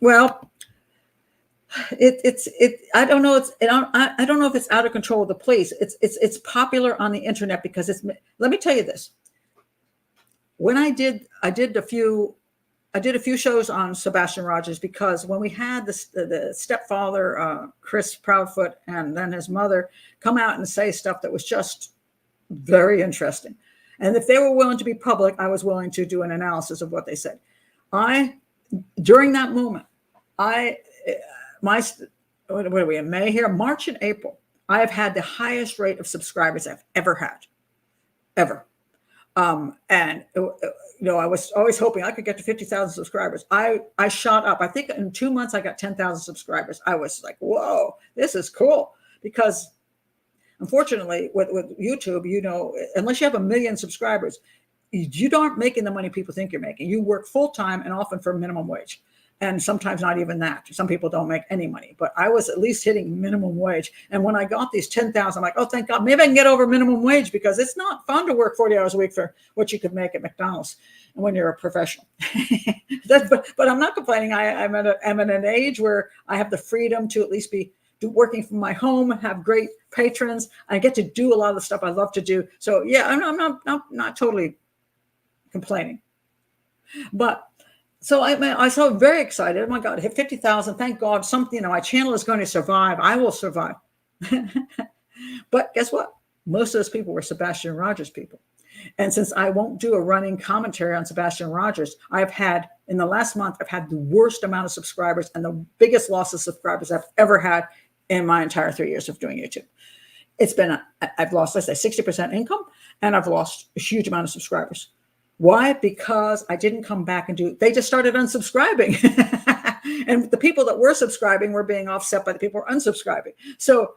Well, I don't know. I don't know if it's out of control of the police. It's popular on the internet because let me tell you this. When I did a few shows on Sebastian Rogers, because when we had the stepfather, Chris Proudfoot, and then his mother come out and say stuff that was just very interesting. And if they were willing to be public, I was willing to do an analysis of what they said. During that moment, what are we in May here? March and April, I have had the highest rate of subscribers I've ever had, ever. And I was always hoping I could get to 50,000 subscribers. I shot up. I think in 2 months I got 10,000 subscribers. I was like, whoa, this is cool. Because unfortunately, with YouTube, unless you have 1 million subscribers, you aren't making the money people think you're making. You work full time and often for minimum wage. And sometimes not even that. Some people don't make any money, but I was at least hitting minimum wage. And when I got these 10,000, I'm like, oh, thank God, maybe I can get over minimum wage, because it's not fun to work 40 hours a week for what you could make at McDonald's when you're a professional. But I'm not complaining. I'm at an age where I have the freedom to at least be working from my home, have great patrons. I get to do a lot of the stuff I love to do. So yeah, I'm not totally complaining. But so I was so very excited. Oh my God, hit 50,000. Thank God, something, my channel is going to survive. I will survive. But guess what? Most of those people were Sebastian Rogers people. And since I won't do a running commentary on Sebastian Rogers, in the last month, I've had the worst amount of subscribers and the biggest loss of subscribers I've ever had in my entire 3 years of doing YouTube. I've lost, let's say, 60% income, and I've lost a huge amount of subscribers. Why? Because I didn't come back they just started unsubscribing. And the people that were subscribing were being offset by the people who were unsubscribing. So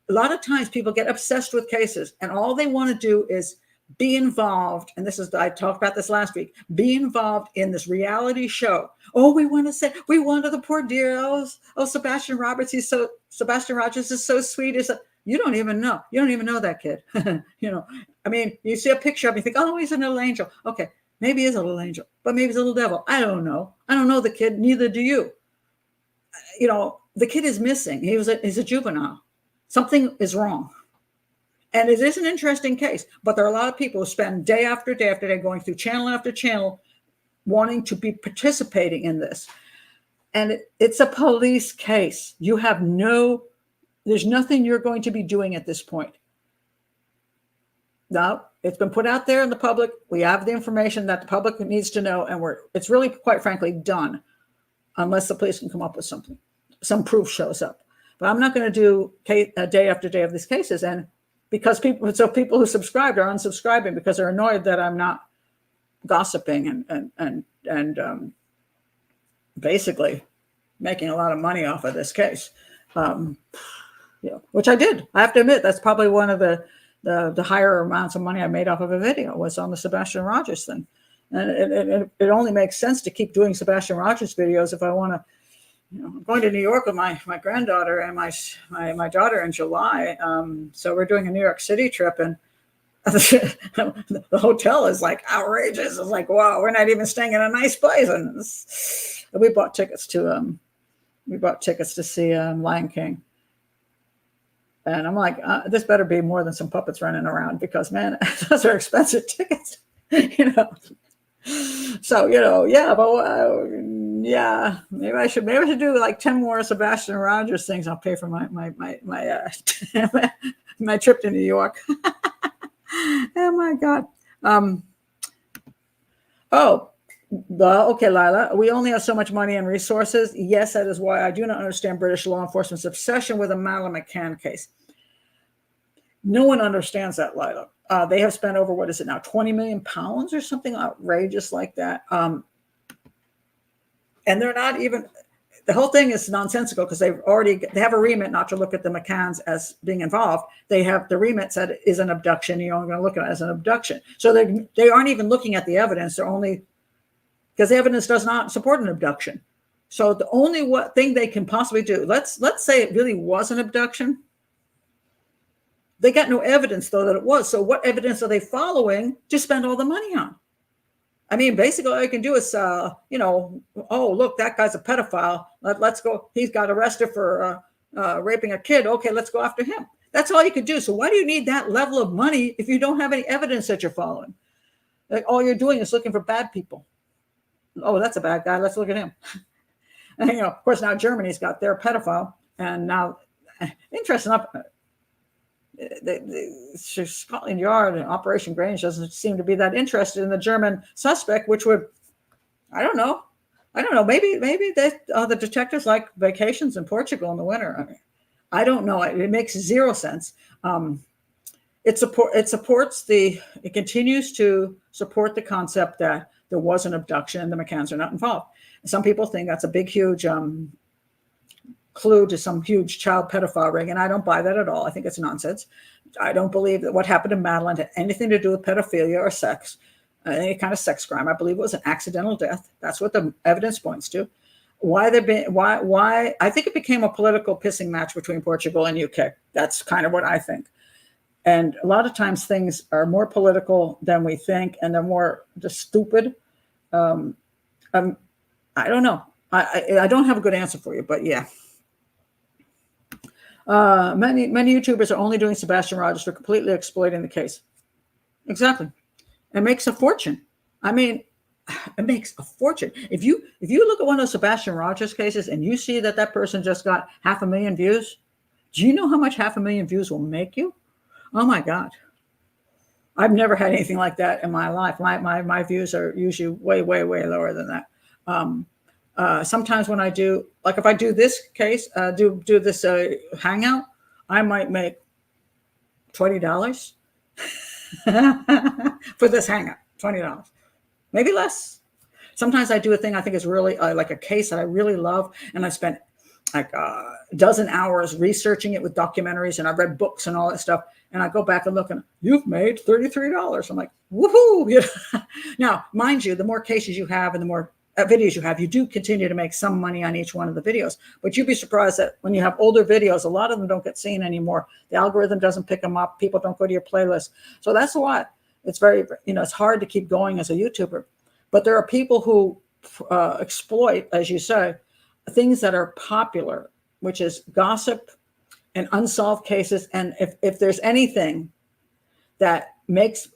a lot of times people get obsessed with cases, and all they want to do is be involved. And I talked about this last week, be involved in this reality show. Oh, we want to the poor dear. Oh, Sebastian Rogers is so sweet. You don't even know. You don't even know that kid. I mean, you see a picture of him, you think, oh, he's a little angel. Okay, maybe he's a little angel, but maybe he's a little devil. I don't know. I don't know the kid. Neither do you. The kid is missing. He's a juvenile. Something is wrong. And it is an interesting case, but there are a lot of people who spend day after day after day going through channel after channel wanting to be participating in this. And it's a police case. There's nothing you're going to be doing at this point. Now, it's been put out there in the public. We have the information that the public needs to know, and it's really, quite frankly, done, unless the police can come up with something. Some proof shows up. But I'm not going to do day after day of these cases, and because people who subscribed are unsubscribing because they're annoyed that I'm not gossiping and basically making a lot of money off of this case. Which I did. I have to admit, that's probably one of the higher amounts of money I made off of a video was on the Sebastian Rogers thing. And it only makes sense to keep doing Sebastian Rogers videos if I want to. I'm going to New York with my granddaughter and my daughter in July. So we're doing a New York City trip, and the hotel is like outrageous. It's like, wow, we're not even staying in a nice place. And we bought tickets to see Lion King. And I'm like, this better be more than some puppets running around, because, man, those are expensive tickets, So, maybe I should do like 10 more Sebastian Rogers things. I'll pay for my my trip to New York. Oh my God. Okay, Lila, we only have so much money and resources. Yes, that is why I do not understand British law enforcement's obsession with the Madeleine McCann case. No one understands that, Lila. They have spent over, what is it now, 20 million pounds or something outrageous like that. And they're not even, the whole thing is nonsensical, because they have a remit not to look at the McCanns as being involved. They have the remit said it is an abduction. You're only going to look at it as an abduction. So they aren't even looking at the evidence. They're only, because the evidence does not support an abduction. So the only thing they can possibly do, let's say it really was an abduction. They got no evidence, though, that it was. So what evidence are they following to spend all the money on? I mean, basically, all you can do is, oh, look, that guy's a pedophile. Let's go. He's got arrested for raping a kid. Okay, let's go after him. That's all you could do. So why do you need that level of money if you don't have any evidence that you're following? Like, all you're doing is looking for bad people. Oh, that's a bad guy. Let's look at him. And, of course, now Germany's got their pedophile. And now, interesting enough, the Scotland Yard and Operation Grange doesn't seem to be that interested in the German suspect, which would, I don't know, I don't know. Maybe the detectives like vacations in Portugal in the winter. I mean, I don't know. It makes zero sense. It continues to support the concept that there was an abduction and the McCanns are not involved. Some people think that's a big, huge clue to some huge child pedophile ring, and I don't buy that at all. I think it's nonsense. I don't believe that what happened to Madeline had anything to do with pedophilia or sex, any kind of sex crime. I believe it was an accidental death. That's what the evidence points to. Why I think it became a political pissing match between Portugal and UK. That's kind of what I think. And a lot of times things are more political than we think, and they're more just stupid. I don't know. I don't have a good answer for you, but yeah. Many YouTubers are only doing Sebastian Rogers for completely exploiting the case. Exactly. It makes a fortune. I mean, it makes a fortune. If you look at one of those Sebastian Rogers cases and you see that person just got 500,000 views, do you know how much 500,000 views will make you? Oh my God. I've never had anything like that in my life. My views are usually way, way, way lower than that. Sometimes when I do, like if I do this case, do this hangout, I might make $20 for this hangout, $20, maybe less. Sometimes I do a thing I think is really like a case that I really love, and I spent like a dozen hours researching it with documentaries, and I've read books and all that stuff. And I go back and look, and you've made $33. I'm like, woohoo! Now, mind you, the more cases you have and the more videos you have, you do continue to make some money on each one of the videos. But you'd be surprised that when you have older videos, a lot of them don't get seen anymore. The algorithm doesn't pick them up. People don't go to your playlist. So that's why it's very, it's hard to keep going as a YouTuber. But there are people who exploit, as you say, things that are popular, which is gossip and unsolved cases. And if there's anything that makes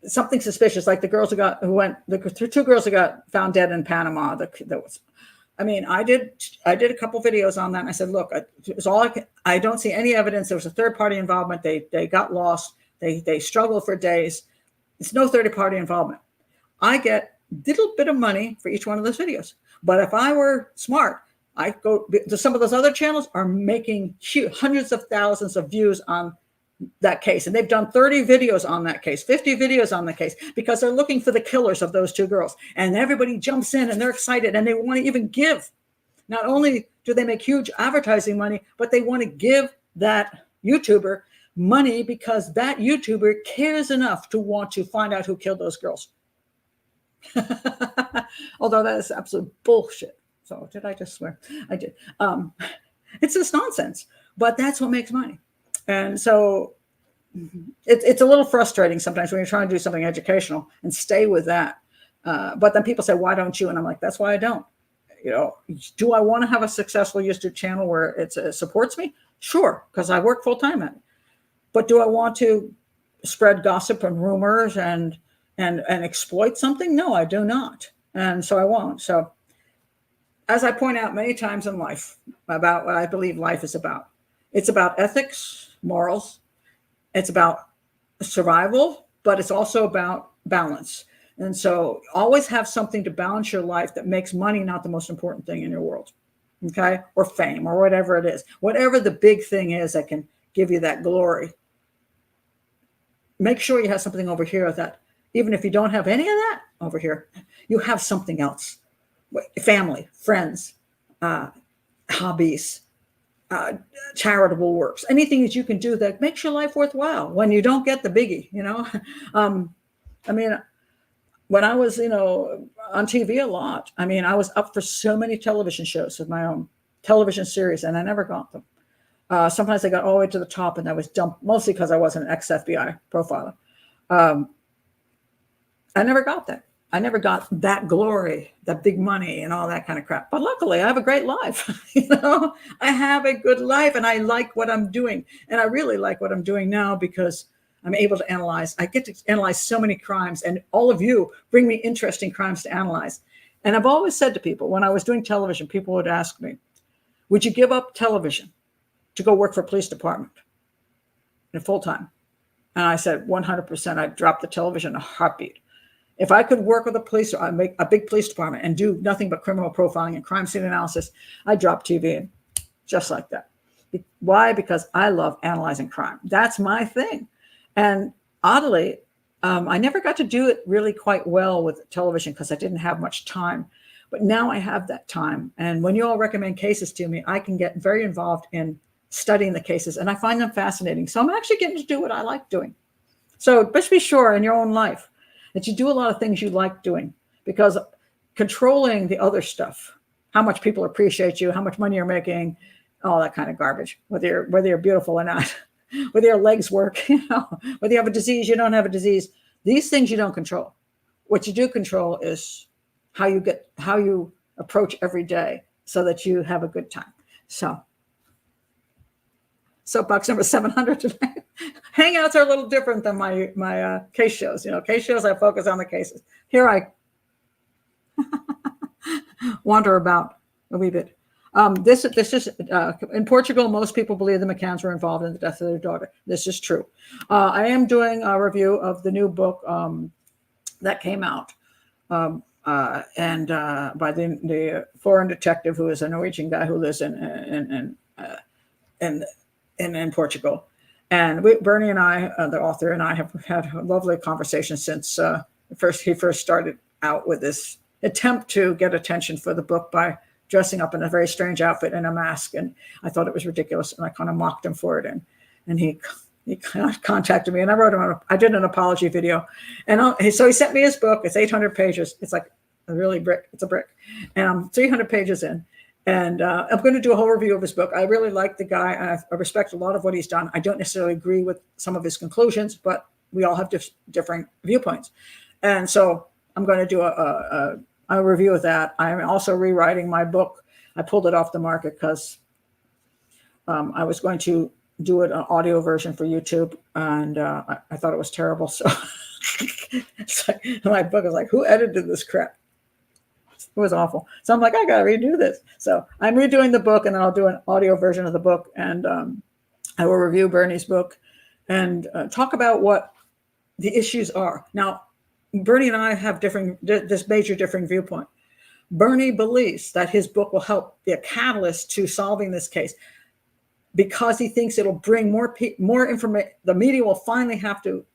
something suspicious, like the girls the two girls who got found dead in Panama, I did a couple videos on that. And I said, look, it's all I don't see any evidence. There was a third party involvement. They got lost. They struggled for days. It's no third party involvement. I get a little bit of money for each one of those videos. But if I were smart, I go to some of those other channels are making hundreds of thousands of views on that case. And they've done 30 videos on that case, 50 videos on the case, because they're looking for the killers of those two girls. And everybody jumps in and they're excited and they want to even give. Not only do they make huge advertising money, but they want to give that YouTuber money because that YouTuber cares enough to want to find out who killed those girls. Although that is absolute bullshit. So did I just swear? I did. It's just nonsense, but that's what makes money. And so it's a little frustrating sometimes when you're trying to do something educational and stay with that. But then people say, why don't you? And I'm like, that's why I don't. Do I want to have a successful YouTube channel where it supports me? Sure, because I work full time at it. But do I want to spread gossip and rumors and exploit something? No, I do not. And so I won't. So as I point out many times in life about what I believe life is about, it's about ethics, morals. It's about survival, but it's also about balance. And so always have something to balance your life that makes money not the most important thing in your world, okay? Or fame or whatever it is. Whatever the big thing is that can give you that glory. Make sure you have something over here that even if you don't have any of that over here, you have something else. Family, friends, hobbies, charitable works, anything that you can do that makes your life worthwhile when you don't get the biggie, when I was, on TV a lot, I was up for so many television shows with my own television series and I never got them. Sometimes I got all the way to the top and I was dumped, mostly because I wasn't an ex-FBI profiler. I never got that. I never got that glory, that big money and all that kind of crap. But luckily, I have a great life. I have a good life and I like what I'm doing. And I really like what I'm doing now because I'm able to analyze. I get to analyze so many crimes and all of you bring me interesting crimes to analyze. And I've always said to people, when I was doing television, people would ask me, would you give up television to go work for a police department in full time? And I said, 100%, I'd drop the television in a heartbeat. If I could work with a police, I make a big police department and do nothing but criminal profiling and crime scene analysis, I'd drop TV in just like that. Why? Because I love analyzing crime. That's my thing. And oddly, I never got to do it really quite well with television because I didn't have much time. But now I have that time. And when you all recommend cases to me, I can get very involved in studying the cases, and I find them fascinating. So I'm actually getting to do what I like doing. So just be sure in your own life that you do a lot of things you like doing, because controlling the other stuff, how much people appreciate you, how much money you're making, all that kind of garbage, whether you're beautiful or not, whether your legs work, whether you have a disease, you don't have a disease, these things you don't control. What you do control is how you approach every day so that you have a good time. So soapbox number 700 today. Hangouts are a little different than my case shows. Case shows, I focus on the cases. Here I wander about a wee bit. This is in Portugal. Most people believe the McCanns were involved in the death of their daughter. This is true. I am doing a review of the new book that came out, and by the foreign detective who is a Norwegian guy who lives in Portugal. And Bernie and I, the author, and I have had a lovely conversation since he first started out with this attempt to get attention for the book by dressing up in a very strange outfit and a mask. And I thought it was ridiculous, and I kind of mocked him for it. And he contacted me, and I did an apology video. And so he sent me his book. It's 800 pages. It's like it's a brick. And I'm 300 pages in. And I'm going to do a whole review of his book. I really like the guy. I respect a lot of what he's done. I don't necessarily agree with some of his conclusions, but we all have different viewpoints. And so I'm going to do a review of that. I'm also rewriting my book. I pulled it off the market because I was going to do an audio version for YouTube, and I thought it was terrible. So my book is like, who edited this crap? It was awful. So I'm like, I got to redo this. So I'm redoing the book, and then I'll do an audio version of the book. And I will review Bernie's book and talk about what the issues are. Now, Bernie and I have this major differing viewpoint. Bernie believes that his book will help be a catalyst to solving this case because he thinks it'll bring more information. The media will finally have to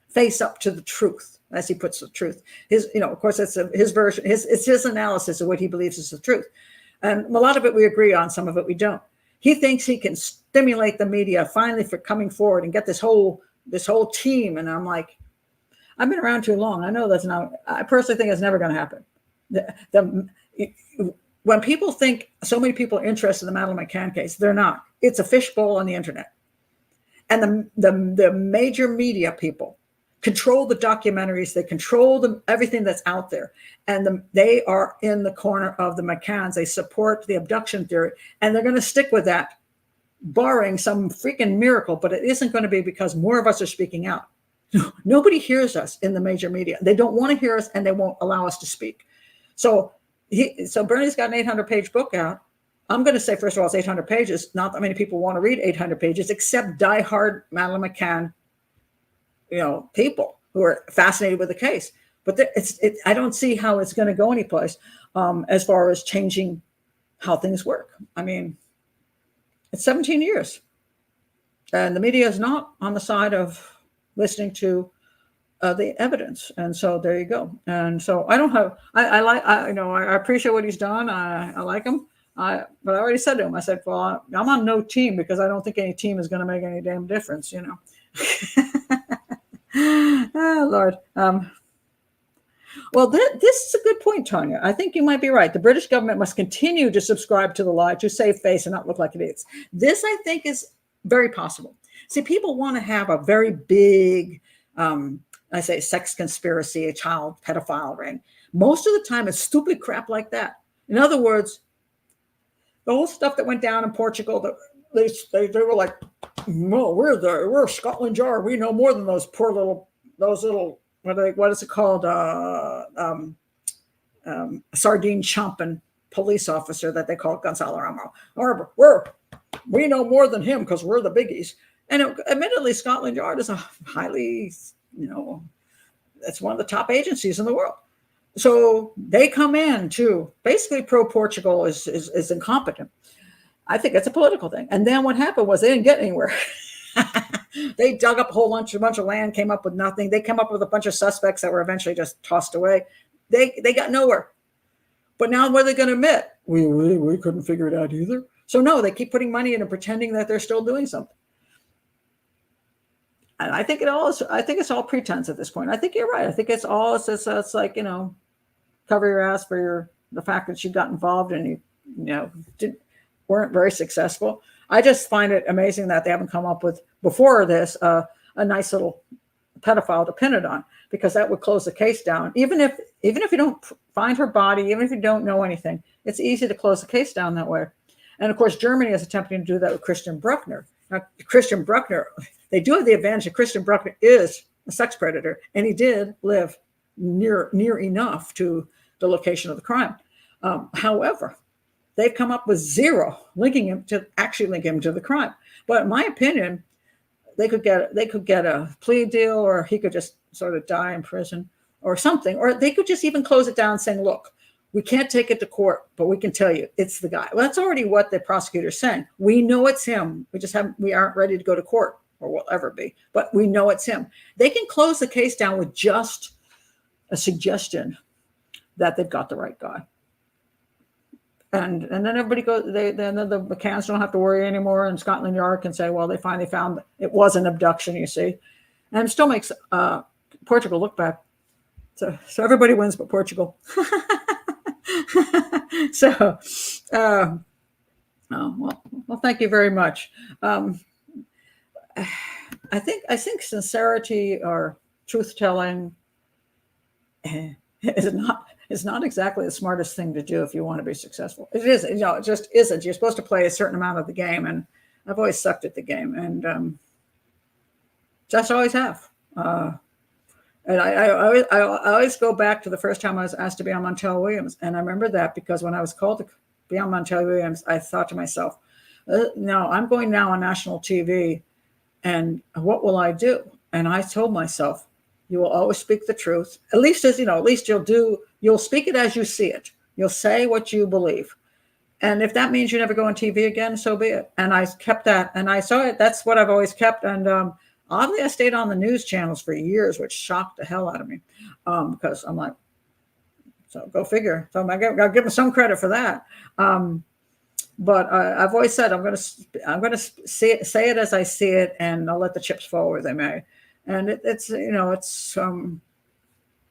face up to the truth, as he puts the truth. Of course, it's his version. It's his analysis of what he believes is the truth. And a lot of it we agree on, some of it we don't. He thinks he can stimulate the media finally for coming forward and get this whole team. And I'm like, I've been around too long. I know that's not, I personally think it's never going to happen. When people think so many people are interested in the Madeleine McCann case, they're not. It's a fishbowl on the internet. And the major media people control the documentaries. They control everything that's out there. And they are in the corner of the McCanns. They support the abduction theory. And they're going to stick with that, barring some freaking miracle. But it isn't going to be because more of us are speaking out. Nobody hears us in the major media. They don't want to hear us, and they won't allow us to speak. So Bernie's got an 800-page book out. I'm going to say, first of all, it's 800 pages. Not that many people want to read 800 pages, except diehard Madeleine McCann, people who are fascinated with the case. But I don't see how it's going to go anyplace as far as changing how things work. I mean, it's 17 years, and the media is not on the side of listening to the evidence. And so there you go. And so I appreciate what he's done. I like him. But I already said to him, I said, well, I'm on no team because I don't think any team is going to make any damn difference, Oh, Lord. Well, this is a good point, Tanya. I think you might be right. The British government must continue to subscribe to the lie to save face and not look like idiots. This, I think, is very possible. See, people want to have a very big, sex conspiracy, a child pedophile ring. Most of the time, it's stupid crap like that. In other words, the whole stuff that went down in Portugal, they were like, no, we're Scotland Yard. We know more than those little, what is it called? Sardine chomping police officer that they call Gonzalo Ramos. We know more than him because we're the biggies. And admittedly, Scotland Yard is a highly, It's one of the top agencies in the world. So they come in to basically pro-Portugal is incompetent. I think it's a political thing. And then what happened was they didn't get anywhere. They dug up a bunch of land, came up with nothing. They came up with a bunch of suspects that were eventually just tossed away. They got nowhere. But now what are they going to admit? We couldn't figure it out either. So no, they keep putting money in and pretending that they're still doing something. And I think it's all pretense at this point. I think you're right. I think it's like, cover your ass for the fact that you got involved and weren't very successful. I just find it amazing that they haven't come up with before this a nice little pedophile to pin it on, because that would close the case down. Even if you don't find her body, even if you don't know anything, it's easy to close the case down that way. And of course, Germany is attempting to do that with Christian Bruckner. Now, Christian Bruckner, they do have the advantage that Christian Bruckner is a sex predator, and he did live near enough to the location of the crime. However, they've come up with zero linking him to the crime. But in my opinion, they could get a plea deal, or he could just sort of die in prison or something, or they could just even close it down saying, look, we can't take it to court, but we can tell you it's the guy. Well, that's already what the prosecutor's saying. We know it's him. We aren't ready to go to court, or will ever be, but we know it's him. They can close the case down with just a suggestion that they've got the right guy. And then everybody goes, then the McCanns don't have to worry anymore, and Scotland Yard can say, well, they finally found it was an abduction, you see. And it still makes Portugal look bad. So everybody wins but Portugal. So, well, thank you very much. I think sincerity or truth-telling is not exactly the smartest thing to do if you want to be successful. It is, it just isn't. You're supposed to play a certain amount of the game, and I've always sucked at the game, and just always have. And I always go back to the first time I was asked to be on Montel Williams, and I remember that because when I was called to be on Montel Williams, I thought to myself, "No, I'm going now on national TV, and what will I do?" And I told myself, "You will always speak the truth. At least you'll speak it as you see it. You'll say what you believe, and if that means you never go on TV again, so be it." And I kept that, and I saw it. That's what I've always kept, and oddly, I stayed on the news channels for years, which shocked the hell out of me, because I'm like, so go figure. So I got to give them some credit for that. But I've always said I'm going to say it as I see it, and I'll let the chips fall where they may. And it's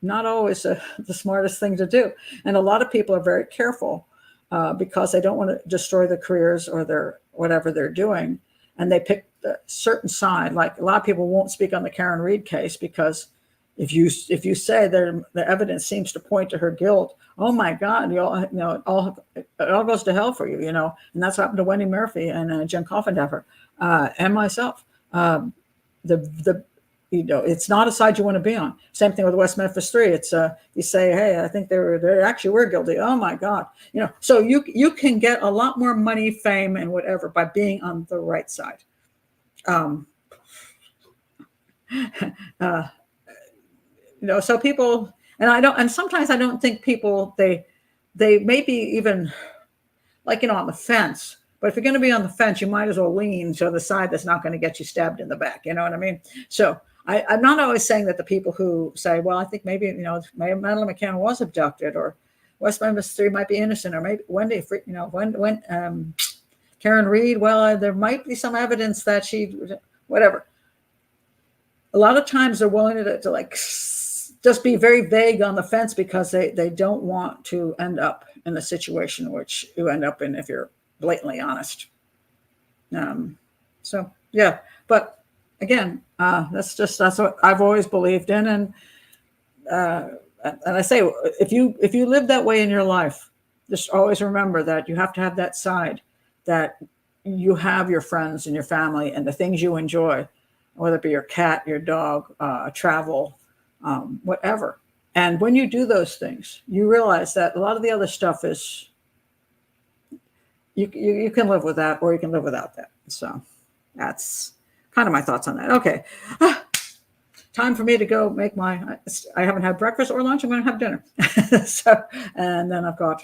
not always the smartest thing to do. And a lot of people are very careful because they don't want to destroy their careers or their whatever they're doing, and they pick a certain side. Like a lot of people won't speak on the Karen Read case because if you say the evidence seems to point to her guilt, oh my God, it all goes to hell for you, and that's what happened to Wendy Murphy and Jen Coffindaffer and myself. It's not a side you want to be on. Same thing with West Memphis 3. It's you say, hey, I think they actually were guilty. Oh my God, So you can get a lot more money, fame, and whatever by being on the right side. So people, and sometimes I don't think people they may be even on the fence. But if you're going to be on the fence, you might as well lean to the side that's not going to get you stabbed in the back. You know what I mean? So I'm not always saying that the people who say, well, I think maybe, Madeleine McCann was abducted, or West Memphis 3 might be innocent, or maybe Wendy, Karen Read, well, there might be some evidence that she, whatever. A lot of times they're willing to like just be very vague on the fence because they don't want to end up in a situation which you end up in if you're blatantly honest. So yeah, but again, that's what I've always believed in, and I say if you live that way in your life, just always remember that you have to have that side, that you have your friends and your family and the things you enjoy, whether it be your cat, your dog, travel, whatever. And when you do those things, you realize that a lot of the other stuff is you can live with that, or you can live without that. So that's kind of my thoughts on that. Okay. time for me to go make I haven't had breakfast or lunch. I'm going to have dinner. So, and then I've got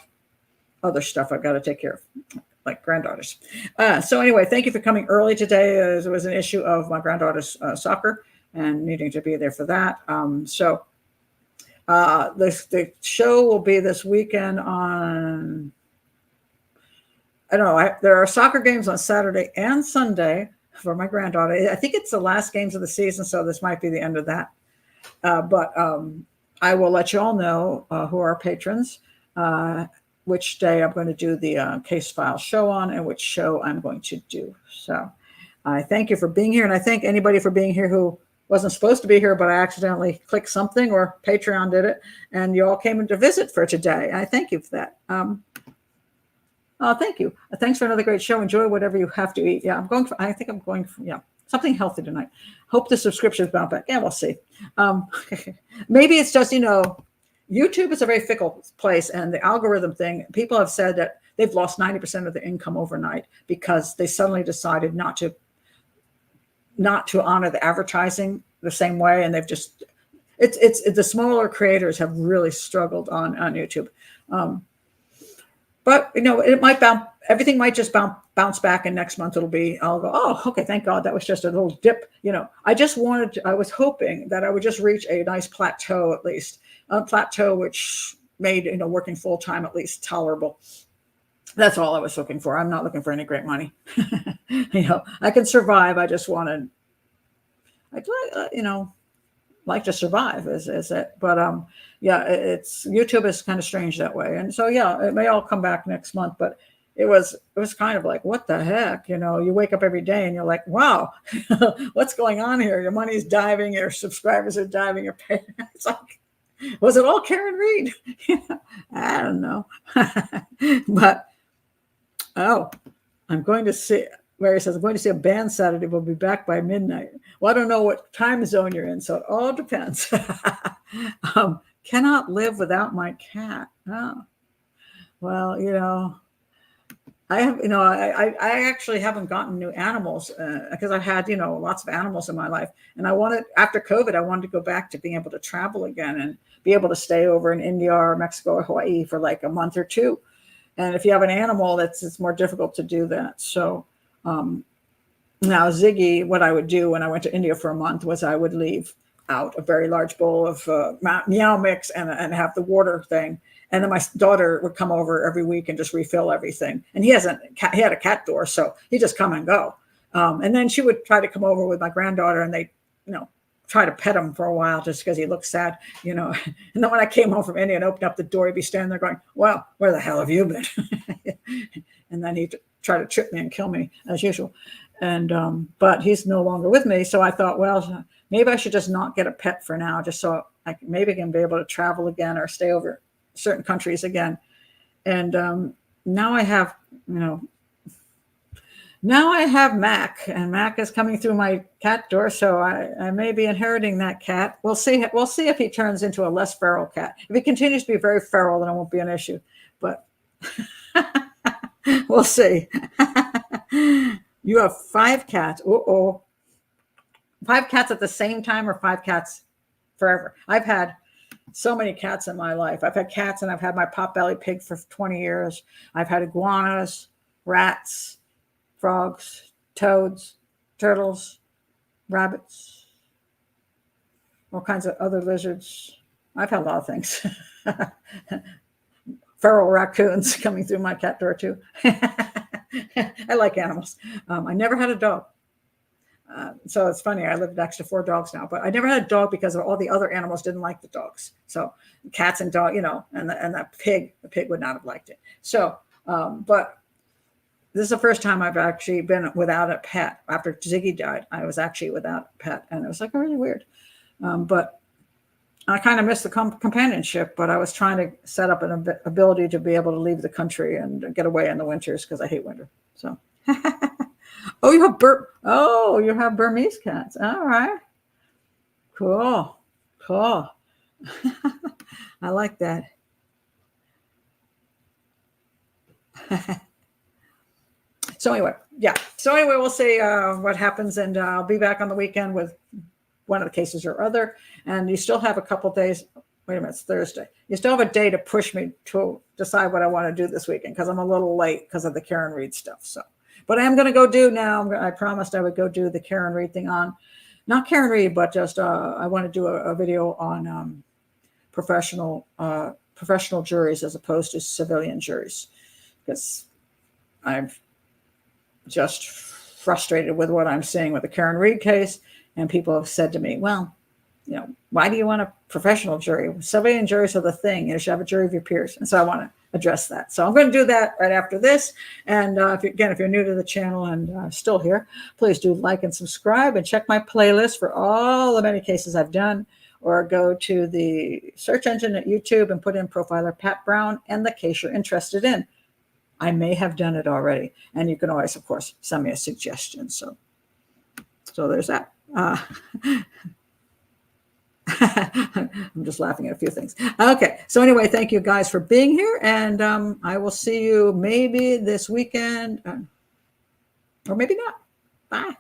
other stuff I've got to take care of, like granddaughters. So anyway, thank you for coming early today. There was an issue of my granddaughter's soccer and needing to be there for that. The show will be this weekend on, I don't know, there are soccer games on Saturday and Sunday for my granddaughter. I think it's the last games of the season, so this might be the end of that. But I will let you all know who are patrons, which day I'm going to do the case file show on and which show I'm going to do. So I thank you for being here, and I thank anybody for being here who wasn't supposed to be here, but I accidentally clicked something or Patreon did it, and you all came in to visit for today. I thank you for that. Thank you. Thanks for another great show. Enjoy whatever you have to eat. Yeah, I think I'm going for, something healthy tonight. Hope the subscriptions bounce back. Yeah, we'll see. Maybe it's just, YouTube is a very fickle place, and the algorithm thing, people have said that they've lost 90% of their income overnight because they suddenly decided not to honor the advertising the same way. And they've just, it's the smaller creators have really struggled on YouTube. But it might everything might just bounce back, and next month I'll go, oh, okay, thank God, that was just a little dip. I was hoping that I would just reach a nice plateau, at least a plateau which made working full time at least tolerable. That's all I was looking for. I'm not looking for any great money. I can survive. I just wanted, like to survive is it. But it's YouTube is kind of strange that way. And so, it may all come back next month, but it was kind of like, what the heck? You wake up every day and you're like, wow, what's going on here? Your money's diving, your subscribers are diving, your pay. It's like, was it all Karen Reed? I don't know. But, I'm going to see, Mary says, I'm going to see a band Saturday. We'll be back by midnight. Well, I don't know what time zone you're in, so it all depends. Cannot live without my cat. Oh. Well, I have, I actually haven't gotten new animals because I've had, lots of animals in my life. And after COVID, I wanted to go back to being able to travel again and be able to stay over in India or Mexico or Hawaii for like a month or two. And if you have an animal, it's more difficult to do that. So now Ziggy, what I would do when I went to India for a month was I would leave out a very large bowl of meow mix and have the water thing. And then my daughter would come over every week and just refill everything. And he had a cat door, so he'd just come and go. And then she would try to come over with my granddaughter, and they, try to pet him for a while just because he looked sad, And then when I came home from India and opened up the door, he'd be standing there going, well, where the hell have you been? And then he'd try to trip me and kill me as usual. And but he's no longer with me. So I thought, well, maybe I should just not get a pet for now, just so I maybe can be able to travel again or stay over certain countries again. And now I have, now I have Mac, and Mac is coming through my cat door, so I may be inheriting that cat. We'll see. We'll see if he turns into a less feral cat. If he continues to be very feral, then it won't be an issue. But we'll see. You have 5 cats. 5 cats at the same time, or 5 cats forever? I've had so many cats in my life. I've had cats, and I've had my potbelly pig for 20 years. I've had iguanas, rats, frogs, toads, turtles, rabbits, all kinds of other lizards. I've had a lot of things. Feral raccoons coming through my cat door too. I like animals. I never had a dog. So it's funny, I live next to 4 dogs now, but I never had a dog because of all the other animals didn't like the dogs. So cats and dog, and the pig would not have liked it. So, but this is the first time I've actually been without a pet. After Ziggy died, I was actually without a pet, and it was like really weird. But I kind of missed the companionship, but I was trying to set up an ability to be able to leave the country and get away in the winters because I hate winter. So, oh, you have Burmese cats. All right, cool. I like that. So anyway, we'll see what happens, and I'll be back on the weekend with one of the cases or other, and you still have a couple days. Wait a minute, it's Thursday. You still have a day to push me to decide what I want to do this weekend, because I'm a little late because of the Karen Reed stuff. So, but I am going to go do now. I promised I would go do the Karen Reed thing on, not Karen Reed, but just I want to do a video on professional juries as opposed to civilian juries, because I'm just frustrated with what I'm seeing with the Karen Reed case, and people have said to me, well, you know, why do you want a professional jury? Civilian juries are the thing. You should have a jury of your peers. And so I want to address that. So I'm going to do that right after this. And if you're new to the channel and still here, please do like and subscribe, and check my playlist for all the many cases I've done, or go to the search engine at YouTube and put in Profiler Pat Brown and the case you're interested in. I may have done it already. And you can always, of course, send me a suggestion. So there's that. I'm just laughing at a few things. Okay. So anyway, thank you guys for being here. And I will see you maybe this weekend, or maybe not. Bye.